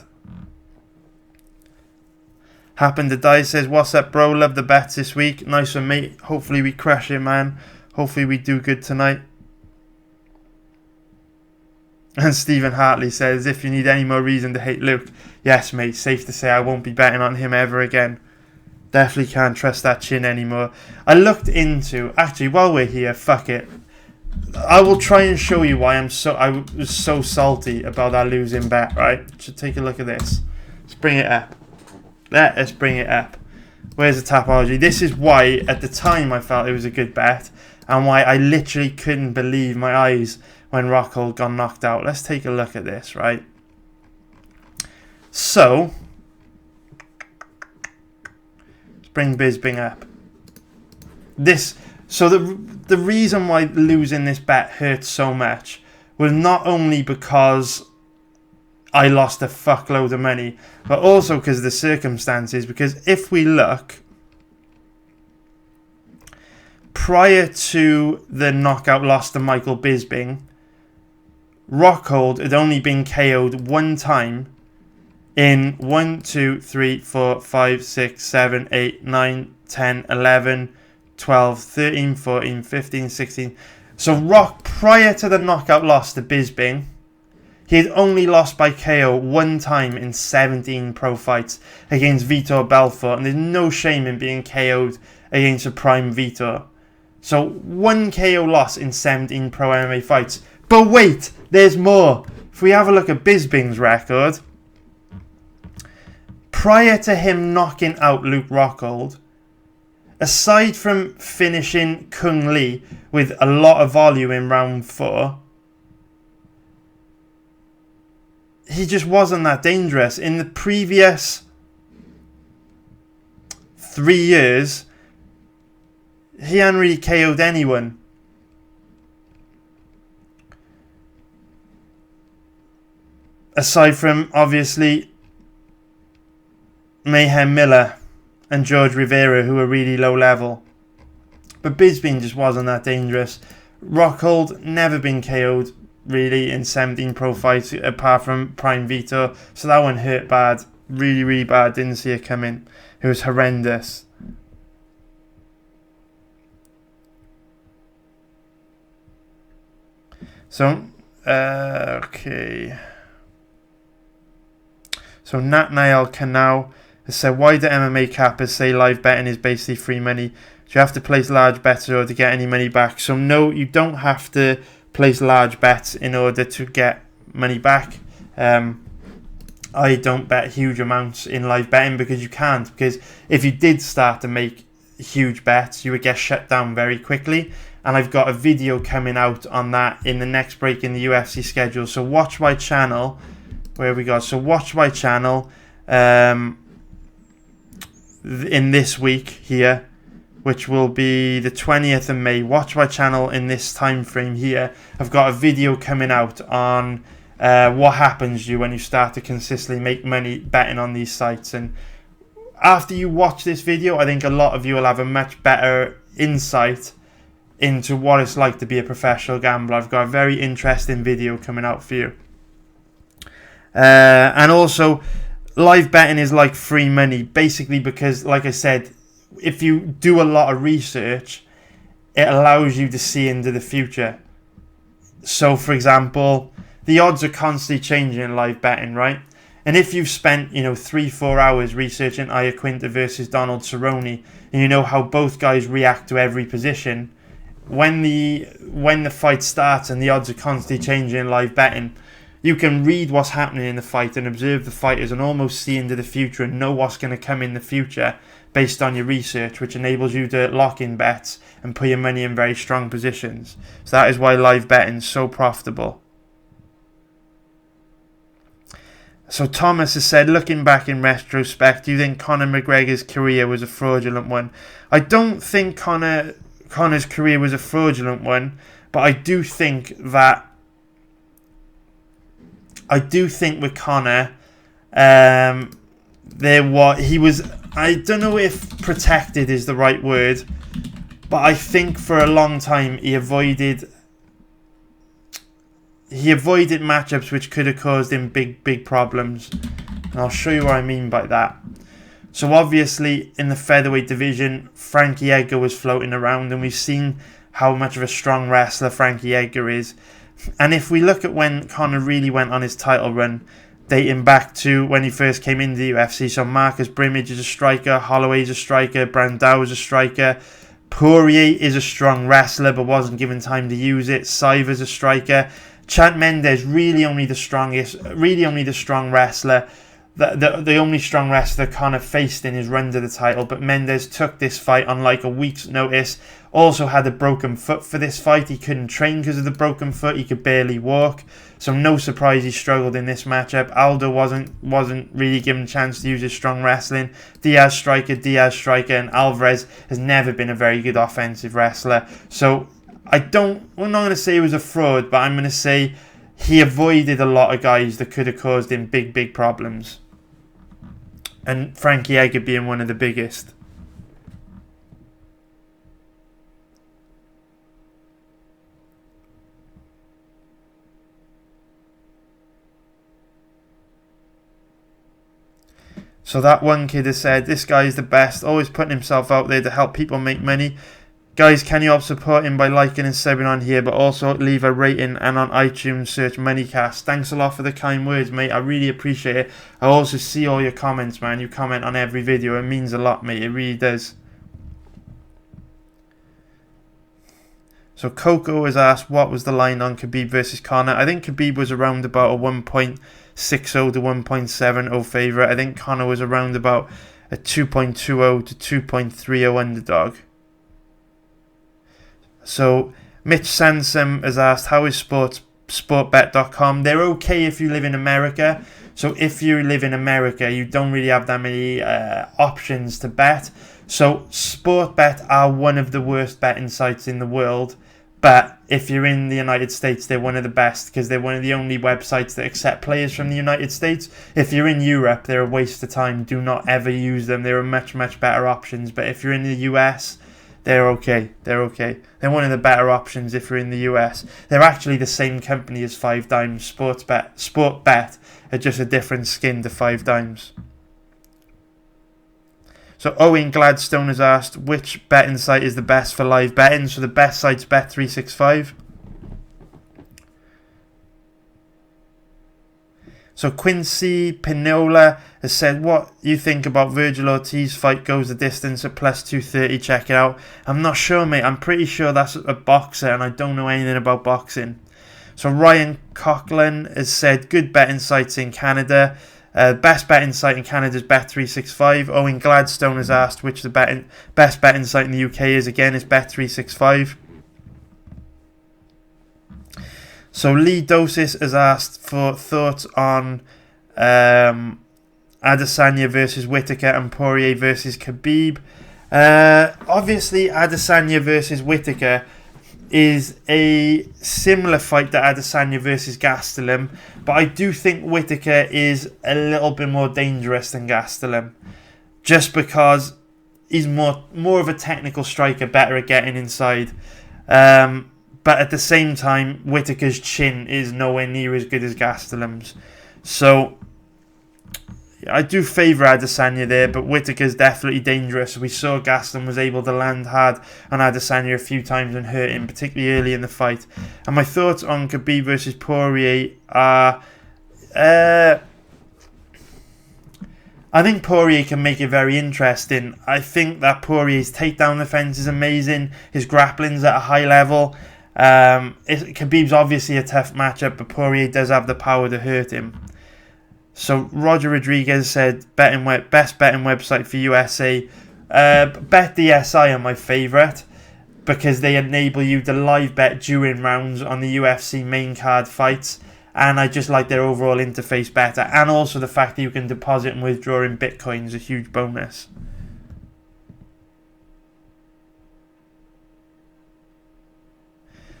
Happened to Die says, what's up, bro? Love the bets this week. Nice one, mate. Hopefully we crash it, man. Hopefully we do good tonight. And Stephen Hartley says, if you need any more reason to hate Luke, yes, mate. Safe to say I won't be betting on him ever again. Definitely can't trust that chin anymore. I looked into, actually, while we're here, fuck it. I will try and show you why I was so salty about that losing bet, right? So take a look at this. Let's bring it up. Let us bring it up. Where's the Tapology? This is why, at the time, I felt it was a good bet, and why I literally couldn't believe my eyes when Rockhold got knocked out. Let's take a look at this, right? So, let's bring Bisbing up. So the reason why losing this bet hurt so much was not only because I lost a fuckload of money, but also because of the circumstances. Because if we look, prior to the knockout loss to Michael Bisping, Rockhold had only been KO'd one time in 1, 2, 3, 4, 5, 6, 7, 8, 9, 10, 11, 12, 13, 14, 15, 16. So prior to the knockout loss to Bisping, he had only lost by KO one time in 17 pro fights against Vitor Belfort, and there's no shame in being KO'd against a prime Vitor. So one KO loss in 17 pro MMA fights. But wait, there's more. If we have a look at Bisping's record, prior to him knocking out Luke Rockhold, aside from finishing Kung Lee with a lot of volume in round 4, he just wasn't that dangerous. In the previous 3 years, he hadn't really KO'd anyone. Aside from, obviously, Mayhem Miller and George Rivera, who were really low level. But Bisping just wasn't that dangerous. Rockhold never been KO'd really in 17 pro fights apart from prime Vitor, so that one hurt bad, really, really bad. Didn't see it coming. It was horrendous. So okay, so Nat Nail Canal has said, why do MMA cappers say live betting is basically free money? Do you have to place large bets in order to get any money back? So no, you don't have to place large bets in order to get money back. I don't bet huge amounts in live betting because you can't. Because if you did start to make huge bets, you would get shut down very quickly. And I've got a video coming out on that in the next break in the UFC schedule. So watch my channel. Where we go? So watch my channel in this week here, which will be the 20th of May. Watch my channel in this time frame here. I've got a video coming out on what happens to you when you start to consistently make money betting on these sites. And after you watch this video, I think a lot of you will have a much better insight into what it's like to be a professional gambler. I've got a very interesting video coming out for you. And also, live betting is like free money, basically because, like I said, if you do a lot of research, it allows you to see into the future. So, for example, the odds are constantly changing in live betting, right? And if you've spent, 3-4 hours researching Iaquinta versus Donald Cerrone, and you know how both guys react to every position, when the fight starts and the odds are constantly changing in live betting, you can read what's happening in the fight and observe the fighters and almost see into the future and know what's going to come in the future based on your research, which enables you to lock in bets and put your money in very strong positions. So that is why live betting is so profitable. So Thomas has said, looking back in retrospect, do you think Conor McGregor's career was a fraudulent one? I don't think Conor's career was a fraudulent one, but I do think with Conor, he was, I don't know if protected is the right word, but I think for a long time he avoided matchups which could have caused him big problems. And I'll show you what I mean by that. So obviously in the featherweight division, Frankie Edgar was floating around, and we've seen how much of a strong wrestler Frankie Edgar is. And if we look at when Conor really went on his title run, dating back to when he first came into the UFC, so Marcus Brimage is a striker, Holloway's a striker, Brandao is a striker, Poirier is a strong wrestler but wasn't given time to use it, Cyver's a striker, Chad Mendes really only the strong wrestler, the only strong wrestler Conor faced in his run to the title, but Mendes took this fight on like a week's notice. Also had a broken foot for this fight. He couldn't train because of the broken foot. He could barely walk. So no surprise he struggled in this matchup. Aldo wasn't really given a chance to use his strong wrestling. Diaz striker, and Alvarez has never been a very good offensive wrestler. So I'm not going to say he was a fraud, but I'm going to say he avoided a lot of guys that could have caused him big problems. And Frankie Edgar being one of the biggest. So that one kid has said, this guy is the best, always putting himself out there to help people make money. Guys, can you all support him by liking and subbing on here, but also leave a rating, and on iTunes search Moneycast. Thanks a lot for the kind words, mate. I really appreciate it. I also see all your comments, man. You comment on every video. It means a lot, mate. It really does. So Coco has asked, what was the line on Khabib versus Conor? I think Khabib was around about a 1.60 to 1.70 favourite. I think Conor was around about a 2.20 to 2.30 underdog. So Mitch Sansom has asked, how is sportbet.com? They're okay if you live in America. So if you live in America, you don't really have that many options to bet. So Sportbet are one of the worst betting sites in the world. But if you're in the United States, they're one of the best, because they're one of the only websites that accept players from the United States. If you're in Europe, they're a waste of time. Do not ever use them. They're much better options. But if you're in the US, they're okay. They're one of the better options if you're in the US. They're actually the same company as 5 Dimes. Sportbet are just a different skin to 5 Dimes. So Owen Gladstone has asked, which betting site is the best for live betting? So the best site's Bet365. So Quincy Pinola has said, what you think about Virgil Ortiz fight goes the distance at plus 230? Check it out. I'm not sure, mate. I'm pretty sure that's a boxer, and I don't know anything about boxing. So Ryan Coughlin has said, good betting sites in Canada. Best betting site in Canada is Bet365. Owen Gladstone has asked which the best betting site in the UK is. Again, is Bet365. So Lee Dosis has asked for thoughts on Adesanya versus Whittaker and Poirier versus Khabib. Obviously, Adesanya versus Whittaker is a similar fight to Adesanya versus Gastelum, but I do think Whittaker is a little bit more dangerous than Gastelum, just because he's more of a technical striker, better at getting inside. But at the same time, Whittaker's chin is nowhere near as good as Gastelum's. So I do favour Adesanya there, but Whittaker's definitely dangerous. We saw Gastelum was able to land hard on Adesanya a few times and hurt him, particularly early in the fight. And my thoughts on Khabib versus Poirier are... I think Poirier can make it very interesting. I think that Poirier's takedown defense is amazing. His grappling's at a high level. Khabib's obviously a tough matchup, but Poirier does have the power to hurt him. So Roger Rodriguez said best betting website for USA. BetDSI are my favourite because they enable you to live bet during rounds on the UFC main card fights, and I just like their overall interface better, and also the fact that you can deposit and withdraw in Bitcoin is a huge bonus.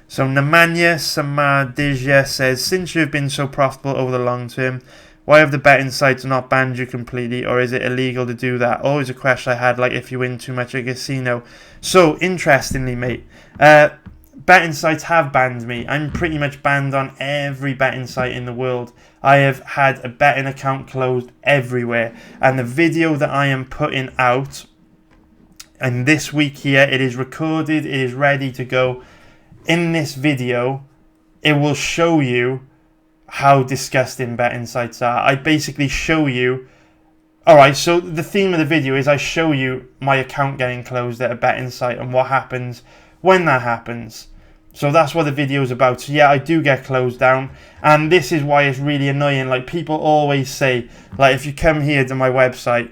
So Nemanja Samadija says, since you've been so profitable over the long term, why have the betting sites not banned you completely, or is it illegal to do that? Always a question I had, like if you win too much at a casino. So, interestingly, mate, betting sites have banned me. I'm pretty much banned on every betting site in the world. I have had a betting account closed everywhere, and the video that I am putting out, and this week here, it is recorded, it is ready to go. In this video, it will show you how disgusting betting sites are. I basically show you... Alright, so the theme of the video is I show you my account getting closed at a betting site and what happens when that happens. So that's what the video is about. So yeah, I do get closed down, and this is why it's really annoying. Like, people always say, like, if you come here to my website,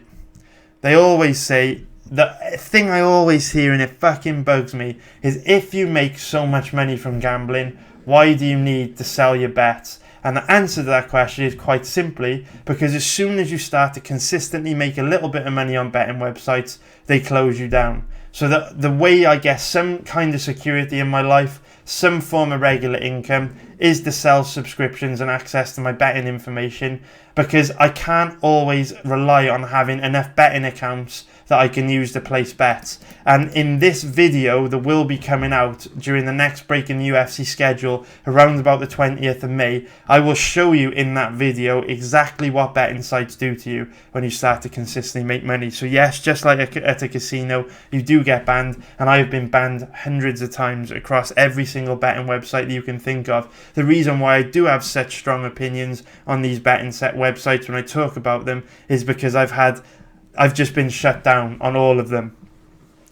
they always say... The thing I always hear, and it fucking bugs me, is if you make so much money from gambling, why do you need to sell your bets? And the answer to that question is quite simply because as soon as you start to consistently make a little bit of money on betting websites, they close you down. So the way I get some kind of security in my life, some form of regular income, is to sell subscriptions and access to my betting information, because I can't always rely on having enough betting accounts that I can use to place bets. And in this video that will be coming out during the next break in the UFC schedule around about the 20th of May, I will show you in that video exactly what betting sites do to you when you start to consistently make money. So yes, just like at a casino, you do get banned, and I have been banned hundreds of times across every single betting website that you can think of. The reason why I do have such strong opinions on these betting set websites when I talk about them is because I've just been shut down on all of them,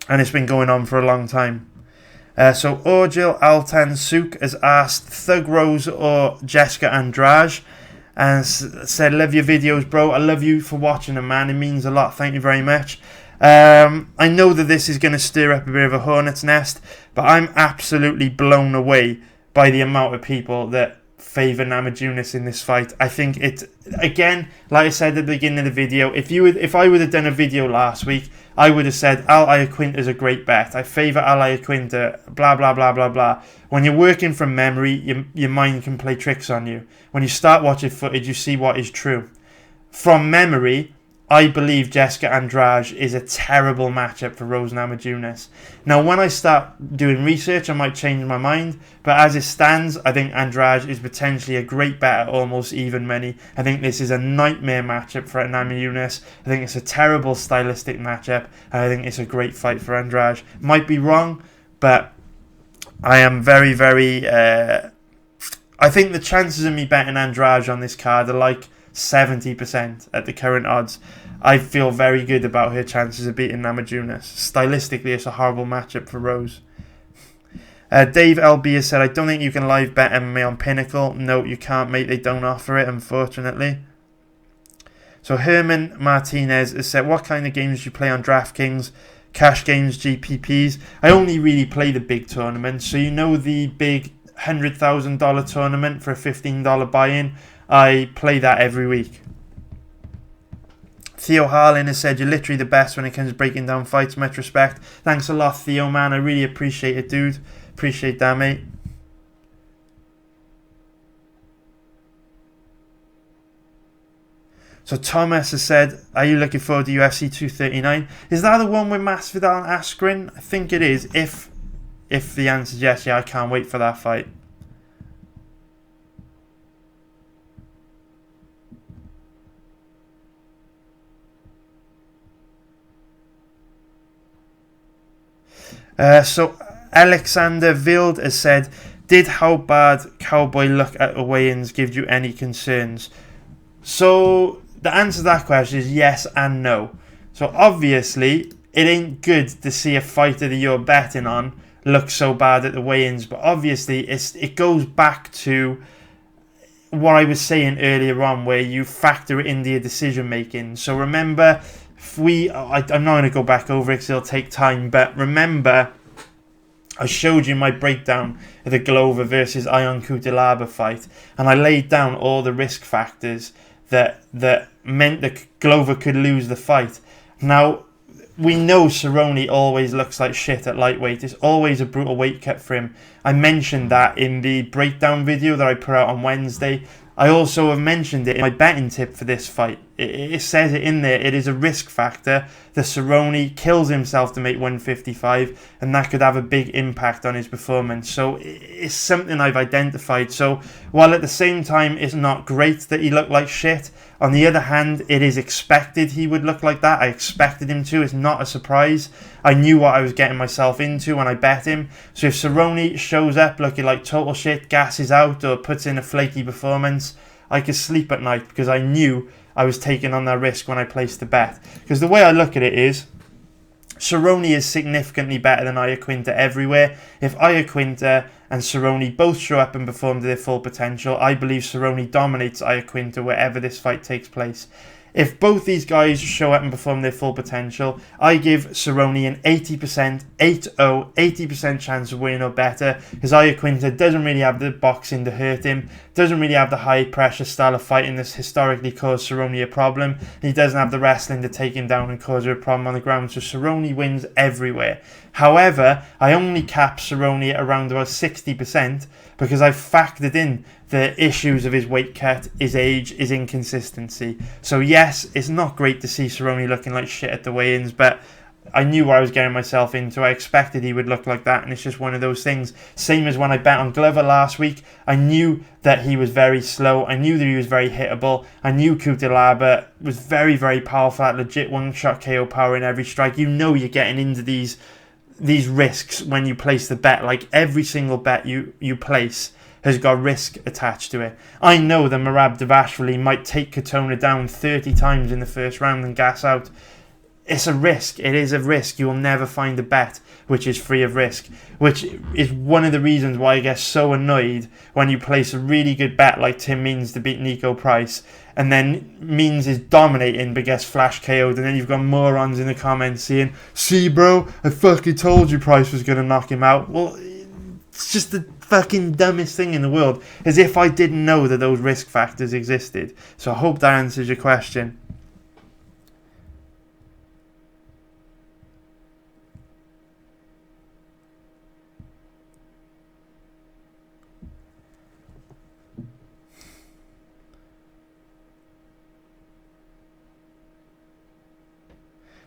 and it's been going on for a long time. So Orgil Altan Souk has asked Thug Rose or Jessica Andrade, and said, love your videos, bro. I love you for watching them, man. It means a lot. Thank you very much. I know that this is going to stir up a bit of a hornet's nest, but I'm absolutely blown away by the amount of people that favour Namajunas in this fight. I think it, again, like I said at the beginning of the video, if I would have done a video last week, I would have said Al Iaquinta is a great bet. I favour Al Iaquinta, blah, blah, blah, blah, blah. When you're working from memory, your mind can play tricks on you. When you start watching footage, you see what is true. From memory, I believe Jessica Andrade is a terrible matchup for Rose Namajunas. Now, when I start doing research, I might change my mind, but as it stands, I think Andrade is potentially a great bet at almost even money. I think this is a nightmare matchup for Namajunas. I think it's a terrible stylistic matchup, and I think it's a great fight for Andrade. Might be wrong, but I am very, very... I think the chances of me betting Andrade on this card are like 70% at the current odds. I feel very good about her chances of beating Namajunas. Stylistically, it's a horrible matchup for Rose. Dave LB has said, I don't think you can live bet MMA on Pinnacle. No, you can't, mate. They don't offer it, unfortunately. So Herman Martinez has said, what kind of games do you play on DraftKings? Cash games, GPPs? I only really play the big tournaments. So you know the big $100,000 tournament for a $15 buy-in? I play that every week. Theo Harlan has said, you're literally the best when it comes to breaking down fights. Much respect. Thanks a lot, Theo, man. I really appreciate it, dude. Appreciate that, mate. So Thomas has said, are you looking forward to UFC 239? Is that the one with Masvidal and Askren? I think it is. If the answer is yes, yeah, I can't wait for that fight. So Alexander Wild has said, did how bad Cowboy look at the weigh-ins give you any concerns? So the answer to that question is yes and no. So obviously it ain't good to see a fighter that you're betting on look so bad at the weigh-ins. But obviously, it goes back to what I was saying earlier on, where you factor it into your decision making. So remember, I'm not going to go back over it because it'll take time, but remember, I showed you my breakdown of the Glover versus Ion Cutelaba fight, and I laid down all the risk factors that meant that Glover could lose the fight. Now, we know Cerrone always looks like shit at lightweight. It's always a brutal weight cut for him. I mentioned that in the breakdown video that I put out on Wednesday. I also have mentioned it in my betting tip for this fight. It says it in there. It is a risk factor. The Cerrone kills himself to make 155, and that could have a big impact on his performance. So it's something I've identified. So while at the same time it's not great that he looked like shit, on the other hand, it is expected he would look like that. I expected him to. It's not a surprise. I knew what I was getting myself into when I bet him. So if Cerrone shows up looking like total shit, gasses out, or puts in a flaky performance, I could sleep at night because I knew I was taking on that risk when I placed the bet. Because the way I look at it is, Cerrone is significantly better than Iaquinta everywhere. If Iaquinta and Cerrone both show up and perform to their full potential, I believe Cerrone dominates Iaquinta wherever this fight takes place. If both these guys show up and perform their full potential, I give Cerrone an 80%, 80% chance of winning or better, because Iaquinta doesn't really have the boxing to hurt him, doesn't really have the high pressure style of fighting that's historically caused Cerrone a problem, and he doesn't have the wrestling to take him down and cause her a problem on the ground, so Cerrone wins everywhere. However, I only cap Cerrone at around about 60% because I've factored in the issues of his weight cut, his age, his inconsistency. So yes, it's not great to see Cerrone looking like shit at the weigh-ins, but I knew what I was getting myself into. I expected he would look like that, and it's just one of those things. Same as when I bet on Glover last week. I knew that he was very slow. I knew that he was very hittable. I knew Cutelaba was very, very powerful, at legit one-shot KO power in every strike. You know you're getting into these risks when you place the bet. Like every single bet you place has got risk attached to it. I know that Merab Dvalishvili might take Katona down 30 times in the first round and gas out. It's a risk. It is a risk. You will never find a bet which is free of risk, which is one of the reasons why I get so annoyed when you place a really good bet like Tim Means to beat Nico Price, and then Means is dominating but gets flash KO'd, and then you've got morons in the comments saying, "See bro, I fucking told you Price was going to knock him out." Well, it's just the fucking dumbest thing in the world, as if I didn't know that those risk factors existed. So I hope that answers your question.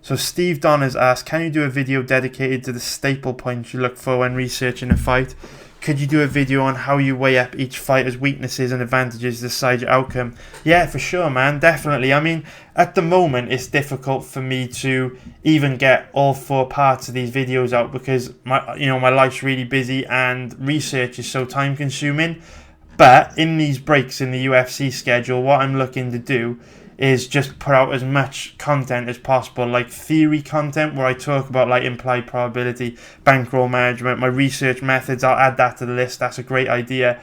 So Steve Donners asked, can you do a video dedicated to the staple points you look for when researching a fight? Could you do a video on how you weigh up each fighter's weaknesses and advantages to decide your outcome? Yeah, for sure, man, definitely. I mean, at the moment, it's difficult for me to even get all 4 parts of these videos out because my life's really busy and research is so time consuming. But in these breaks in the UFC schedule, what I'm looking to do is just put out as much content as possible, like theory content where I talk about like implied probability, bankroll management, my research methods. I'll add that to the list. That's a great idea.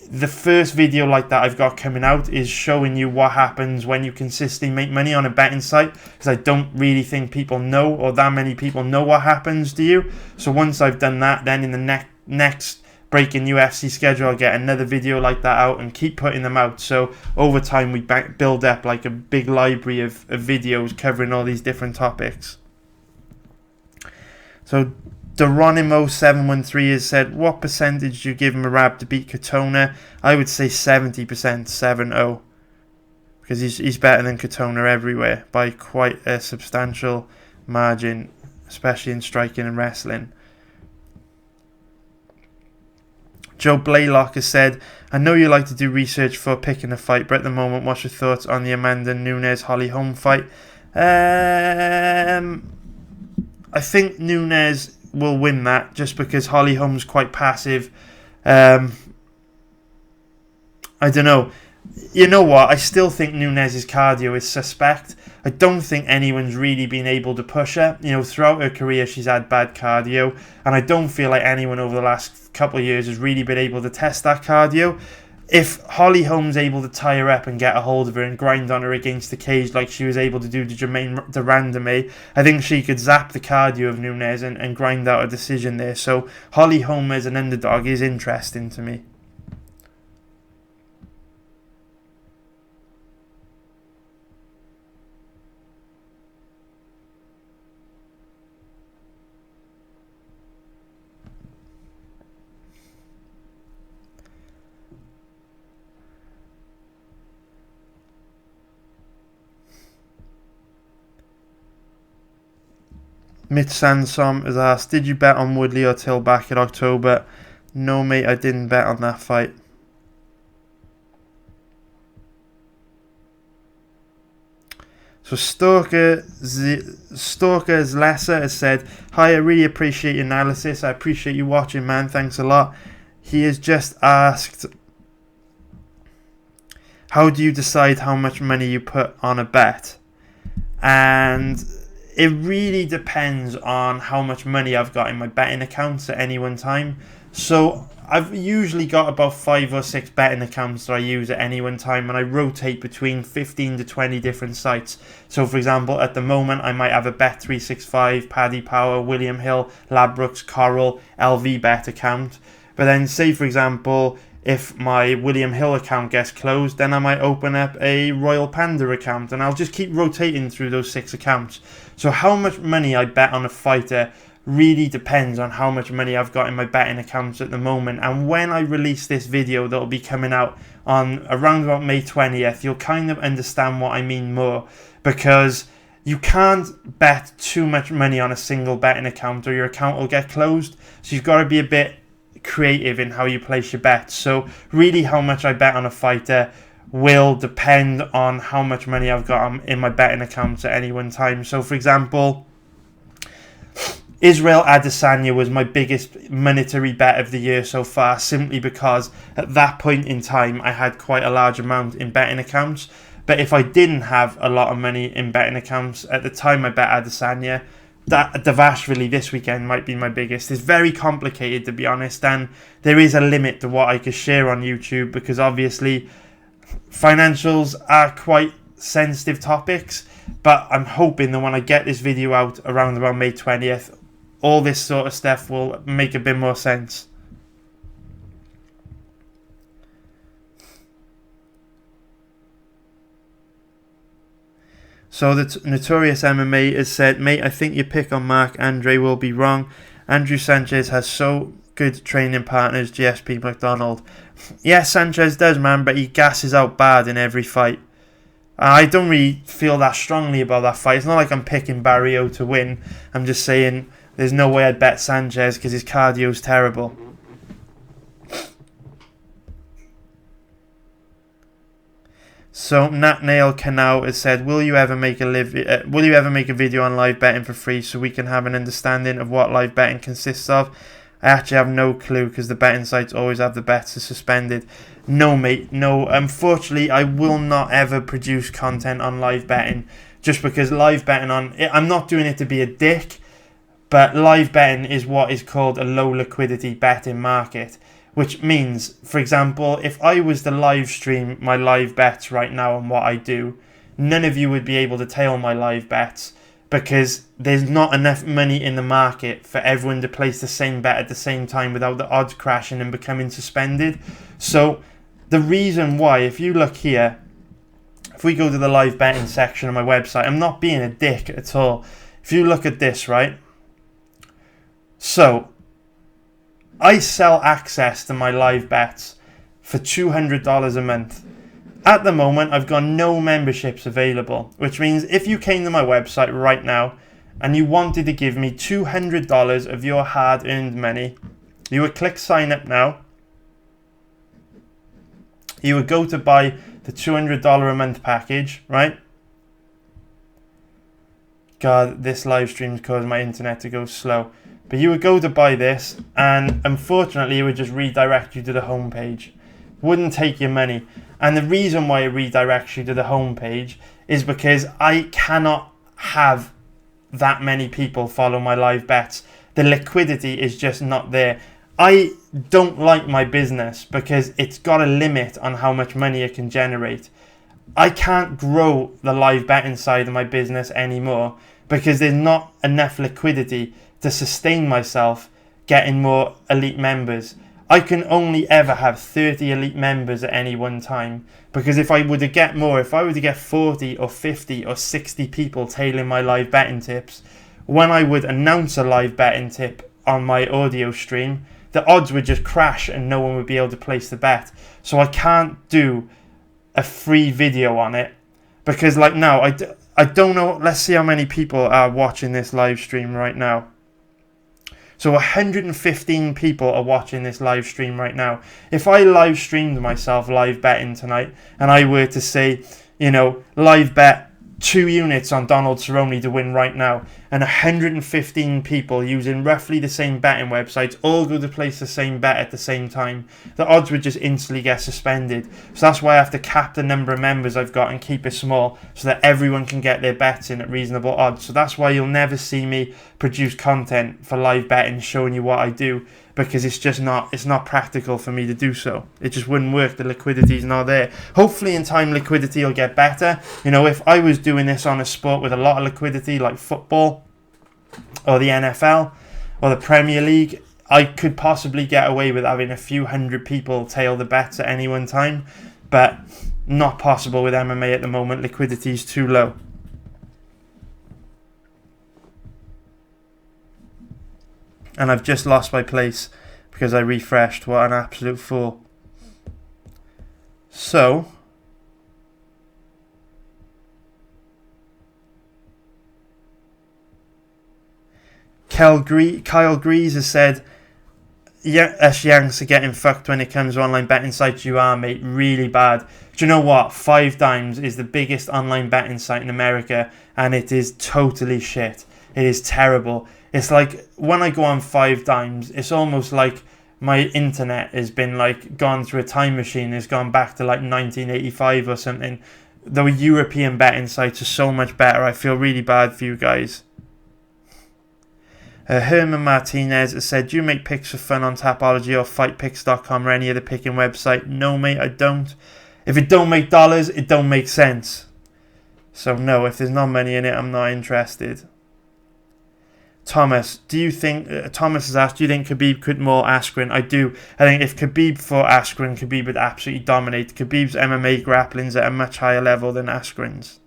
The first video like that I've got coming out is showing you what happens when you consistently make money on a betting site, because I don't really think people know, or that many people know, what happens to you. So once I've done that, then in the next breaking UFC schedule, I'll get another video like that out and keep putting them out. So over time we build up like a big library of videos covering all these different topics. So Geronimo713 has said, what percentage do you give Merab to beat Katona? I would say 70%, 7-0. Because he's better than Katona everywhere by quite a substantial margin, especially in striking and wrestling. Joe Blaylock has said, I know you like to do research for picking a fight, but at the moment, what's your thoughts on the Amanda Nunes-Holly Holm fight? I think Nunes will win that just because Holly Holm's quite passive. I don't know. You know what? I still think Nunes' cardio is suspect. I don't think anyone's really been able to push her. You know, throughout her career, she's had bad cardio, and I don't feel like anyone over the last couple of years has really been able to test that cardio. If Holly Holm's able to tie her up and get a hold of her and grind on her against the cage like she was able to do to Jermaine de Randamie, I think she could zap the cardio of Nunes and grind out a decision there. So Holly Holm as an underdog is interesting to me. Mitch Sansom has asked, did you bet on Woodley or Till back in October? No, mate, I didn't bet on that fight. So Stalker's Lesser has said, hi, I really appreciate your analysis. I appreciate you watching, man. Thanks a lot. He has just asked, how do you decide how much money you put on a bet? And it really depends on how much money I've got in my betting accounts at any one time. So I've usually got about 5 or 6 betting accounts that I use at any one time, and I rotate between 15 to 20 different sites. So for example, at the moment I might have a Bet365, Paddy Power, William Hill, Ladbrokes, Coral, LV Bet account. But then say for example, if my William Hill account gets closed, then I might open up a Royal Panda account, and I'll just keep rotating through those 6 accounts. So how much money I bet on a fighter really depends on how much money I've got in my betting accounts at the moment. And when I release this video that'll be coming out on around about May 20th, you'll kind of understand what I mean more, because you can't bet too much money on a single betting account or your account will get closed. So you've got to be a bit creative in how you place your bets. So really how much I bet on a fighter will depend on how much money I've got in my betting accounts at any one time. So for example, Israel Adesanya was my biggest monetary bet of the year so far, simply because at that point in time I had quite a large amount in betting accounts. But if I didn't have a lot of money in betting accounts at the time I bet Adesanya, that Davashvili this weekend might be my biggest. It's very complicated, to be honest, and there is a limit to what I could share on YouTube, because obviously financials are quite sensitive topics. But I'm hoping that when I get this video out around about May 20th, all this sort of stuff will make a bit more sense. So the Notorious MMA has said, mate, I think your pick on Mark Andre will be wrong. Andrew Sanchez has so good training partners, GSP McDonald. Yes, Sanchez does, man, but he gasses out bad in every fight. I don't really feel that strongly about that fight. It's not like I'm picking Barrio to win. I'm just saying there's no way I'd bet Sanchez because his cardio's terrible. So Nat Nail Canal has said, will you ever make a video on live betting for free so we can have an understanding of what live betting consists of? I actually have no clue because the betting sites always have the bets suspended. No, mate, no. Unfortunately, I will not ever produce content on live betting, just because live betting I'm not doing it to be a dick, but live betting is what is called a low liquidity betting market. Which means, for example, if I was to live stream my live bets right now on what I do, none of you would be able to tail my live bets, because there's not enough money in the market for everyone to place the same bet at the same time without the odds crashing and becoming suspended. So the reason why, if you look here, if we go to the live betting section of my website, I'm not being a dick at all. If you look at this, right? So I sell access to my live bets for $200 a month. At the moment, I've got no memberships available, which means if you came to my website right now and you wanted to give me $200 of your hard-earned money, you would click sign up now. You would go to buy the $200 a month package, right? God, this live stream's caused my internet to go slow. But you would go to buy this, and unfortunately it would just redirect you to the homepage. Wouldn't take your money. And the reason why it redirects you to the homepage is because I cannot have that many people follow my live bets. The liquidity is just not there. I don't like my business because it's got a limit on how much money it can generate. I can't grow the live betting side of my business anymore because there's not enough liquidity to sustain myself getting more elite members. I can only ever have 30 elite members at any one time, because if I were to get more, if I were to get 40 or 50 or 60 people tailing my live betting tips, when I would announce a live betting tip on my audio stream, the odds would just crash and no one would be able to place the bet. So I can't do a free video on it, because like now, I don't know, let's see how many people are watching this live stream right now. So 115 people are watching this live stream right now. If I live streamed myself live betting tonight and I were to say, live bet 2 units on Donald Cerrone to win right now, and 115 people using roughly the same betting websites all go to place the same bet at the same time, the odds would just instantly get suspended. So that's why I have to cap the number of members I've got and keep it small so that everyone can get their bets in at reasonable odds. So that's why you'll never see me produce content for live betting showing you what I do, because it's not practical for me to do so. It just wouldn't work. The liquidity's not there. Hopefully in time liquidity will get better. If I was doing this on a sport with a lot of liquidity like football or the NFL or the Premier League, I could possibly get away with having a few hundred people tail the bets at any one time, but not possible with MMA at the moment. Liquidity is too low. And I've just lost my place because I refreshed. What an absolute fool. So, Kyle Grease has said, yeah, us Yanks are getting fucked when it comes to online betting sites. You are, mate, really bad. Do you know what? 5 Dimes is the biggest online betting site in America, and it is totally shit. It is terrible. It's like when I go on 5 Dimes, it's almost like my internet has been gone through a time machine. It's gone back to 1985 or something. The European betting sites are so much better. I feel really bad for you guys. Herman Martinez has said, do you make picks for fun on Tapology or FightPicks.com or any other picking website? No, mate, I don't. If it don't make dollars, it don't make sense. So no, if there's no money in it, I'm not interested. Thomas, Thomas has asked, do you think Khabib could maul Askren? I do. I think if Khabib fought Askren, Khabib would absolutely dominate. Khabib's MMA grappling's at a much higher level than Askren's.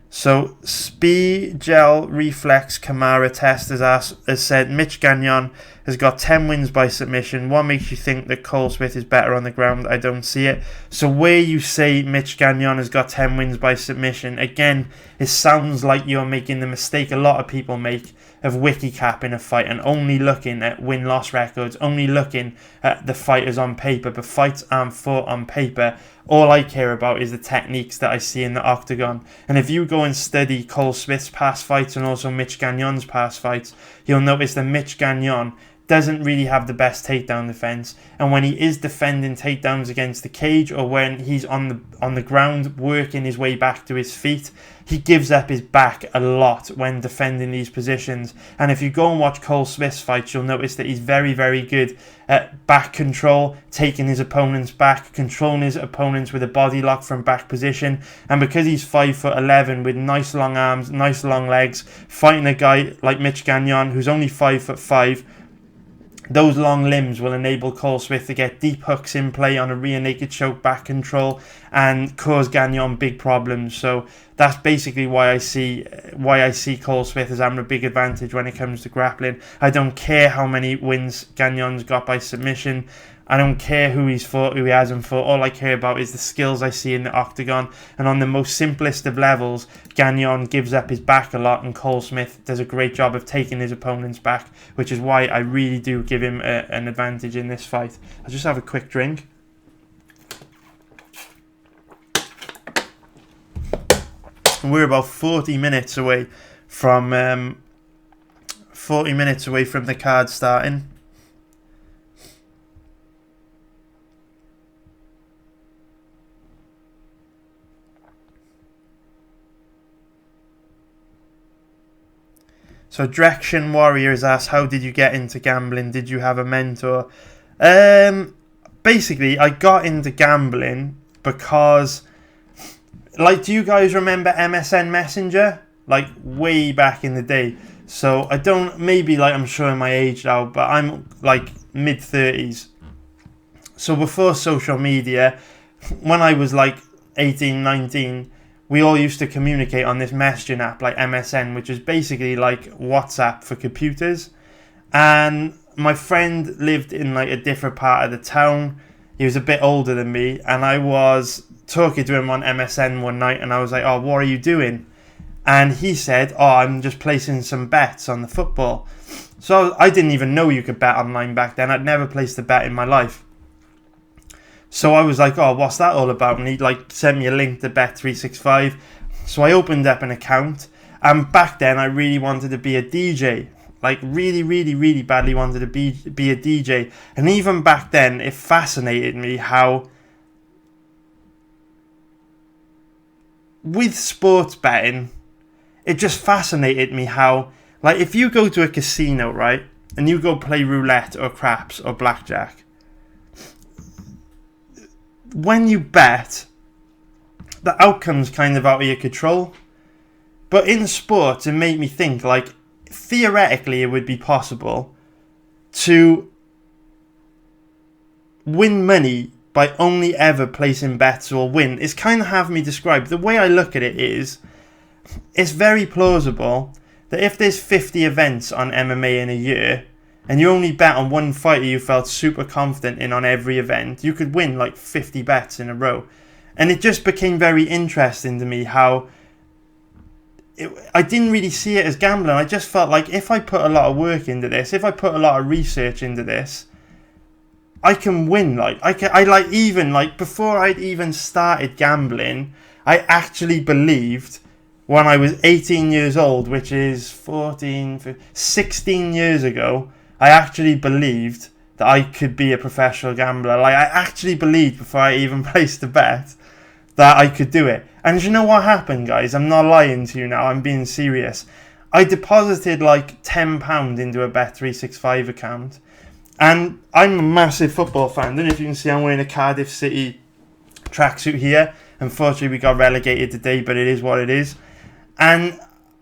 So, Gel Reflex Kamara Test has said, Mitch Gagnon has got 10 wins by submission. What makes you think that Cole Smith is better on the ground? I don't see it. So where you say Mitch Gagnon has got 10 wins by submission, again, it sounds like you're making the mistake a lot of people make of wiki capping a fight and only looking at win-loss records, only looking at the fighters on paper, but fights aren't fought on paper. All I care about is the techniques that I see in the octagon. And if you go and study Cole Smith's past fights and also Mitch Gagnon's past fights, you'll notice that Mitch Gagnon doesn't really have the best takedown defense, and when he is defending takedowns against the cage or when he's on the ground working his way back to his feet, he gives up his back a lot when defending these positions. And if you go and watch Cole Smith's fights, you'll notice that he's very, very good at back control, taking his opponents back, controlling his opponents with a body lock from back position. And because he's 5'11" with nice long arms, nice long legs, fighting a guy like Mitch Gagnon who's only 5'5", those long limbs will enable Cole Smith to get deep hooks in play on a rear naked choke back control and cause Gagnon big problems. So that's basically why I see Cole Smith as having a big advantage when it comes to grappling. I don't care how many wins Gagnon's got by submission. I don't care who he's fought, who he hasn't fought. All I care about is the skills I see in the octagon. And on the most simplest of levels, Gagnon gives up his back a lot, and Cole Smith does a great job of taking his opponent's back, which is why I really do give him an advantage in this fight. I'll just have a quick drink. We're about 40 minutes away from the card starting. So Direction Warriors asks, how did you get into gambling? Did you have a mentor? Basically, I got into gambling because, like, do you guys remember MSN Messenger? Like, way back in the day. So I don't, maybe like I'm showing my age now, but I'm like mid-30s. So before social media, when I was like 18, 19, we all used to communicate on this messaging app like MSN, which is basically like WhatsApp for computers. And my friend lived in like a different part of the town. He was a bit older than me, and I was talking to him on MSN one night, and I was like, oh, what are you doing? And he said, oh, I'm just placing some bets on the football. So I didn't even know you could bet online back then. I'd never placed a bet in my life. So I was like, oh, what's that all about? And he like sent me a link to Bet365. So I opened up an account. And back then I really wanted to be a DJ. Like really, really, really badly wanted to be a DJ. And even back then it fascinated me how with sports betting, it just fascinated me how, like, if you go to a casino, right, and you go play roulette or craps or blackjack, when you bet, the outcome's kind of out of your control. But in sports, it made me think, like, theoretically it would be possible to win money by only ever placing bets or win. It's kind of have me described. The way I look at it is, it's very plausible that if there's 50 events on MMA in a year and you only bet on one fighter you felt super confident in on every event, you could win like 50 bets in a row. And it just became very interesting to me how I didn't really see it as gambling. I just felt like if I put a lot of work into this, if I put a lot of research into this, I can win. Like I like, even like before I'd even started gambling, I actually believed when I was 18 years old, which is 16 years ago, I actually believed that I could be a professional gambler. Like, I actually believed before I even placed a bet that I could do it. And you know what happened, guys? I'm not lying to you now. I'm being serious. I deposited like £10 into a Bet365 account. And I'm a massive football fan. I don't know if you can see I'm wearing a Cardiff City tracksuit here. Unfortunately, we got relegated today, but it is what it is. And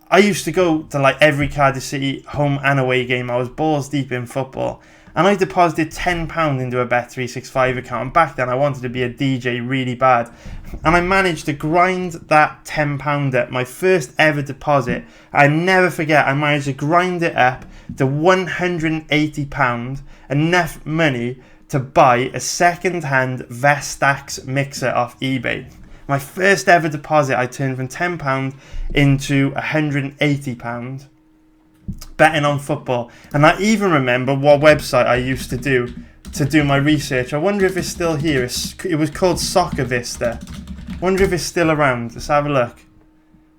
I used to go to like every Cardiff City home and away game. I was balls deep in football. And I deposited £10 into a Bet365 account. And back then I wanted to be a DJ really bad. And I managed to grind that £10 up. My first ever deposit. I never forget, I managed to grind it up to £180. Enough money to buy a second-hand Vestax mixer off eBay. My first ever deposit, I turned from £10 into £180 betting on football. And I even remember what website I used to do my research. I wonder if it's still here. It was called Soccer Vista. Wonder if it's still around. Let's have a look.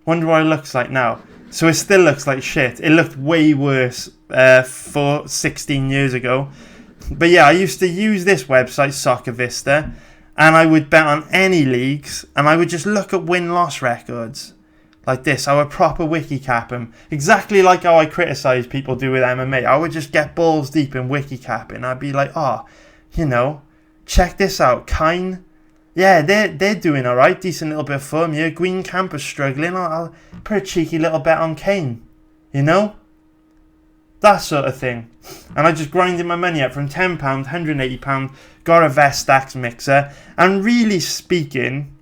Wonder what it looks like now. So it still looks like shit. It looked way worse 16 years ago. But yeah, I used to use this website, Soccer Vista, and I would bet on any leagues, and I would just look at win-loss records like this. I would proper wiki cap them, exactly like how I criticise people do with MMA. I would just get balls deep in wiki capping. I'd be like, oh, you know, check this out, Kine. Yeah, they're doing all right, decent little bit of form here. Green Camp is struggling. I'll put a cheeky little bet on Kane, you know, that sort of thing. And I just grinded my money up from £10, £180, got a Vestax mixer. And really speaking,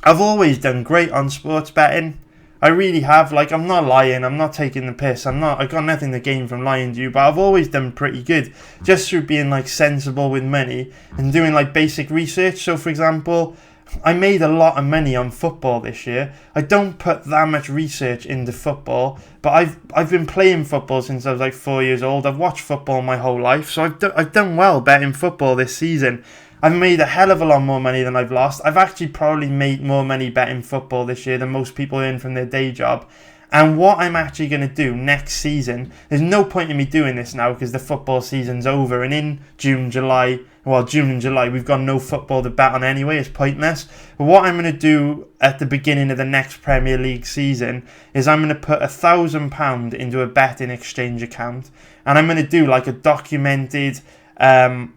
I've always done great on sports betting. I really have. Like, I'm not lying. I'm not taking the piss. I got nothing to gain from lying to you, but I've always done pretty good just through being like sensible with money and doing like basic research. So for example, I made a lot of money on football this year. I don't put that much research into football, but I've been playing football since I was like 4 years old. I've watched football my whole life, so I've done well betting football this season. I've made a hell of a lot more money than I've lost. I've actually probably made more money betting football this year than most people earn from their day job. And what I'm actually going to do next season, there's no point in me doing this now because the football season's over. And in June, July, well, June and July, we've got no football to bet on anyway. It's pointless. But what I'm going to do at the beginning of the next Premier League season is I'm going to put £1,000 into a betting exchange account, and I'm going to do like a documented betting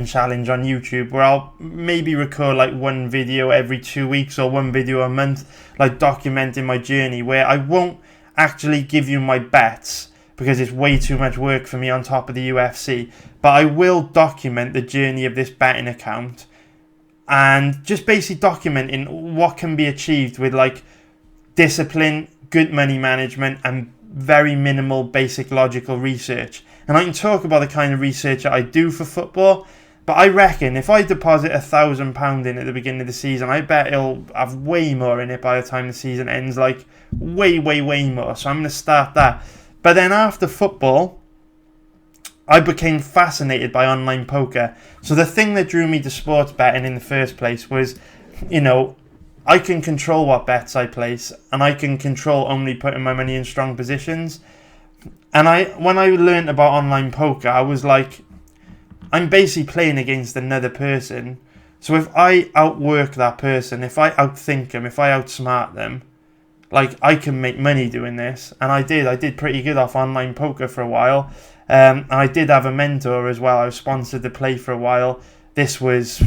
challenge on YouTube, where I'll maybe record like one video every 2 weeks or one video a month, like documenting my journey, where I won't actually give you my bets because it's way too much work for me on top of the UFC, but I will document the journey of this betting account and just basically documenting what can be achieved with like discipline, good money management, and very minimal basic logical research. And I can talk about the kind of research that I do for football, but I reckon if I deposit £1,000 in at the beginning of the season, I bet it'll have way more in it by the time the season ends, like way more. So I'm going to start that. But then after football, I became fascinated by online poker. So the thing that drew me to sports betting in the first place was, I can control what bets I place, and I can control only putting my money in strong positions. And when I learned about online poker, I was like, I'm basically playing against another person. So if I outwork that person, if I outthink them, if I outsmart them, like, I can make money doing this. And I did pretty good off online poker for a while. And I did have a mentor as well. I was sponsored to play for a while. This was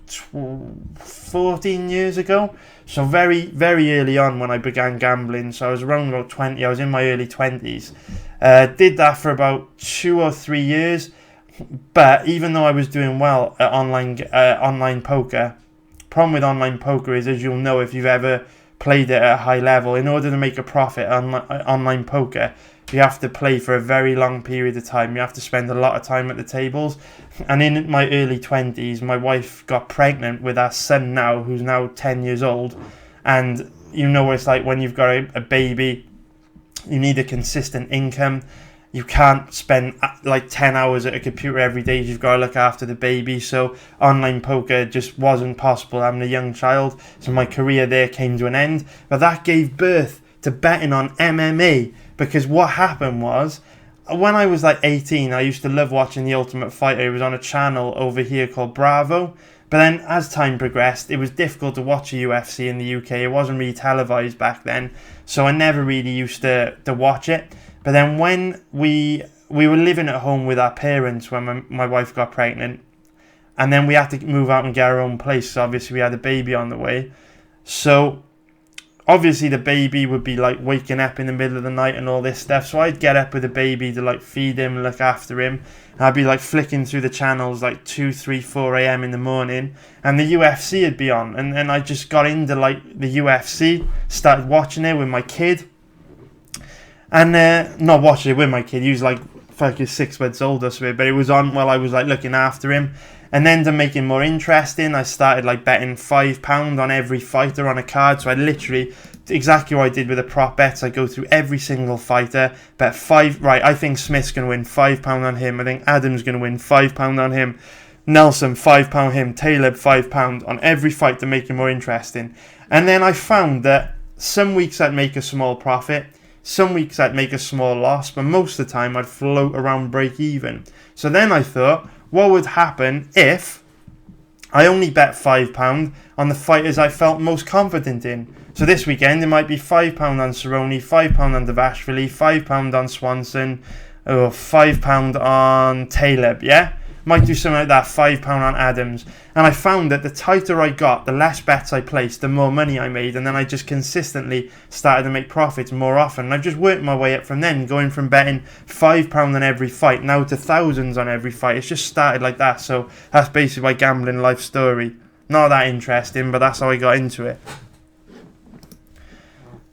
14 years ago. So very, very early on when I began gambling. So I was around about 20. I was in my early 20s. Did that for about 2 or 3 years. But even though I was doing well at online poker, problem with online poker is, as you'll know if you've ever played it at a high level, in order to make a profit on online poker, you have to play for a very long period of time. You have to spend a lot of time at the tables. And in my early 20s, my wife got pregnant with our son now, who's now 10 years old. And you know what it's like when you've got a baby, you need a consistent income. You can't spend like 10 hours at a computer every day. You've got to look after the baby. So online poker just wasn't possible having a young child. So my career there came to an end. But that gave birth to betting on MMA. Because what happened was, when I was like 18, I used to love watching The Ultimate Fighter. It was on a channel over here called Bravo. But then as time progressed, it was difficult to watch a UFC in the UK. It wasn't really televised back then. So I never really used to watch it. But then when we were living at home with our parents when my wife got pregnant, and then we had to move out and get our own place. So obviously we had a baby on the way. So obviously the baby would be like waking up in the middle of the night and all this stuff. So I'd get up with the baby to like feed him, look after him. And I'd be like flicking through the channels like 2, 3, 4 a.m. in the morning. And the UFC would be on. And then I just got into like the UFC, started watching it with my kid. And not watching it with my kid, he was like fucking 6 months old or something, but it was on while I was like looking after him. And then to make it more interesting, I started like betting £5 on every fighter on a card. So I literally, exactly what I did with the prop bets, I go through every single fighter, bet I think Smith's going to win £5 on him, I think Adam's going to win £5 on him, Nelson £5 him, Taylor £5 on every fight to make it more interesting. And then I found that some weeks I'd make a small profit, some weeks I'd make a small loss, but most of the time I'd float around break even. So then I thought, what would happen if I only bet £5 on the fighters I felt most confident in? So this weekend it might be £5 on Cerrone, £5 on Dvalishvili, £5 on Swanson, or £5 on Taylor, yeah? Might do something like that, £5 on Adams. And I found that the tighter I got, the less bets I placed, the more money I made. And then I just consistently started to make profits more often. And I've just worked my way up from then, going from betting £5 on every fight now to thousands on every fight. It's just started like that. So that's basically my gambling life story. Not that interesting, but that's how I got into it.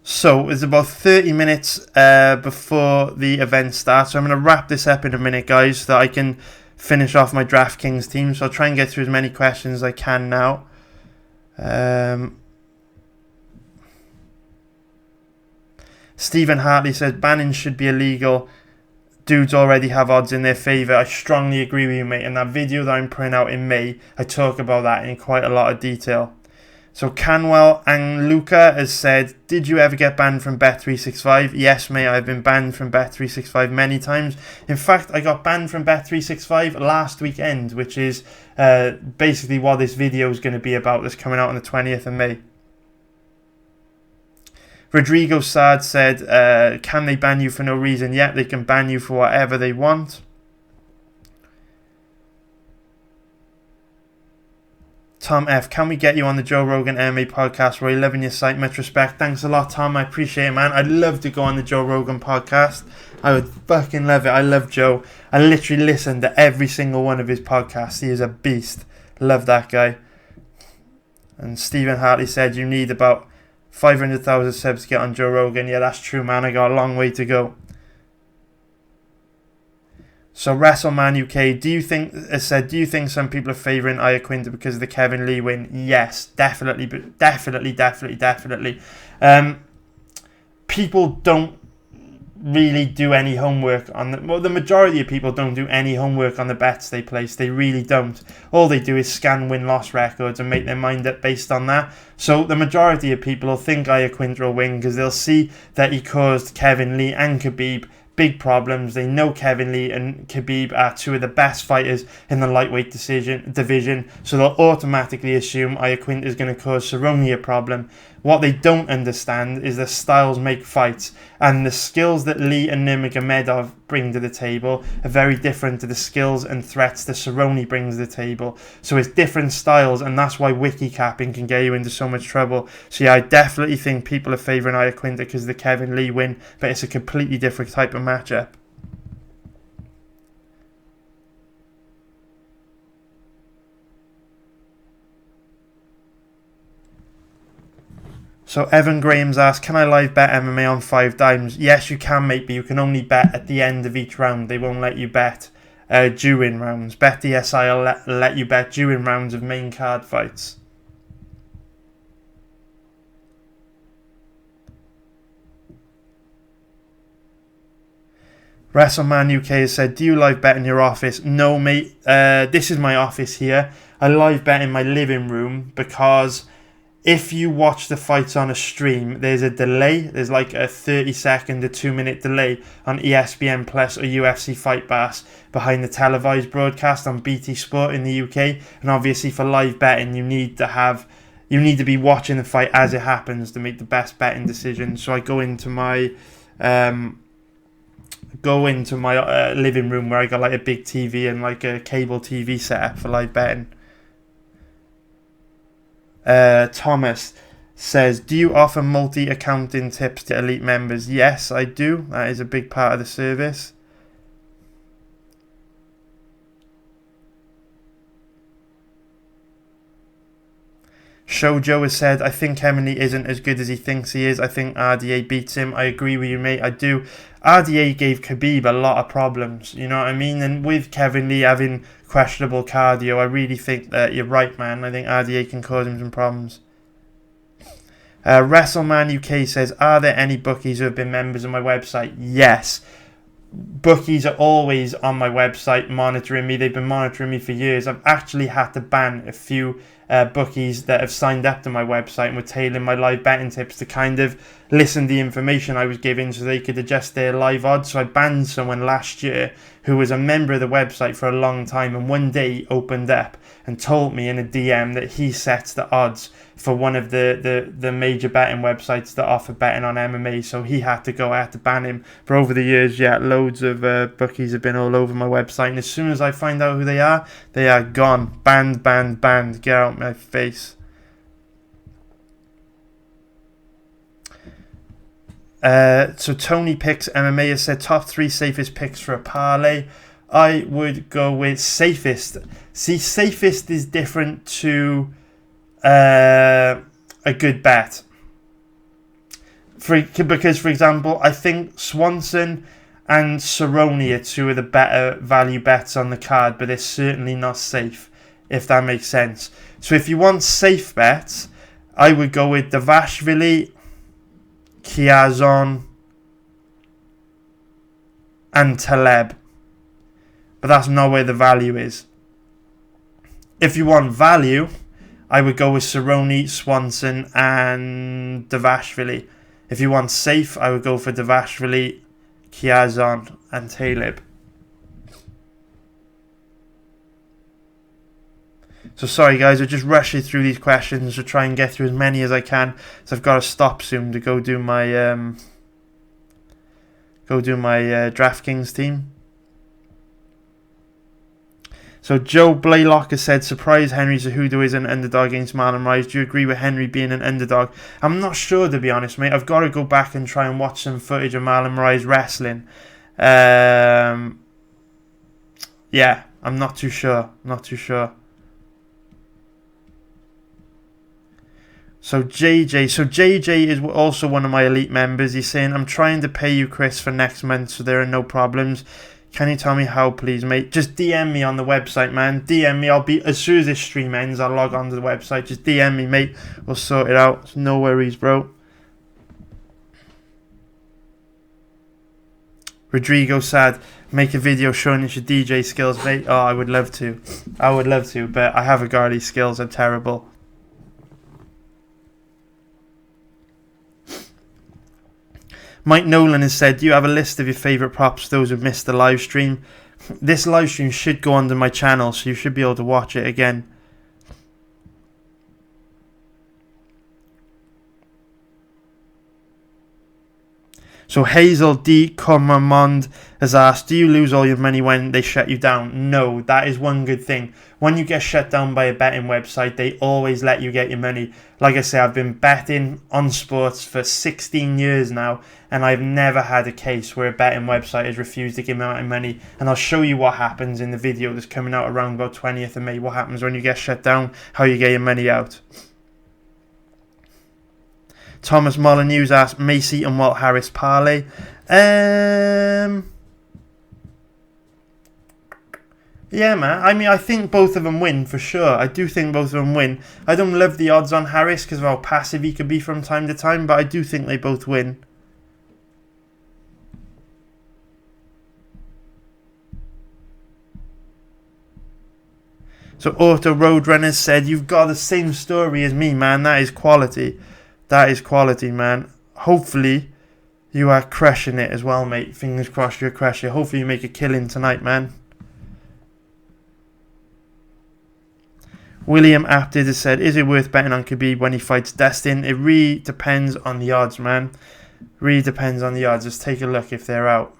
So it's about 30 minutes before the event starts. So I'm going to wrap this up in a minute, guys, so that I can finish off my DraftKings team. So I'll try and get through as many questions as I can now. Stephen Hartley says banning should be illegal. Dudes already have odds in their favour. I strongly agree with you, mate. In that video that I'm putting out in May, I talk about that in quite a lot of detail. So Canwell and Luca has said, did you ever get banned from Bet365? Yes, mate, I've been banned from Bet365 many times. In fact, I got banned from Bet365 last weekend, which is basically what this video is going to be about. That's coming out on the 20th of May. Rodrigo Sard said, can they ban you for no reason? Yeah, they can ban you for whatever they want. Tom F, can we get you on the Joe Rogan MMA podcast? We're loving your site. Much respect. Thanks a lot, Tom. I appreciate it, man. I'd love to go on the Joe Rogan podcast. I would fucking love it. I love Joe. I literally listen to every single one of his podcasts. He is a beast. Love that guy. And Stephen Hartley said, you need about 500,000 subs to get on Joe Rogan. Yeah, that's true, man. I got a long way to go. So WrestleMan UK, do you think some people are favouring Iaquinta because of the Kevin Lee win? Yes, definitely. People don't really do any homework on the majority of people don't do any homework on the bets they place. They really don't. All they do is scan win-loss records and make their mind up based on that. So the majority of people will think Iaquinta will win because they'll see that he caused Kevin Lee and Khabib big problems. They know Kevin Lee and Khabib are two of the best fighters in the lightweight division, so they'll automatically assume Iaquinta is going to cause Cerrone a problem. What they don't understand is that styles make fights, and the skills that Lee and Nurmagomedov bring to the table are very different to the skills and threats that Cerrone brings to the table. So it's different styles, and that's why wiki capping can get you into so much trouble. So yeah, I definitely think people are favouring Iaquinta because of the Kevin Lee win, but it's a completely different type of matchup. So Evan Graham's asked, can I live bet MMA on 5 dimes? Yes, you can, mate, but you can only bet at the end of each round. They won't let you bet during rounds. BetDSI will let you bet during rounds of main card fights. WrestleMan UK has said, do you live bet in your office? No, mate. This is my office here. I live bet in my living room because if you watch the fights on a stream, there's a delay. There's like a 30-second to 2-minute delay on ESPN Plus or UFC Fight Pass behind the televised broadcast on BT Sport in the UK. And obviously for live betting, you need to be watching the fight as it happens to make the best betting decisions. So I go into my living room where I got like a big TV and like a cable TV setup for live betting. Thomas says, do you offer multi-accounting tips to elite members? Yes, I do. That is a big part of the service. Shoujo has said, I think Kevin Lee isn't as good as he thinks he is. I think RDA beats him. I agree with you, mate. I do. RDA gave Khabib a lot of problems, you know what I mean? And with Kevin Lee having questionable cardio, I really think that you're right, man. I think RDA can cause him some problems. WrestleMan UK says, are there any bookies who have been members of my website? Yes. Bookies are always on my website monitoring me. They've been monitoring me for years. I've actually had to ban a few bookies that have signed up to my website and were tailing my live betting tips to kind of listen to the information I was giving so they could adjust their live odds. So I banned someone last year who was a member of the website for a long time, and one day he opened up and told me in a DM that he sets the odds for one of the major betting websites that offer betting on MMA. So I had to ban him. But over the years, yeah, loads of bookies have been all over my website, and as soon as I find out who they are gone. Banned. Get out my face. So Tony Picks MMA has said, top 3 safest picks for a parlay. I would go with safest. See, safest is different to a good bet. Because, for example, I think Swanson and Cerrone are 2 of the better value bets on the card, but they're certainly not safe, if that makes sense. So if you want safe bets, I would go with Davashvili, Kiazon, and Taleb. But that's not where the value is. If you want value, I would go with Cerrone, Swanson, and Dvalishvili. If you want safe, I would go for Dvalishvili, Chiazon, and Taleb. So sorry guys, I just rushing through these questions to try and get through as many as I can. So I've got to stop soon to go do my DraftKings team. So Joe Blaylock has said, surprise Henry Cejudo is an underdog against Marlon Moraes. Do you agree with Henry being an underdog? I'm not sure, to be honest, mate. I've got to go back and try and watch some footage of Marlon Moraes wrestling. Yeah, I'm not too sure. So JJ is also one of my elite members. He's saying, I'm trying to pay you, Chris, for next month, so there are no problems. Can you tell me how, please, mate? Just DM me on the website, man. DM me. I'll be, as soon as this stream ends, I'll log on to the website. Just DM me, mate. We'll sort it out. No worries, bro. Rodrigo said, make a video showing us your DJ skills, mate. Oh, I would love to. But I haven't got any skills. I'm terrible. Mike Nolan has said, do you have a list of your favourite props for those who missed the live stream? This live stream should go onto my channel, so you should be able to watch it again. So Hazel D. Comamond has asked, do you lose all your money when they shut you down? No, that is one good thing. When you get shut down by a betting website, they always let you get your money. Like I say, I've been betting on sports for 16 years now, and I've never had a case where a betting website has refused to give me my money. And I'll show you what happens in the video that's coming out around about 20th of May. What happens when you get shut down, how you get your money out. Thomas Molyneux asked, Macy and Walt Harris parlay. Yeah, man. I mean, I think both of them win for sure. I do think both of them win. I don't love the odds on Harris because of how passive he could be from time to time, but I do think they both win. So Auto Roadrunner said, you've got the same story as me, man. That is quality. That is quality, man. Hopefully, you are crushing it as well, mate. Fingers crossed you're crushing it. Hopefully, you make a killing tonight, man. William Apted has said, is it worth betting on Khabib when he fights Dustin? It really depends on the odds, man. Really depends on the odds. Just take a look if they're out.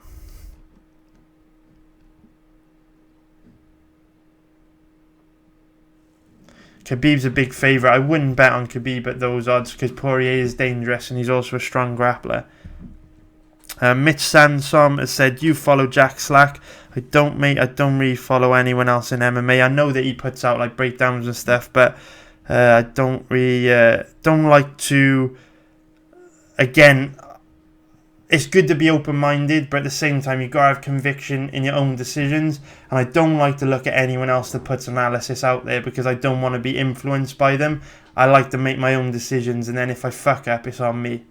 Khabib's a big favourite. I wouldn't bet on Khabib at those odds because Poirier is dangerous and he's also a strong grappler. Mitch Sansom has said, you follow Jack Slack? I don't, mate. I don't really follow anyone else in MMA. I know that he puts out like breakdowns and stuff, but I don't really don't like to. Again, it's good to be open-minded, but at the same time, you've got to have conviction in your own decisions. And I don't like to look at anyone else that puts analysis out there because I don't want to be influenced by them. I like to make my own decisions, and then if I fuck up, it's on me.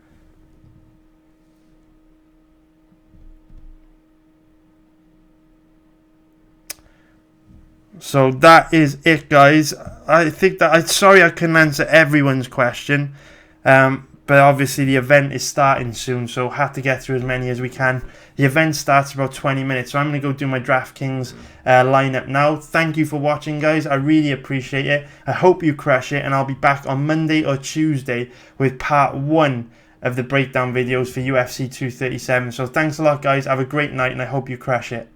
So that is it, guys. I think that sorry I couldn't answer everyone's question, but obviously the event is starting soon, so have to get through as many as we can. The event starts about 20 minutes, so I'm going to go do my DraftKings lineup now. Thank you for watching, guys. I really appreciate it. I hope you crush it, and I'll be back on Monday or Tuesday with part 1 of the breakdown videos for UFC 237. So thanks a lot, guys. Have a great night, and I hope you crush it.